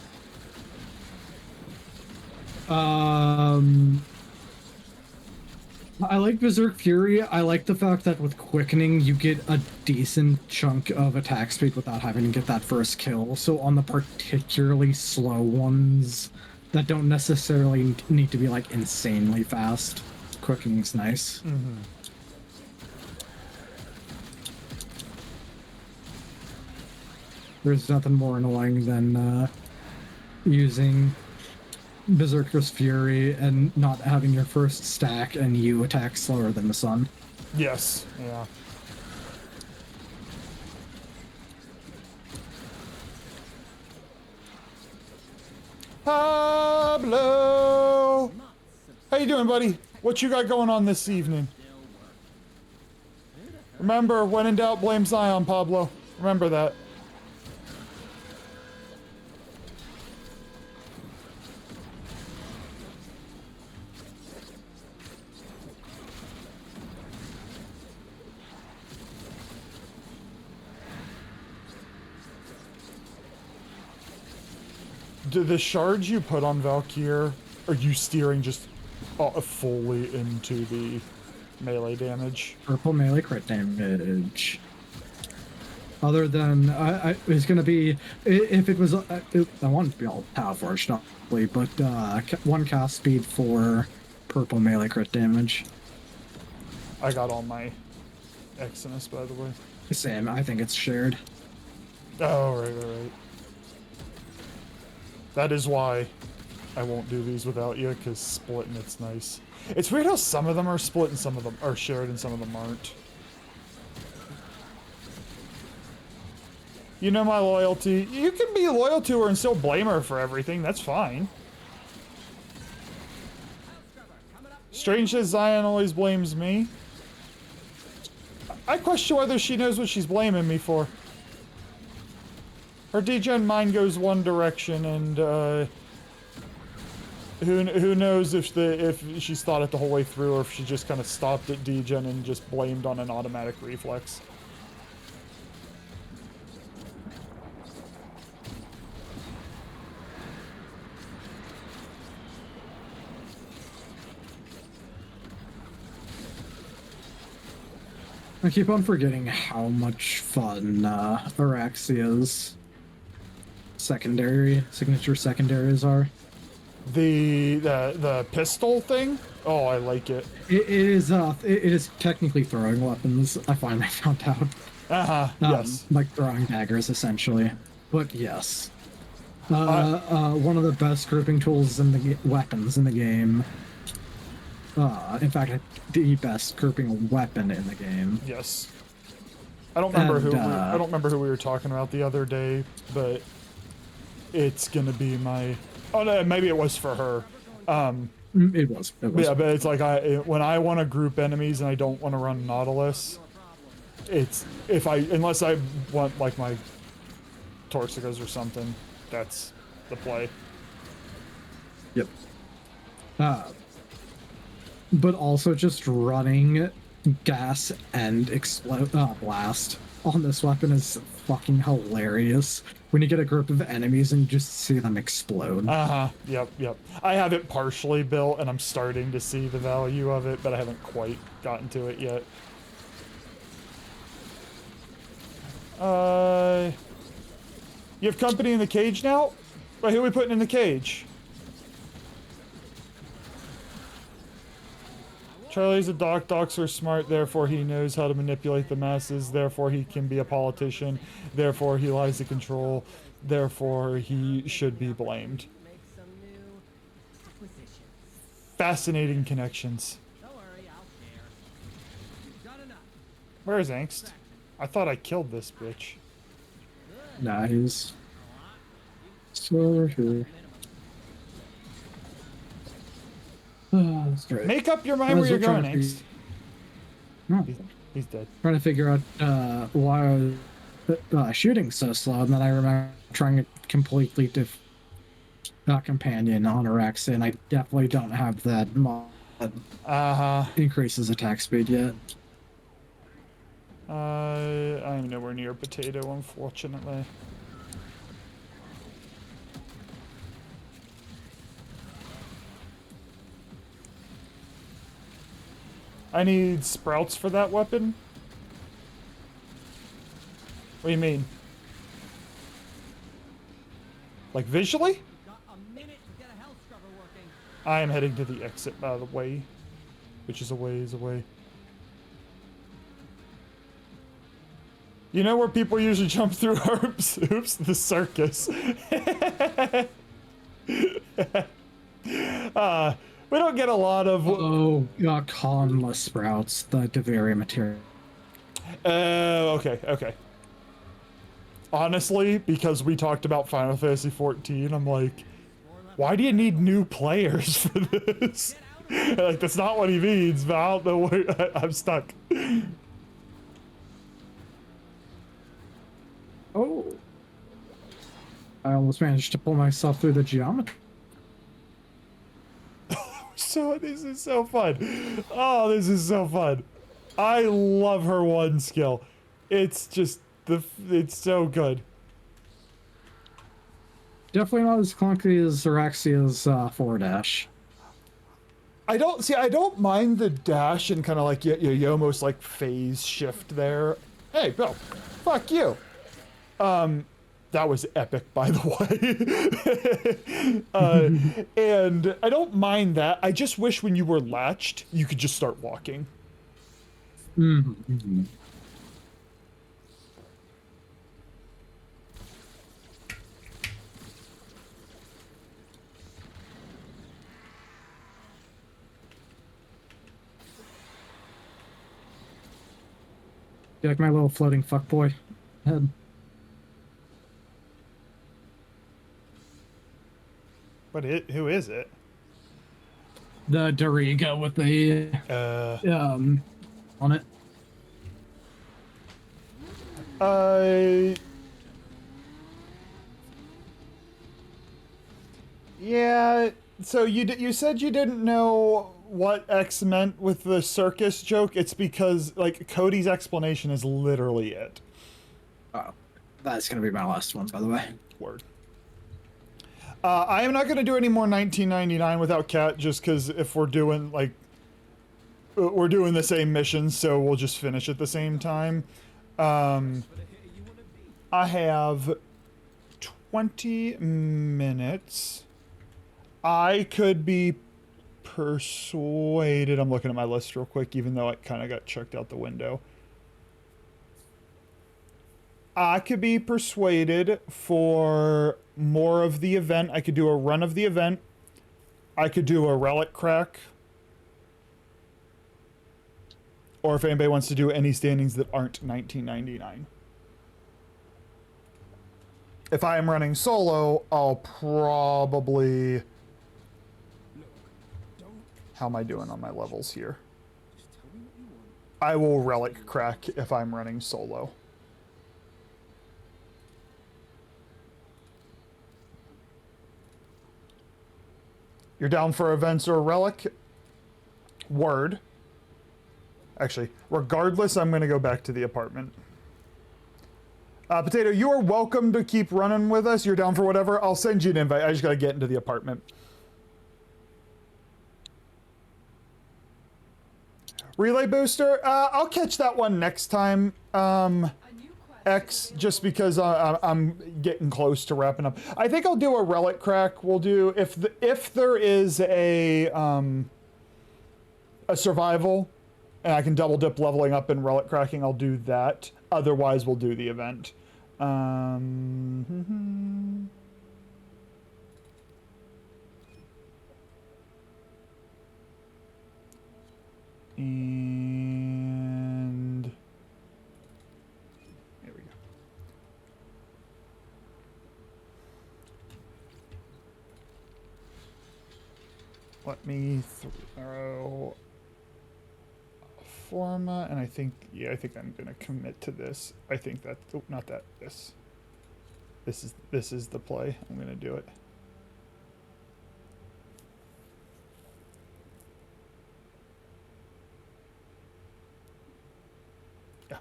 I like Berserk Fury. I like the fact that with Quickening, you get a decent chunk of attack speed without having to get that first kill. So on the particularly slow ones that don't necessarily need to be like insanely fast, Quickening's nice. Mm-hmm. There's nothing more annoying than using Berserker's Fury and not having your first stack and you attack slower than the sun. Yes, yeah. Pablo! How you doing, buddy? What you got going on this evening? Remember, when in doubt, blame Zion, Pablo. Remember that. Do the shards you put on Valkyr, are you steering just fully into the melee damage? Purple melee crit damage. Other than, it's gonna be, if it was, I want it to be all power forged, obviously, but one cast speed for purple melee crit damage. I got all my Exodus, by the way. Same, I think it's shared. Oh, right. That is why I won't do these without you, because splitting it's nice. It's weird how some of them are split and some of them are shared and some of them aren't. You know my loyalty. You can be loyal to her and still blame her for everything. That's fine. Strange that Zion always blames me. I question whether she knows what she's blaming me for. Her degen mind goes one direction, and who knows if she's thought it the whole way through, or if she just kind of stopped at degen and just blamed on an automatic reflex. I keep on forgetting how much fun Araxia's signature secondaries are. The pistol thing? Oh, I like it. It is technically throwing weapons. I finally found out. Yes. Like throwing daggers, essentially. But yes, one of the best grouping tools in the weapons in the game. In fact, the best grouping weapon in the game. Yes. I don't remember who we were talking about the other day, but it's gonna be my. Oh no, maybe it was for her. It was. Yeah, but it's like when I want to group enemies and I don't want to run Nautilus, it's unless I want like my Torsicas or something, that's the play. Yep. But also just running gas and blast on this weapon is fucking hilarious. When you get a group of enemies and you just see them explode. Yep. I have it partially built and I'm starting to see the value of it, but I haven't quite gotten to it yet. You have company in the cage now? Wait, who are we putting in the cage? Charlie's a doc. Docs are smart, therefore he knows how to manipulate the masses, therefore he can be a politician, therefore he lies to control, therefore he should be blamed. Fascinating connections. Where is Angst? I thought I killed this bitch. Nah, he's still here. That's great. Make up your mind where you're going, Angst. No. He's dead. Trying to figure out why I was shooting so slow, and then I remember trying to completely companion on Araxa, and I definitely don't have that mod that increases attack speed yet. I'm nowhere near potato, unfortunately. I need sprouts for that weapon. What do you mean? Like visually? I am heading to the exit, by the way, which is a ways away. You know where people usually jump through hoops? Oops, the circus. We don't get a lot of... columnless sprouts, the Deveria material. Okay. Honestly, because we talked about Final Fantasy XIV, I'm like, why do you need new players for this? Like, that's not what he means, but I don't know where... I'm stuck. Oh. I almost managed to pull myself through the geometry. So this is so fun. Oh, this is so fun. I love her one skill. It's just it's so good. Definitely not as clunky as Xeraxia's 4-dash. I don't mind the dash and kind of like you almost like phase shift there. Hey, Bill, fuck you. That was epic, by the way. And I don't mind that. I just wish when you were latched, you could just start walking. Mm-hmm. You like my little floating fuckboy head? But who is it? The Doriga with the on it. Yeah. So you said you didn't know what X meant with the circus joke. It's because like Cody's explanation is literally it. Oh, that's gonna be my last one, by the way. Word. I am not going to do any more 1999 without Cat, just because if we're doing like we're doing the same mission, so we'll just finish at the same time. I have 20 minutes. I could be persuaded. I'm looking at my list real quick, even though it kind of got chucked out the window. I could be persuaded for more of the event. I could do a run of the event. I could do a relic crack. Or if anybody wants to do any standings that aren't 1999. If I am running solo, I'll probably... How am I doing on my levels here? I will relic crack if I'm running solo. You're down for events or relic? Word. Actually, regardless, I'm going to go back to the apartment. Potato, you are welcome to keep running with us. You're down for whatever. I'll send you an invite. I just got to get into the apartment. Relay booster? I'll catch that one next time. X, just because I'm getting close to wrapping up. I think I'll do a relic crack. We'll do if there is a survival, and I can double dip leveling up and relic cracking. I'll do that. Otherwise, we'll do the event. And there we go. Let me throw a forma, and I think I'm gonna commit to this. I think that not that this. This is the play. I'm gonna do it. Yeah.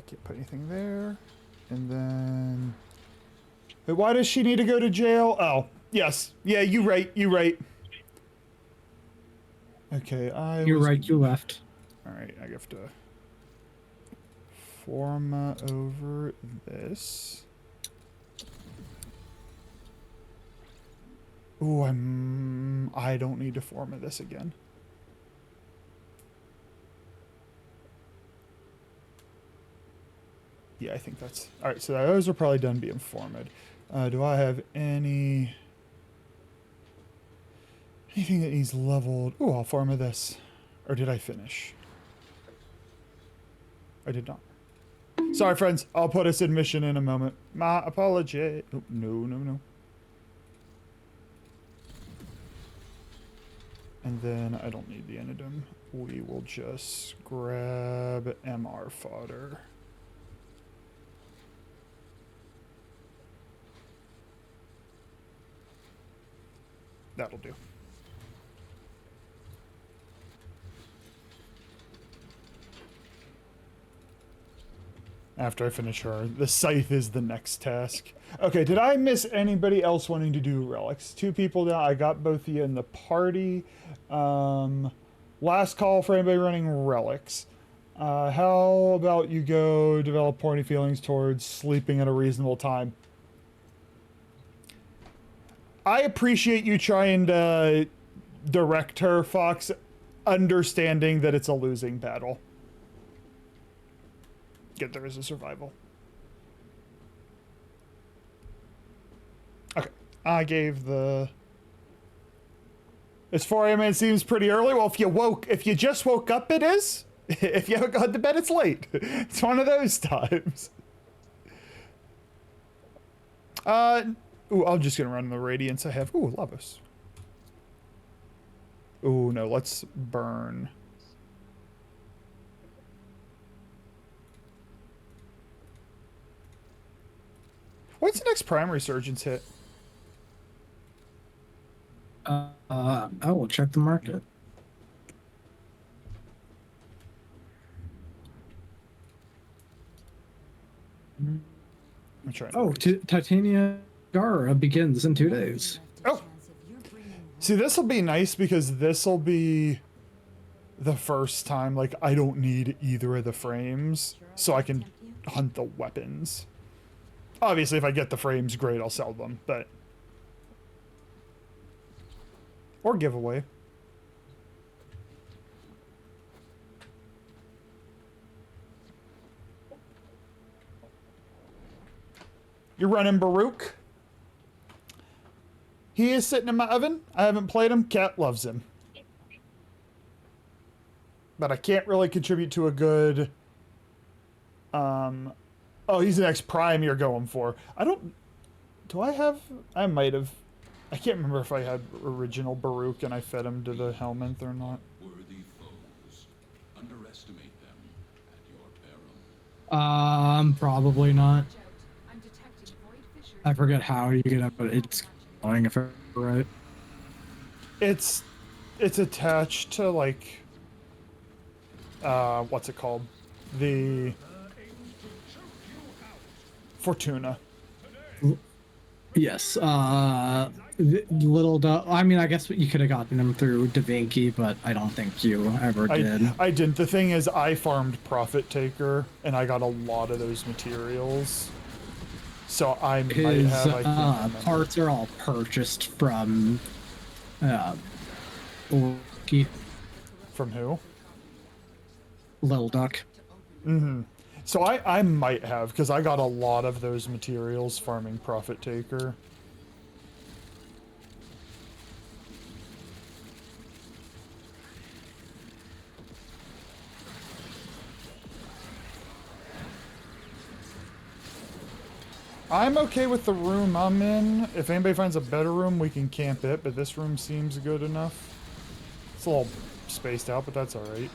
Can't put anything there. And then... Wait, why does she need to go to jail? Oh, yes. Yeah, you right. Okay, You're right, you left. Alright, I have to... Forma over this. Ooh, I don't need to forma this again. Yeah, I think that's... Alright, so those are probably done being formed. Do I have anything that needs leveled? Ooh, I'll forma this. Or did I finish? I did not. Sorry, friends. I'll put a submission in a moment. My apology. Oh, no. And then I don't need the anidum. We will just grab MR fodder. That'll do. after I finish her. The scythe is the next task. Okay, did I miss anybody else wanting to do relics? 2 people now. I got both of you in the party. Last call for anybody running relics. How about you go develop horny feelings towards sleeping at a reasonable time? I appreciate you trying to direct her, Fox, understanding that it's a losing battle. Get there is a survival. Okay, I gave the... It's 4 a.m. and it seems pretty early. Well, if you just woke up, it is. If you haven't gone to bed, it's late. It's one of those times. Ooh, I'm just gonna run the radiance I have. Ooh, Lavos. Ooh, no, let's burn. What's the next prime resurgence hit? I will check the market. I'm trying. Oh, Titania Gara begins in 2 days. Oh, see, this will be nice because this will be the first time like I don't need either of the frames, so I can hunt the weapons. Obviously, if I get the frames, great, I'll sell them, but or giveaway. You're running Baruch. He is sitting in my oven. I haven't played him. Cat loves him. But I can't really contribute to a good... Oh, he's the next prime you're going for. I don't... Do I have... I might have... I can't remember if I had original Baruch and I fed him to the Helminth or not. Worthy foes. Underestimate them at your peril. Probably not. I forget how you get up, but it's going if I'm right. It's attached to like what's it called? The Fortuna. Yes. I mean, I guess you could have gotten him through Da Vinci, but I don't think you ever did. I didn't. The thing is, I farmed Profit Taker, and I got a lot of those materials. So I might His have. parts are all purchased from Orky. From who? Little Duck. Mm-hmm. So I might have, because I got a lot of those materials farming Profit Taker. I'm okay with the room I'm in. If anybody finds a better room, we can camp it, but this room seems good enough. It's a little spaced out, but that's alright.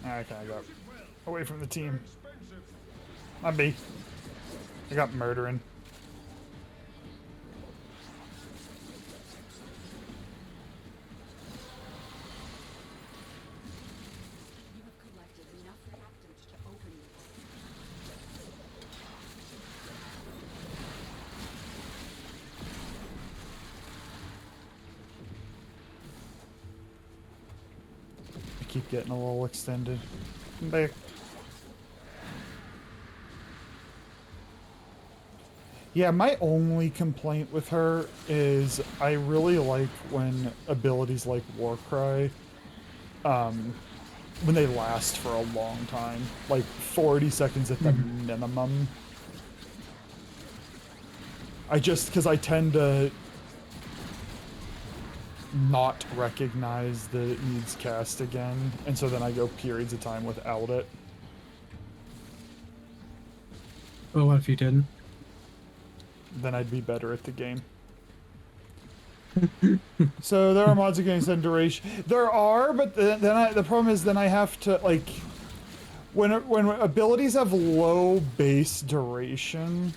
I kind of got away from the team. I'm B. I got murdering. Keep getting a little extended. Back. Yeah, my only complaint with her is I really like when abilities like Warcry, when they last for a long time, like 40 seconds at the minimum. Because I tend to not recognize that it needs cast again, and so then I go periods of time without it. Oh, what if you didn't? Then I'd be better at the game. So there are mods against end duration. There are, but the problem is then I have to like when abilities have low base duration,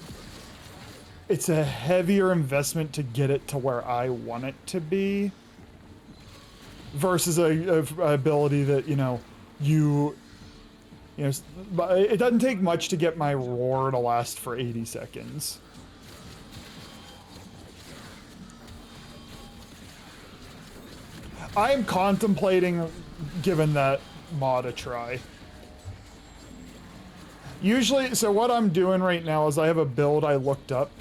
it's a heavier investment to get it to where I want it to be versus a ability that it doesn't take much to get my roar to last for 80 seconds. I am contemplating giving that mod a try. Usually, so what I'm doing right now is I have a build I looked up,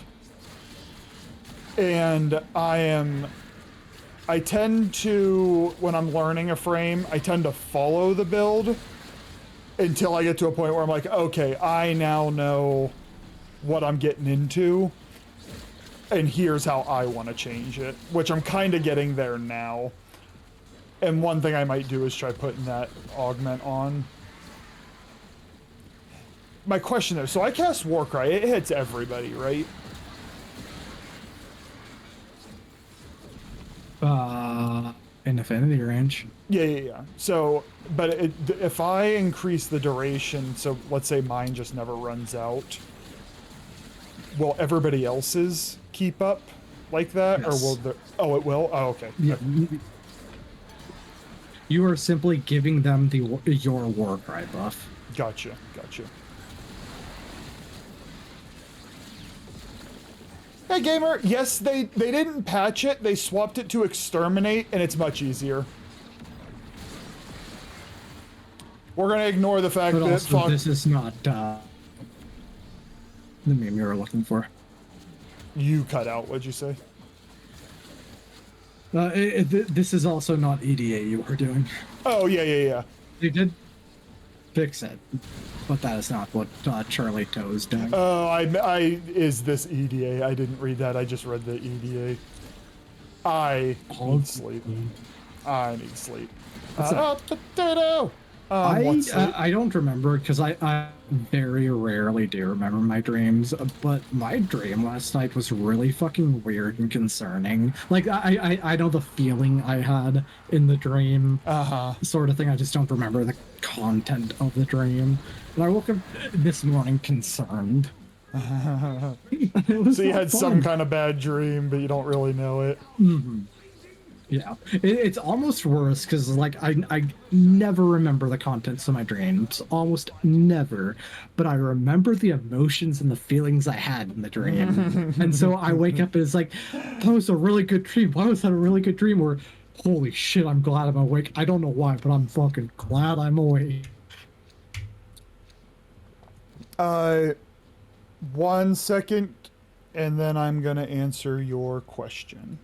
and I tend to, when I'm learning a frame, I tend to follow the build until I get to a point where I'm like, okay, I now know what I'm getting into, and here's how I want to change it, which I'm kind of getting there now. And one thing I might do is try putting that augment on. My question though, so I cast Warcry, it hits everybody, right? In affinity range. Yeah. So, but if I increase the duration, so let's say mine just never runs out, will everybody else's keep up like that? Yes. Or will the... Oh, it will? Oh, okay. Yeah. You are simply giving them your Warcry buff. Gotcha. Hey, gamer, yes, they didn't patch it. They swapped it to exterminate, and it's much easier. We're going to ignore the fact but that... also, this is not the meme you were looking for. You cut out, what'd you say? This is also not EDA you were doing. Oh, yeah. They did fix it, but that is not what Charlie Toe is doing. Oh, is this EDA? I didn't read that. I just read the EDA. I need sleep. Potato! I don't remember because I very rarely do remember my dreams, but my dream last night was really fucking weird and concerning. Like I know the feeling I had in the dream, sort of thing. I just don't remember the content of the dream. And I woke up this morning concerned. So you had some kind of bad dream, but you don't really know it. Mm-hmm. Yeah, it's almost worse because like I never remember the contents of my dreams, almost never, but I remember the emotions and the feelings I had in the dream. And so I wake up and it's like, that was a really good dream. Why was that a really good dream? Or holy shit, I'm glad I'm awake. I don't know why, but I'm fucking glad I'm awake. 1 second, and then I'm gonna answer your question.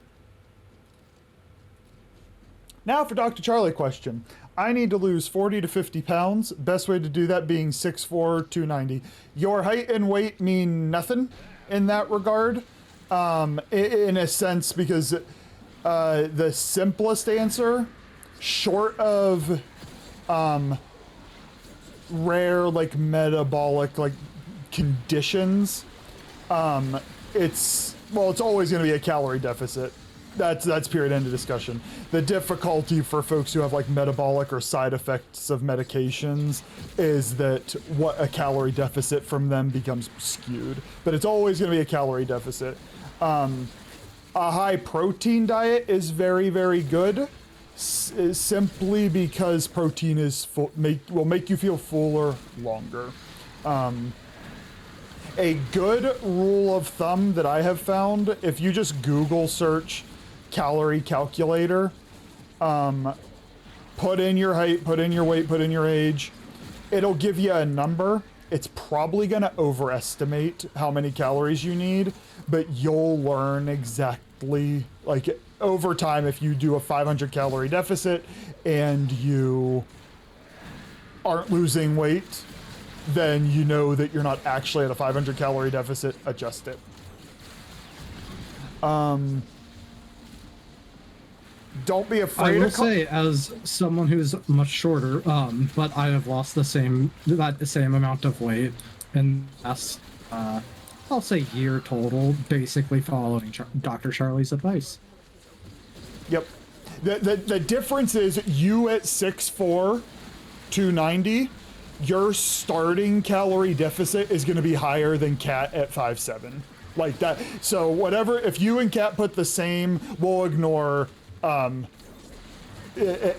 Now for Dr. Charlie question. I need to lose 40 to 50 pounds. Best way to do that being 6'4", 290. Your height and weight mean nothing in that regard, in a sense, because the simplest answer, short of rare like metabolic like conditions, it's always going to be a calorie deficit. That's period, end of discussion. The difficulty for folks who have like metabolic or side effects of medications is that what a calorie deficit from them becomes skewed, but it's always going to be a calorie deficit. A high protein diet is very, very good, simply because protein is will make you feel fuller longer. A good rule of thumb that I have found, if you just Google search calorie calculator, put in your height, put in your weight, put in your age, it'll give you a number. It's probably going to overestimate how many calories you need, but you'll learn exactly, like over time, if you do a 500 calorie deficit and you aren't losing weight, then you know that you're not actually at a 500 calorie deficit, adjust it. Don't be I afraid will of say, as someone who's much shorter, but I have lost that same amount of weight in the last, I'll say year total, basically following Dr. Charlie's advice. Yep. The difference is you at 6'4", 290, your starting calorie deficit is going to be higher than Kat at 5'7". Like that. So whatever, if you and Kat put the same, we'll ignore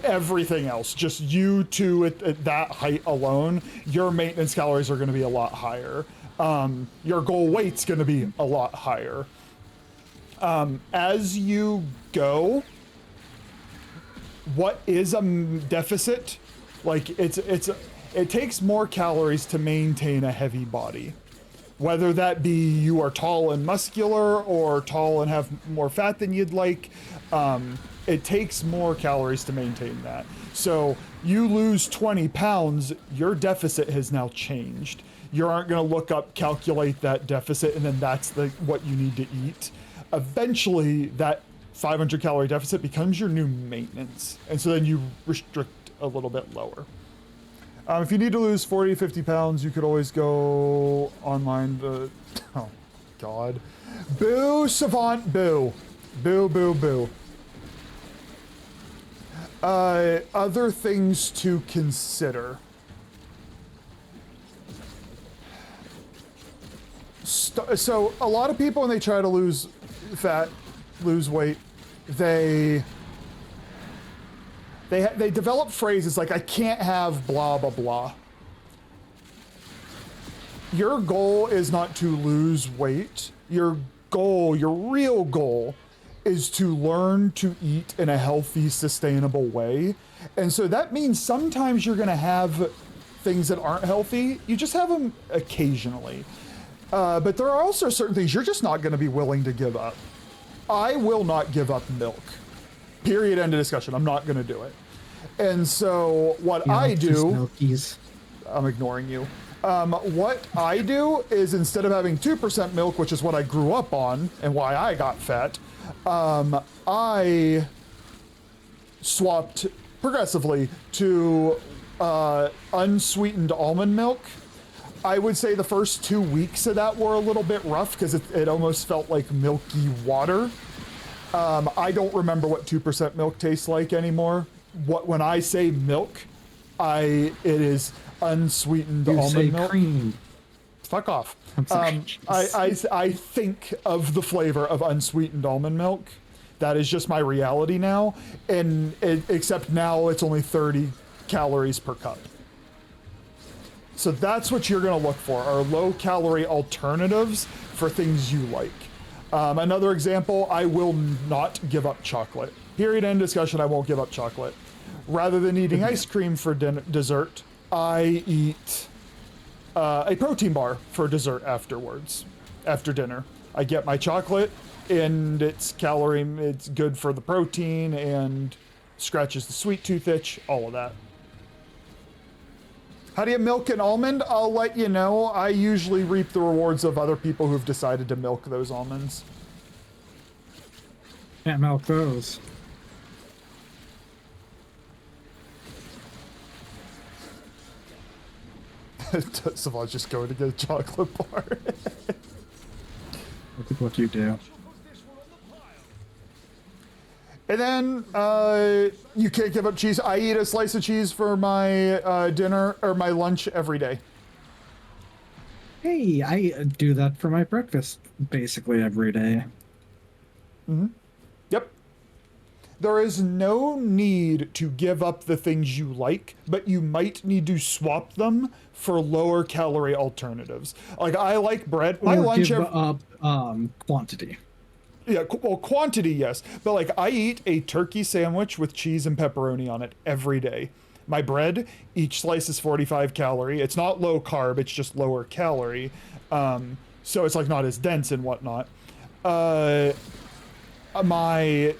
everything else. Just you two at that height alone, your maintenance calories are going to be a lot higher. Your goal weight's going to be a lot higher. As you go, what is a deficit? Like it takes more calories to maintain a heavy body. Whether that be you are tall and muscular or tall and have more fat than you'd like, it takes more calories to maintain that. So you lose 20 pounds, your deficit has now changed. You aren't going to look up, calculate that deficit, and then that's what you need to eat. Eventually, that 500 calorie deficit becomes your new maintenance. And so then you restrict a little bit lower. If you need to lose 40 to 50 pounds, you could always go online to... Oh, God. Boo, Savant, boo. Boo, boo, boo. Other things to consider. So a lot of people, when they try to lose fat, lose weight, they develop phrases like, I can't have blah, blah, blah. Your goal is not to lose weight. Your real goal, is to learn to eat in a healthy, sustainable way. And so that means sometimes you're gonna have things that aren't healthy. You just have them occasionally. But there are also certain things you're just not gonna be willing to give up. I will not give up milk. Period, end of discussion. I'm not gonna do it. And so what I do, I'm ignoring you. What I do is, instead of having 2% milk, which is what I grew up on and why I got fat, I swapped progressively to unsweetened almond milk. I would say the first 2 weeks of that were a little bit rough because it almost felt like milky water. I don't remember what 2% milk tastes like anymore. When I say milk, it is unsweetened almond milk. Cream. Fuck off. I think of the flavor of unsweetened almond milk. That is just my reality now. And except now it's only 30 calories per cup. So that's what you're gonna look for, are low calorie alternatives for things you like. Another example, I will not give up chocolate. Period, end discussion, I won't give up chocolate. Rather than eating ice cream for dessert, I eat a protein bar for dessert afterwards, after dinner. I get my chocolate, and it's good for the protein and scratches the sweet tooth itch, all of that. How do you milk an almond? I'll let you know. I usually reap the rewards of other people who've decided to milk those almonds. Can't milk those. Savant's just going to get a chocolate bar. Look at what you do. And then you can't give up cheese. I eat a slice of cheese for my dinner or my lunch every day. Hey, I do that for my breakfast basically every day. Mm-hmm. Yep. There is no need to give up the things you like, but you might need to swap them for lower calorie alternatives. Like, I like bread. My lunch give up quantity. Yeah, well, quantity, yes. But, like, I eat a turkey sandwich with cheese and pepperoni on it every day. My bread, each slice is 45 calorie. It's not low carb, it's just lower calorie. So it's, like, not as dense and whatnot. My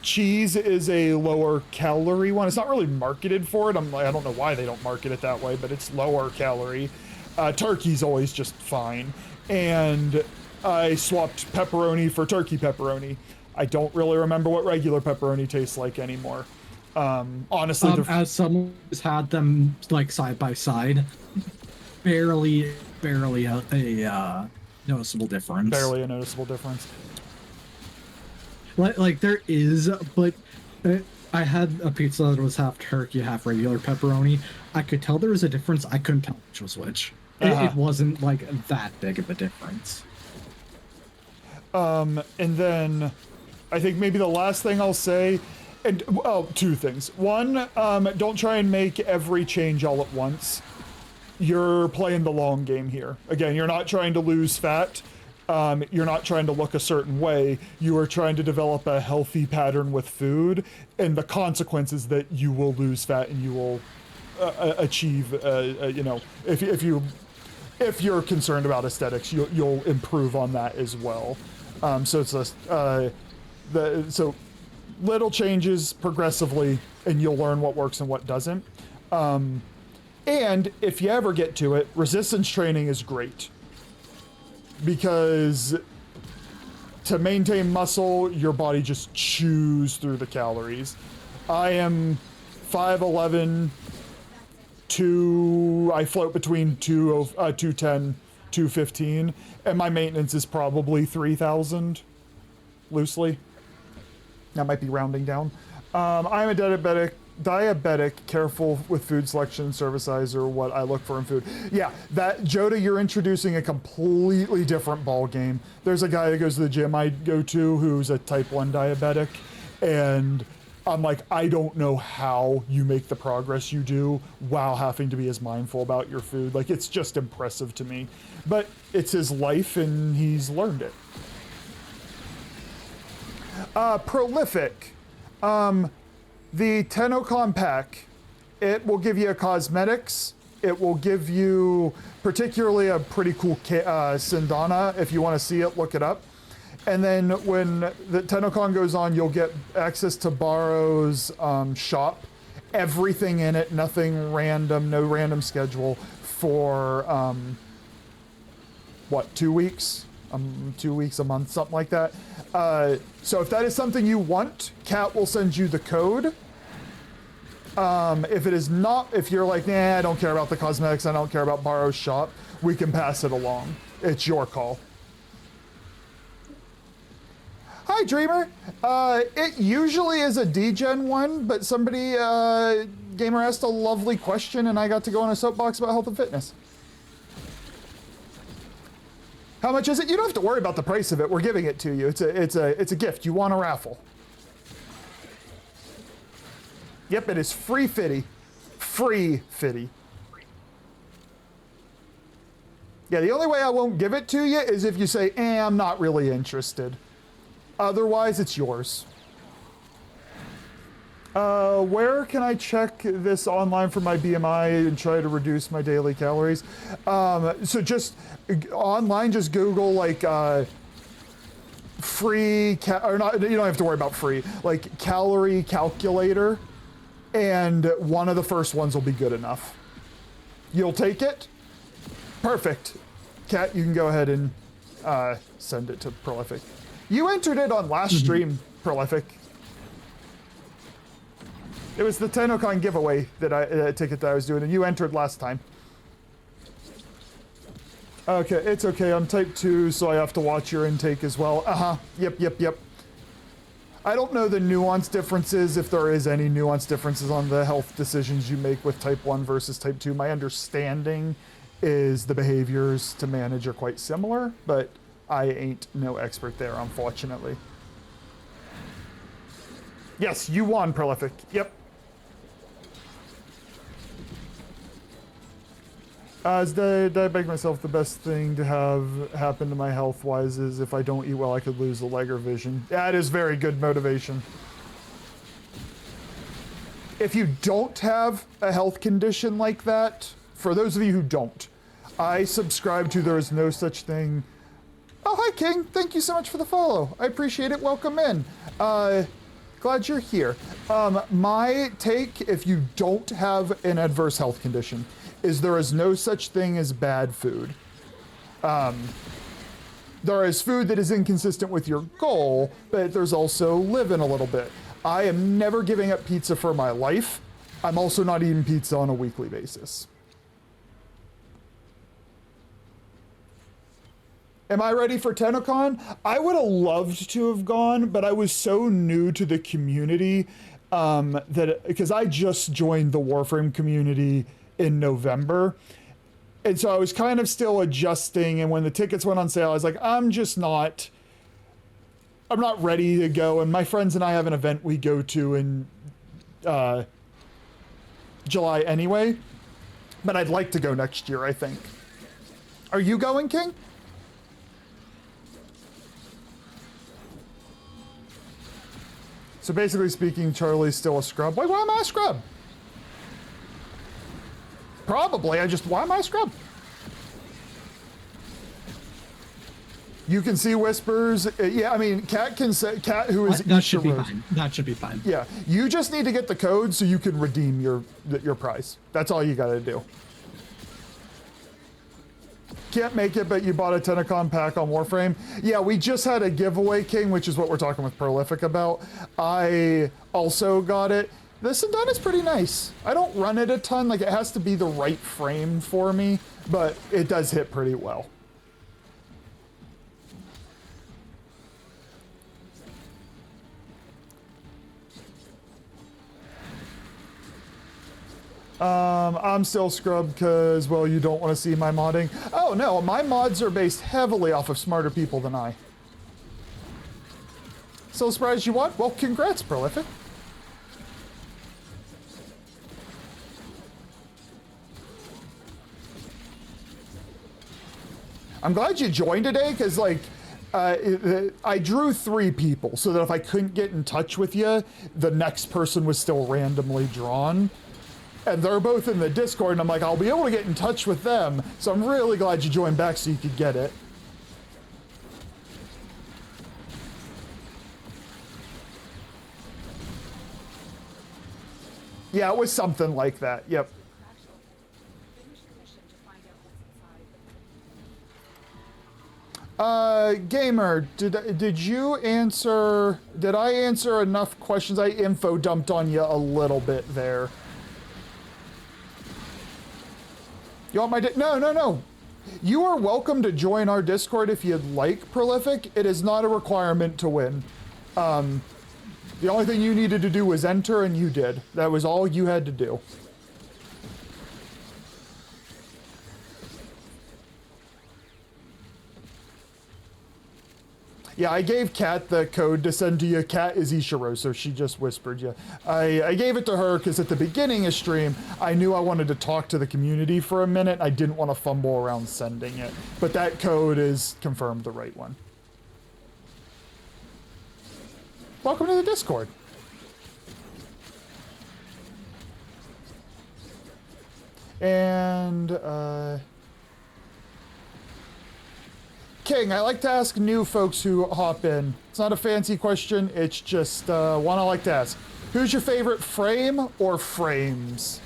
cheese is a lower calorie one. It's not really marketed for it. I don't know why they don't market it that way, but it's lower calorie. Turkey's always just fine. And I swapped pepperoni for turkey pepperoni. I don't really remember what regular pepperoni tastes like anymore. Honestly, as someone who's had them like side by side, barely a noticeable difference. Barely a noticeable difference. Like there is, but I had a pizza that was half turkey, half regular pepperoni. I could tell there was a difference. I couldn't tell which was which. It wasn't like that big of a difference. And then I think maybe the last thing I'll say, and two things. One, don't try and make every change all at once. You're playing the long game here. Again, you're not trying to lose fat. You're not trying to look a certain way. You are trying to develop a healthy pattern with food, and the consequence is that you will lose fat and you will achieve, you know, if you're concerned about aesthetics, you'll improve on that as well. So it's so little changes progressively, and you'll learn what works and what doesn't. And if you ever get to it, resistance training is great. Because to maintain muscle, your body just chews through the calories. I am 5'11", I float between 210, 215, and my maintenance is probably 3,000, loosely. That might be rounding down. I'm a diabetic, careful with food selection and service size or what I look for in food. Yeah, that, Joda, you're introducing a completely different ball game. There's a guy that goes to the gym I go to who's a type 1 diabetic, and I'm like, I don't know how you make the progress you do while having to be as mindful about your food. Like, it's just impressive to me. But it's his life, and he's learned it. Prolific. The Tenocon pack, it will give you a cosmetics. It will give you particularly a pretty cool Sindana. If you want to see it, look it up. And then when the Tenocon goes on, you'll get access to Barrow's shop. Everything in it, nothing random, no random schedule for, 2 weeks? 2 weeks, a month, something like that. So if that is something you want, Kat will send you the code. If it is not, if you're like, nah, I don't care about the cosmetics, I don't care about Barrow's shop, we can pass it along. It's your call. Hi, Dreamer. It usually is a D-Gen one, but somebody, gamer asked a lovely question, and I got to go on a soapbox about health and fitness. How much is it? You don't have to worry about the price of it. We're giving it to you. It's a gift. You want a raffle. Yep, it is free fitty. Free fitty. Yeah, the only way I won't give it to you is if you say, I'm not really interested. Otherwise, it's yours. Where can I check this online for my BMI and try to reduce my daily calories? So just online, just Google like free, or not, you don't have to worry about free, like calorie calculator, and one of the first ones will be good enough. You'll take it? Perfect. Kat, you can go ahead and send it to Prolific. You entered it on last stream, Prolific. It was the Tenocon giveaway that ticket that I was doing, and you entered last time. Okay, it's okay. I'm type 2, so I have to watch your intake as well. Yep. I don't know the nuance differences, if there is any nuance differences on the health decisions you make with type 1 versus type 2. My understanding is the behaviors to manage are quite similar, but I ain't no expert there, unfortunately. Yes, you won, Prolific. Yep. As the diabetic myself, the best thing to have happen to my health-wise is if I don't eat well, I could lose a leg or vision. That is very good motivation. If you don't have a health condition like that, for those of you who don't, I subscribe to There Is No Such Thing. Oh, hi, King. Thank you so much for the follow. I appreciate it. Welcome in. Glad you're here. My take, if you don't have an adverse health condition, is there is no such thing as bad food. there is food that is inconsistent with your goal, but there's also living a little bit. I am never giving up pizza for my life. I'm also not eating pizza on a weekly basis. Am I ready for TennoCon? I would have loved to have gone, but I was so new to the community that because I just joined the Warframe community in November. And so I was kind of still adjusting, and when the tickets went on sale, I was like, I'm not ready to go. And my friends and I have an event we go to in July anyway, but I'd like to go next year, I think. Are you going, King? So basically speaking, Charlie's still a scrub. Wait, why am I a scrub? Probably, why am I a scrub? You can see whispers. Yeah, I mean, Cat can say, Cat who is that should be fine. That should be fine. Yeah, you just need to get the code so you can redeem your prize. That's all you gotta do. Can't make it, but you bought a TennoCon pack on Warframe. Yeah, we just had a giveaway, King, which is what we're talking with Prolific about. I also got it. This and done is pretty nice. I don't run it a ton, like it has to be the right frame for me, but it does hit pretty well. I'm still scrubbed because, well, you don't want to see my modding. Oh no, my mods are based heavily off of smarter people than I. Still surprised you won? Well, congrats, Prolific. I'm glad you joined today, because, like, I drew 3 people, so that if I couldn't get in touch with you, the next person was still randomly drawn. And they're both in the Discord, and I'm like, I'll be able to get in touch with them, so I'm really glad you joined back so you could get it. Yeah, it was something like that, yep. Gamer, did I answer enough questions? I info dumped on you a little bit there. You want my no. You are welcome to join our Discord if you'd like, Prolific. It is not a requirement to win. The only thing you needed to do was enter, and you did. That was all you had to do. Yeah, I gave Kat the code to send to you. Kat is Ishiro, so she just whispered you. I gave it to her because at the beginning of stream, I knew I wanted to talk to the community for a minute. I didn't want to fumble around sending it. But that code is confirmed the right one. Welcome to the Discord. And, King, I like to ask new folks who hop in. It's not a fancy question, it's just one I like to ask. Who's your favorite frame or frames?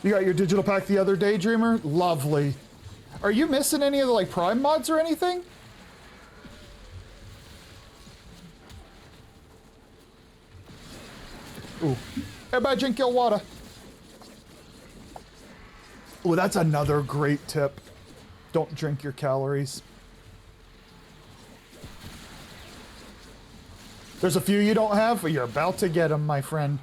You got your digital pack the other day, Dreamer? Lovely. Are you missing any of the like Prime mods or anything? Ooh. Everybody drink your water. Ooh, that's another great tip. Don't drink your calories. There's a few you don't have, but you're about to get them, my friend.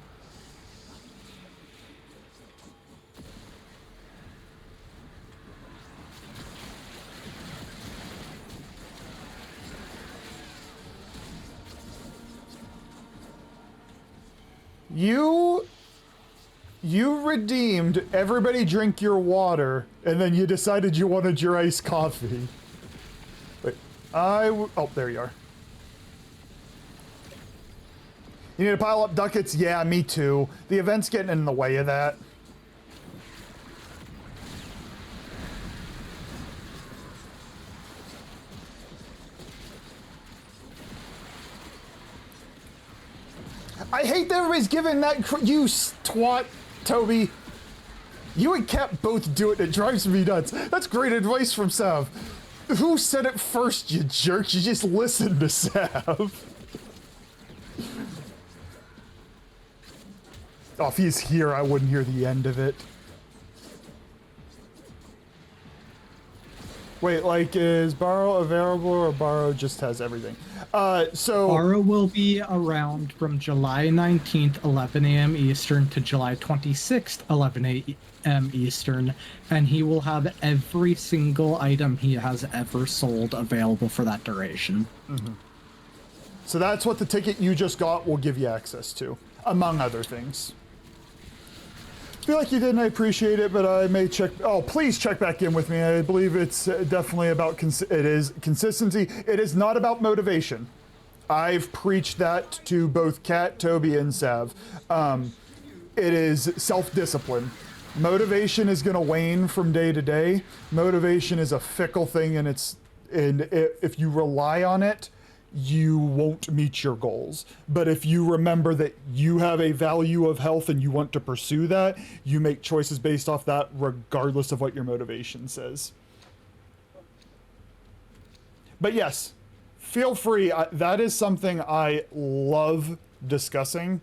You redeemed everybody drink your water, and then you decided you wanted your iced coffee. Wait, oh, there you are. You need to pile up ducats? Yeah, me too. The event's getting in the way of that. I hate that everybody's giving that you twat, Toby. You and Cat both do it. It drives me nuts. That's great advice from Sav. Who said it first, you jerk? You just listened to Sav. Oh, if he's here, I wouldn't hear the end of it. Wait, like, is Borrow available or Borrow just has everything? So... Borrow will be around from July 19th, 11 a.m. Eastern to July 26th, 11 a.m. Eastern, and he will have every single item he has ever sold available for that duration. Mm-hmm. So that's what the ticket you just got will give you access to, among other things. Feel like you did and I appreciate it, but I may check. Oh, please check back in with me. I believe it's definitely about it is consistency. It is not about motivation. I've preached that to both Kat, Toby, and Sav. It is self-discipline. Motivation is going to wane from day to day. Motivation is a fickle thing, and if you rely on it, you won't meet your goals. But if you remember that you have a value of health and you want to pursue that, you make choices based off that regardless of what your motivation says. But yes, feel free. That is something I love discussing.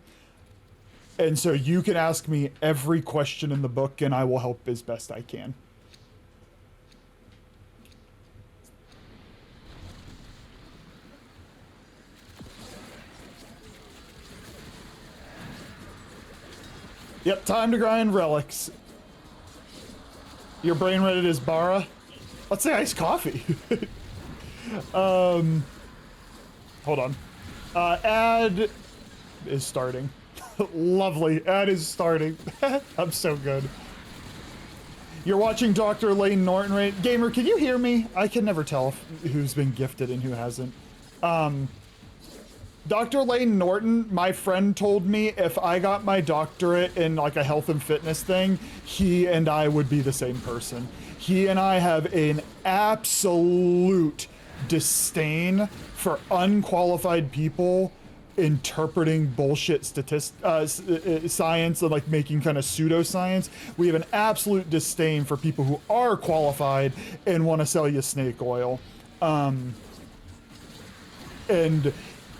And so you can ask me every question in the book and I will help as best I can. Yep, time to grind relics. Your brain reddit is Bara. Let's say iced coffee. Hold on. Ad is starting. Lovely. Ad is starting. I'm so good. You're watching Dr. Lane Norton, right? Gamer, can you hear me? I can never tell who's been gifted and who hasn't. Dr. Lane Norton, my friend told me if I got my doctorate in like a health and fitness thing, he and I would be the same person. He and I have an absolute disdain for unqualified people interpreting bullshit science and like making kind of pseudoscience. We have an absolute disdain for people who are qualified and want to sell you snake oil. And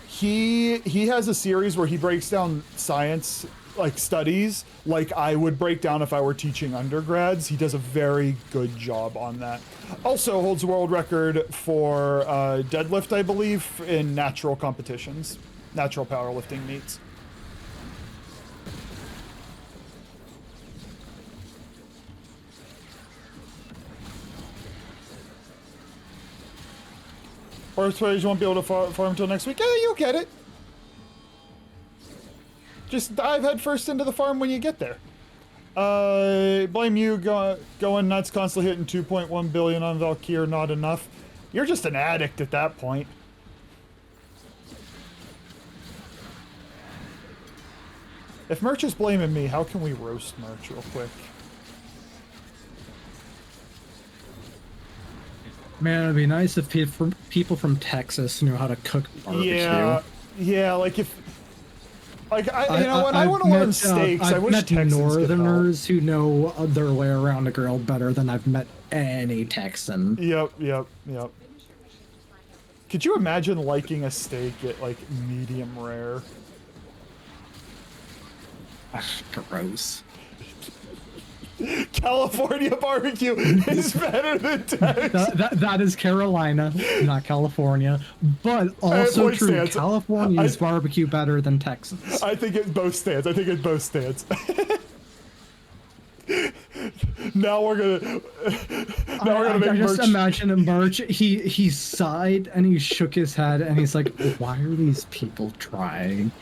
he has a series where he breaks down science, like studies, like I would break down if I were teaching undergrads. He does a very good job on that. Also holds a world record for deadlift, I believe, in natural competitions, natural powerlifting meets. Or you won't be able to farm until next week. Yeah, you'll get it. Just dive head first into the farm when you get there. Blame you going nuts, constantly hitting 2.1 billion on Valkyr, not enough. You're just an addict at that point. If Merch is blaming me, how can we roast Merch real quick? Man, it'd be nice if people from Texas knew how to cook barbecue. Yeah, like if, like when I want to learn steaks, I wish I've met Northerners who know their way around a grill better than I've met any Texan. Yep. Could you imagine liking a steak at like medium rare? Gross. California barbecue is better than Texas. That is Carolina, not California. But also true, stance. California's barbecue better than Texas. I think it both stands. Now we're gonna make I just Merch. imagine a Merch. He sighed and he shook his head and he's like, "Why are these people trying?"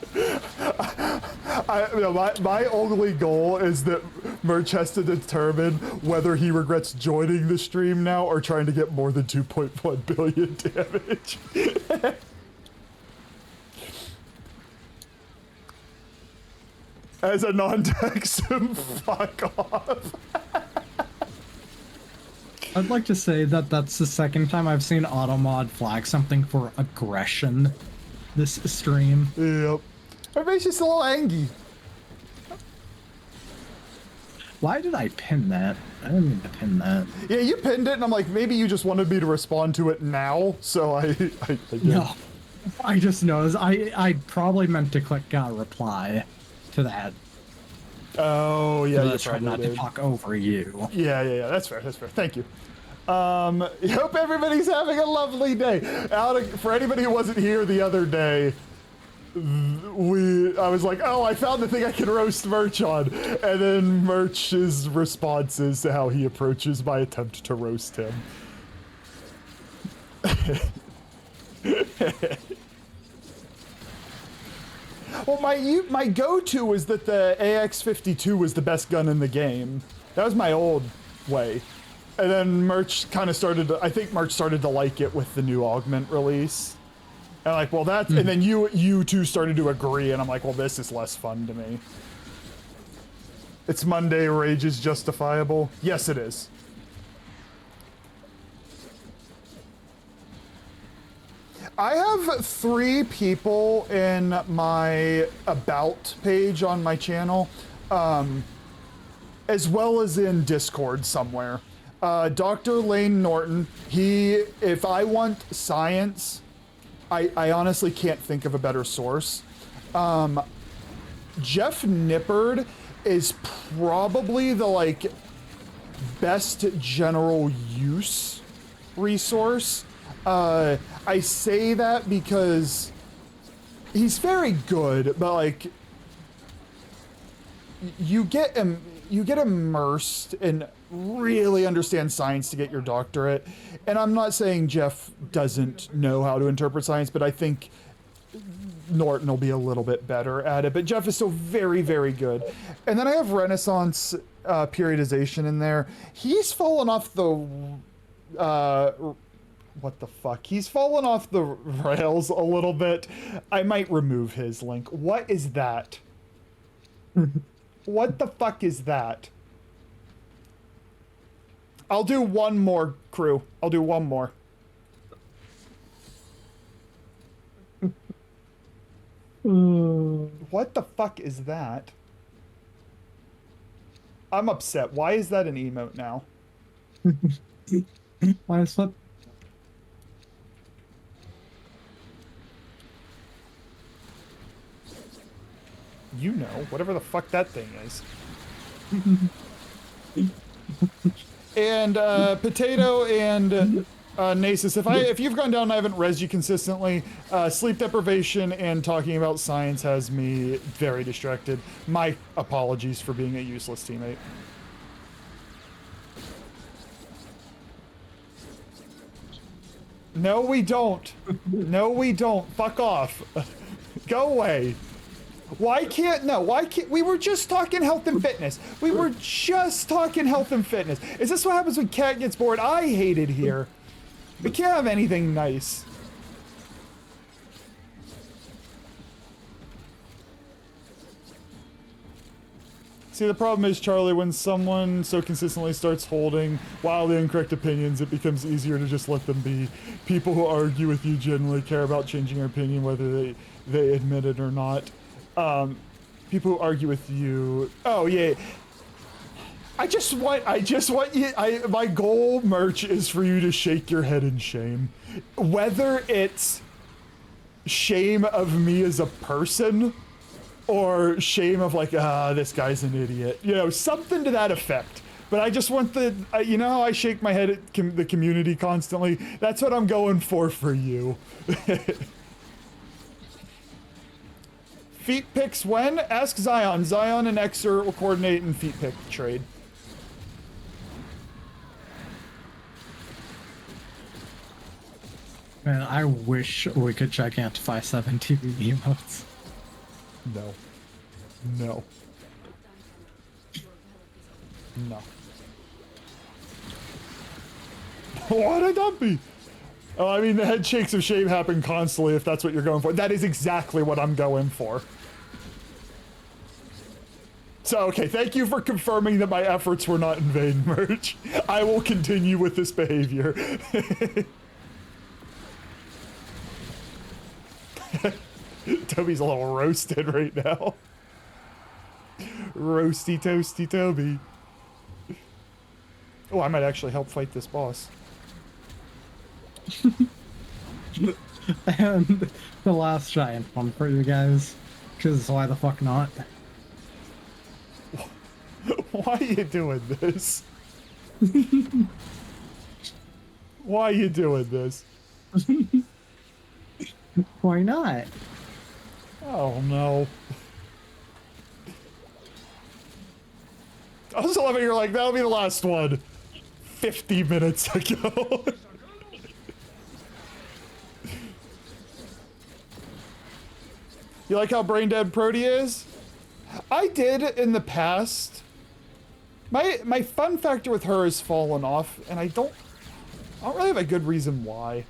My only goal is that Merch has to determine whether he regrets joining the stream now or trying to get more than 2.1 billion damage. As a non-Texan, fuck off. I'd like to say that that's the second time I've seen Automod flag something for aggression this stream. Yep. Everybody's just a little angry. Why did I pin that? I didn't mean to pin that. Yeah, you pinned it, and I'm like, maybe you just wanted me to respond to it now, so I did. No, I just noticed. I probably meant to click reply to that. Oh, yeah, Let's try not did. to talk over you. Yeah, that's fair, Thank you. Hope everybody's having a lovely day. For anybody who wasn't here the other day, I was like, oh, I found the thing I can roast Merch on, and then Merch's responses to how he approaches my attempt to roast him. Well, my go-to was that the AX-52 was the best gun in the game. That was my old way. And then Merch kind of I think Merch started to like it with the new Augment release. And like, well, that's, and then you two started to agree, and I'm like, well, this is less fun to me. It's Monday, rage is justifiable. Yes, it is. I have 3 people in my About page on my channel, as well as in Discord somewhere. Dr. Lane Norton, if I want science, I honestly can't think of a better source. Jeff Nippard is probably the best general use resource. I say that because he's very good, but you get immersed and really understand science to get your doctorate. And I'm not saying Jeff doesn't know how to interpret science, but I think Norton will be a little bit better at it. But Jeff is still very, very good. And then I have Renaissance periodization in there. He's fallen off the what the fuck? He's fallen off the rails a little bit. I might remove his link. What is that? What the fuck is that? I'll do one more, crew. I'll do one more. What the fuck is that? I'm upset. Why is that an emote now? Why is that? You know, whatever the fuck that thing is. And Potato and Nasus, if you've gone down and I haven't rezzed you consistently, sleep deprivation and talking about science has me very distracted. My apologies for being a useless teammate. No, we don't. No, we don't. Fuck off. Go away. Why can't we were just talking health and fitness. We were just talking health and fitness. Is this what happens when Cat gets bored? I hate it here. We can't have anything nice. See, the problem is, Charlie, when someone so consistently starts holding wildly incorrect opinions, it becomes easier to just let them be. People who argue with you generally care about changing their opinion, whether they admit it or not. People who argue with you. Oh yeah. I just want you. My goal, Merch, is for you to shake your head in shame, whether it's shame of me as a person, or shame of this guy's an idiot. You know, something to that effect. But I just want you know how I shake my head at the community constantly? That's what I'm going for you. Feet picks when? Ask Zion. Zion and Xer will coordinate in feet pick trade. Man, I wish we could gigantify 7 TV emotes. No. No. No. What a dumpy! Oh, I mean, the head shakes of shame happen constantly if that's what you're going for. That is exactly what I'm going for. So, okay, thank you for confirming that my efforts were not in vain, Merch. I will continue with this behavior. Toby's a little roasted right now. Roasty toasty Toby. Oh, I might actually help fight this boss. And the last giant one for you guys. Because why the fuck not? Why are you doing this? Why are you doing this? Why not? Oh no. I was loving you're like, that'll be the last one. 50 minutes ago. You like how brain dead Protea is? I did in the past. My fun factor with her has fallen off, and I don't really have a good reason why.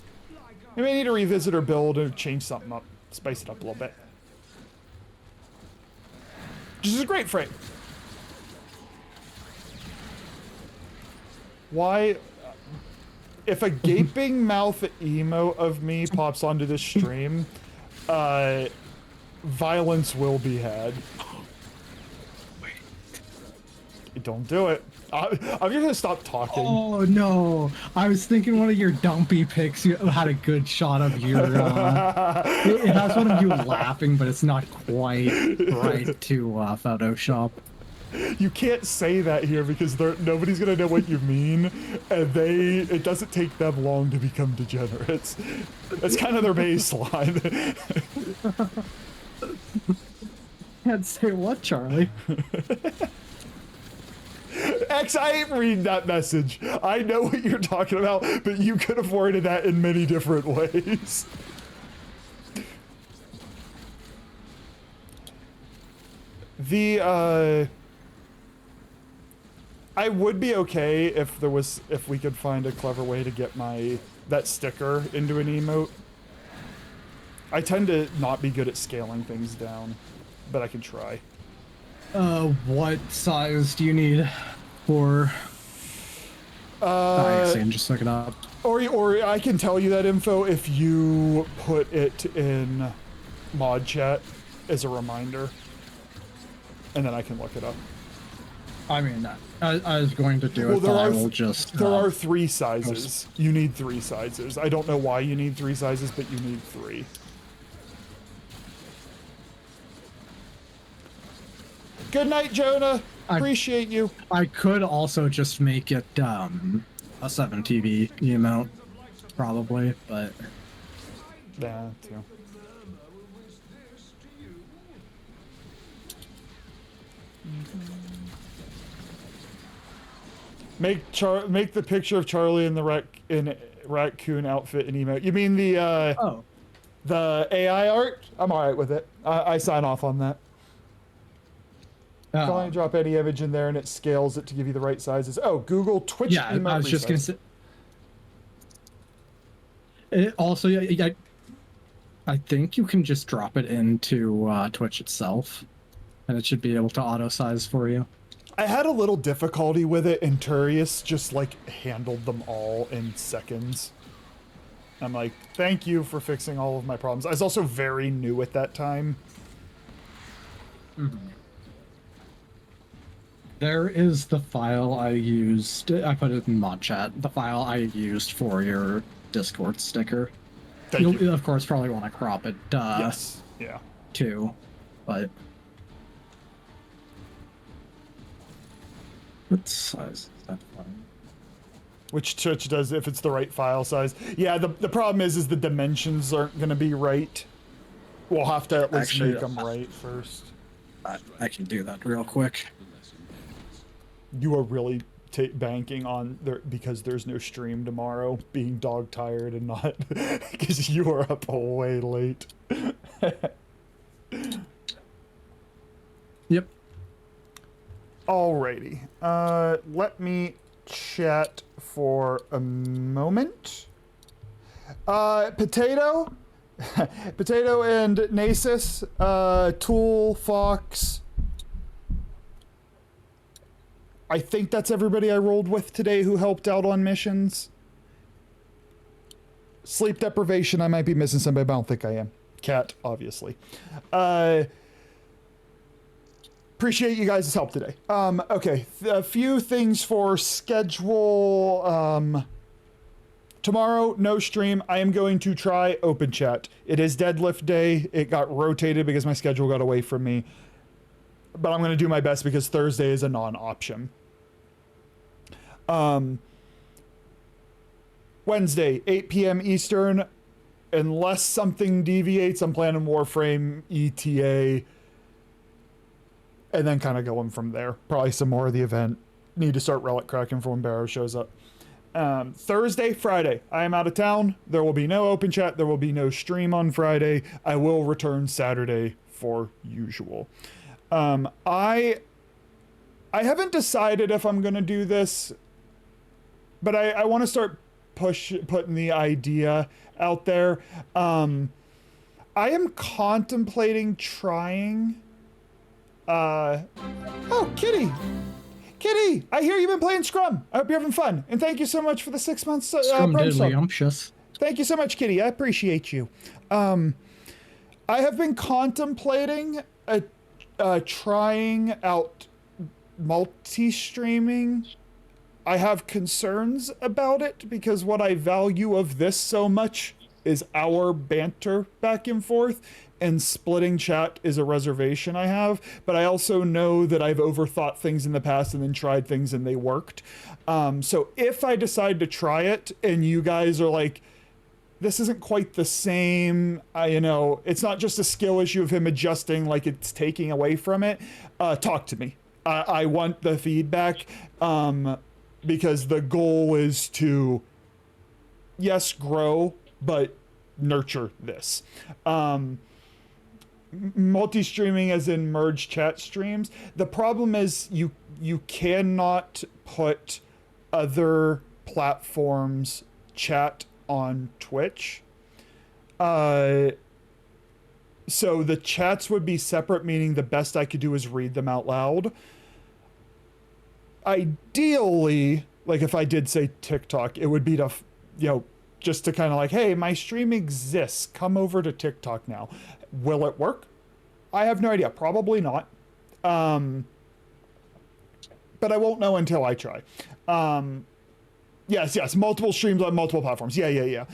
Maybe I need to revisit her build and change something up, spice it up a little bit. Which is a great frame. Why? If a gaping mouth emo of me pops onto this stream, violence will be had. Don't do it. I'm gonna stop talking. Oh no! I was thinking one of your dumpy pics had a good shot of your. It has one of you laughing, but it's not quite right to Photoshop. You can't say that here because nobody's gonna know what you mean, and it doesn't take them long to become degenerates. That's kind of their baseline. Can't say what, Charlie. X, I ain't reading that message. I know what you're talking about, but you could have worded that in many different ways. I would be okay if we could find a clever way to get that sticker into an emote. I tend to not be good at scaling things down, but I can try. What size do you need for? Just look it up. Or I can tell you that info if you put it in mod chat as a reminder, and then I can look it up. I mean, I was going to do it, but I will just... There are 3 sizes. You need 3 sizes. I don't know why you need 3 sizes, but you need 3. Good night, Jonah. Appreciate you. I could also just make it a 7TV emote, probably, but... Yeah, too. Make the picture of Charlie in the raccoon outfit and emote. You mean the AI art? I'm alright with it. I sign off on that. Try and drop any image in there and it scales it to give you the right sizes. Oh, Google Twitch emote. I was just gonna say. Also, I think you can just drop it into Twitch itself, and it should be able to auto size for you. I had a little difficulty with it, and Turius just like handled them all in seconds. I'm like, thank you for fixing all of my problems. I was also very new at that time. Mm-hmm. There is the file I used. I put it in mod chat. The file I used for your Discord sticker. You'll of course probably want to crop it. Yes. Yeah. Too, but what size is that fine? Which Twitch does if it's the right file size. Yeah. The problem is the dimensions aren't going to be right. We'll have to at least make them right first. I can do that real quick. You are really banking on because there's no stream tomorrow, being dog tired and not because you are up way late. Yep. Alrighty. Let me chat for a moment. Potato and Nasus, Tool, Fox. I think that's everybody I rolled with today who helped out on missions. Sleep deprivation, I might be missing somebody, but I don't think I am. Cat, obviously. appreciate you guys' help today. Okay, a few things for schedule. Tomorrow, no stream. I am going to try open chat. It is deadlift day. It got rotated because my schedule got away from me. But I'm going to do my best because Thursday is a non-option. Wednesday, 8 p.m. Eastern. Unless something deviates, I'm planning Warframe, ETA, and then kind of going from there. Probably some more of the event. Need to start relic cracking for when Barrow shows up. Thursday, Friday, I am out of town. There will be no open chat. There will be no stream on Friday. I will return Saturday for usual. I haven't decided if I'm going to do this, but I want to start putting the idea out there. I am contemplating trying. Oh, Kitty! Kitty, I hear you've been playing Scrum. I hope you're having fun. And thank you so much for the 6 months. Scrum diddlyumptious. Thank you so much, Kitty. I appreciate you. I have been contemplating trying out multi-streaming. I have concerns about it because what I value of this so much is our banter back and forth, and splitting chat is a reservation I have, but I also know that I've overthought things in the past and then tried things and they worked. So if I decide to try it and you guys are like, this isn't quite the same, you know, it's not just a skill issue of him adjusting like it's taking away from it, talk to me. I want the feedback, because the goal is to, yes, grow, but nurture this. Multi-streaming as in merge chat streams. The problem is you cannot put other platforms chat on Twitch. So the chats would be separate, meaning the best I could do is read them out loud. Ideally, like if I did say TikTok, it would be to, you know, just to kind of like, hey, my stream exists. Come over to TikTok now. Will it work? I have no idea. Probably not. But I won't know until I try. Yes. Multiple streams on multiple platforms. Yeah.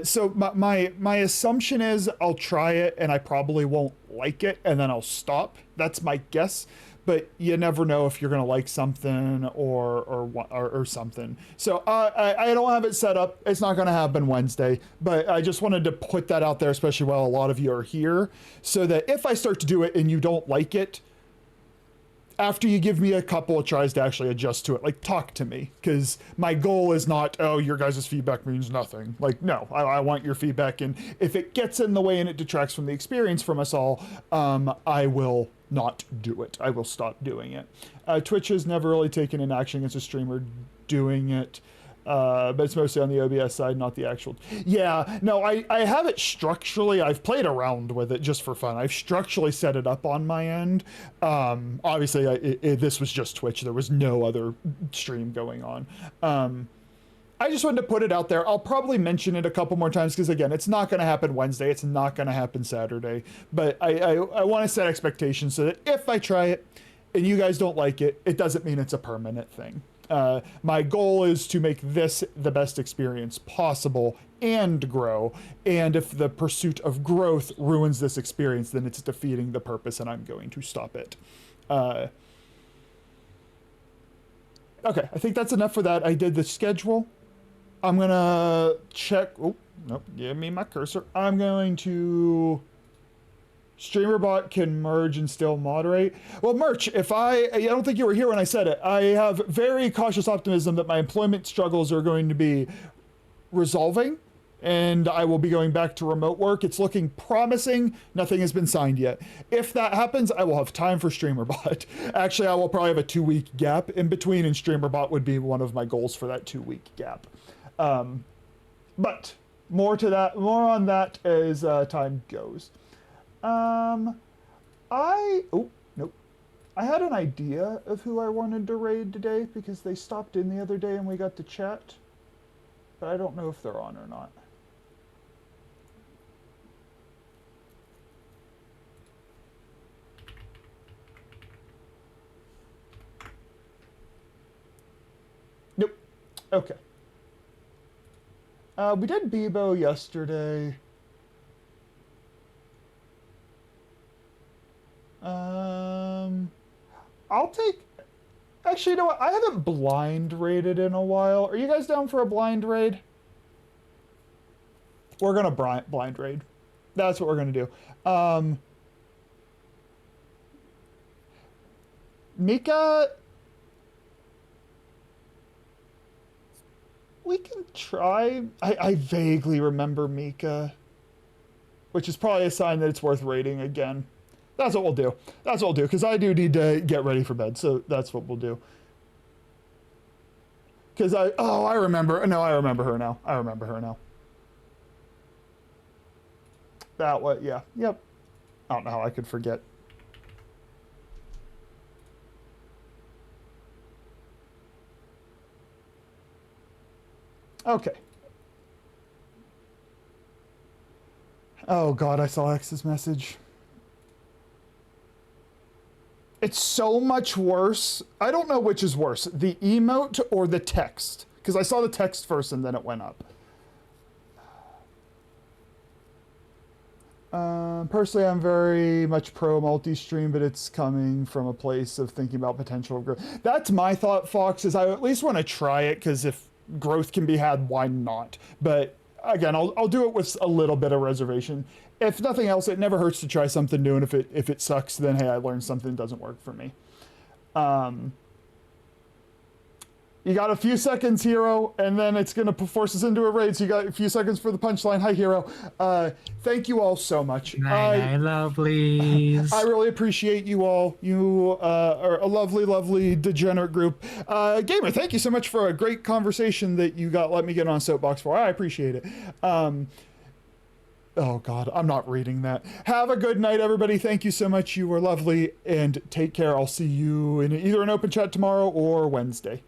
So my assumption is I'll try it and I probably won't like it and then I'll stop. That's my guess. But you never know if you're gonna like something or something. So I don't have it set up. It's not gonna happen Wednesday. But I just wanted to put that out there, especially while a lot of you are here, so that if I start to do it and you don't like it, after you give me a couple of tries to actually adjust to it, like talk to me, because my goal is not, oh, your guys' feedback means nothing. Like, no, I want your feedback, and if it gets in the way and it detracts from the experience from us all, I will not do it. I will stop doing it. Twitch has never really taken an action against a streamer doing it, but it's mostly on the OBS side, not the actual. Yeah, no, I have it structurally. I've played around with it just for fun. I've structurally set it up on my end. Obviously, this was just Twitch. There was no other stream going on. I just wanted to put it out there. I'll probably mention it a couple more times because, again, it's not going to happen Wednesday. It's not going to happen Saturday. But I want to set expectations so that if I try it and you guys don't like it, it doesn't mean it's a permanent thing. My goal is to make this the best experience possible and grow. And if the pursuit of growth ruins this experience, then it's defeating the purpose and I'm going to stop it. Okay, I think that's enough for that. I did the schedule. I'm gonna check. Oh, nope, give me my cursor. I'm going to... StreamerBot can merge and still moderate. Well, Merch, I don't think you were here when I said it. I have very cautious optimism that my employment struggles are going to be resolving and I will be going back to remote work. It's looking promising. Nothing has been signed yet. If that happens, I will have time for StreamerBot. Actually, I will probably have a 2-week gap in between, and StreamerBot would be one of my goals for that 2-week gap. But more on that as time goes. Oh, nope. I had an idea of who I wanted to raid today because they stopped in the other day and we got to chat. But I don't know if they're on or not. Okay. We did Bebo yesterday. I'll take... Actually, you know what? I haven't blind raided in a while. Are you guys down for a blind raid? We're gonna blind raid. That's what we're gonna do. Mika... We can try. I vaguely remember Mika, which is probably a sign that it's worth raiding again. That's what we'll do. That's what we'll do, because I do need to get ready for bed, so that's what we'll do. Because I remember. No, I remember her now. I remember her now. That what? Yeah. Yep. I don't know how I could forget. Okay. Oh God, I saw X's message. It's so much worse. I don't know which is worse, the emote or the text. Because I saw the text first and then it went up. Personally, I'm very much pro multi-stream, but it's coming from a place of thinking about potential growth. That's my thought, Fox, is I at least want to try it, because if growth can be had, why not? But again, I'll do it with a little bit of reservation. If nothing else, it never hurts to try something new, and if it sucks, then hey, I learned something that doesn't work for me. You got a few seconds, Hero, and then it's going to force us into a raid, so you got a few seconds for the punchline. Hi, Hero. Thank you all so much. Night, lovelies. I really appreciate you all. You are a lovely, lovely degenerate group. Gamer, thank you so much for a great conversation that you let me get on Soapbox for. I appreciate it. Oh, God, I'm not reading that. Have a good night, everybody. Thank you so much. You were lovely, and take care. I'll see you in either an open chat tomorrow or Wednesday.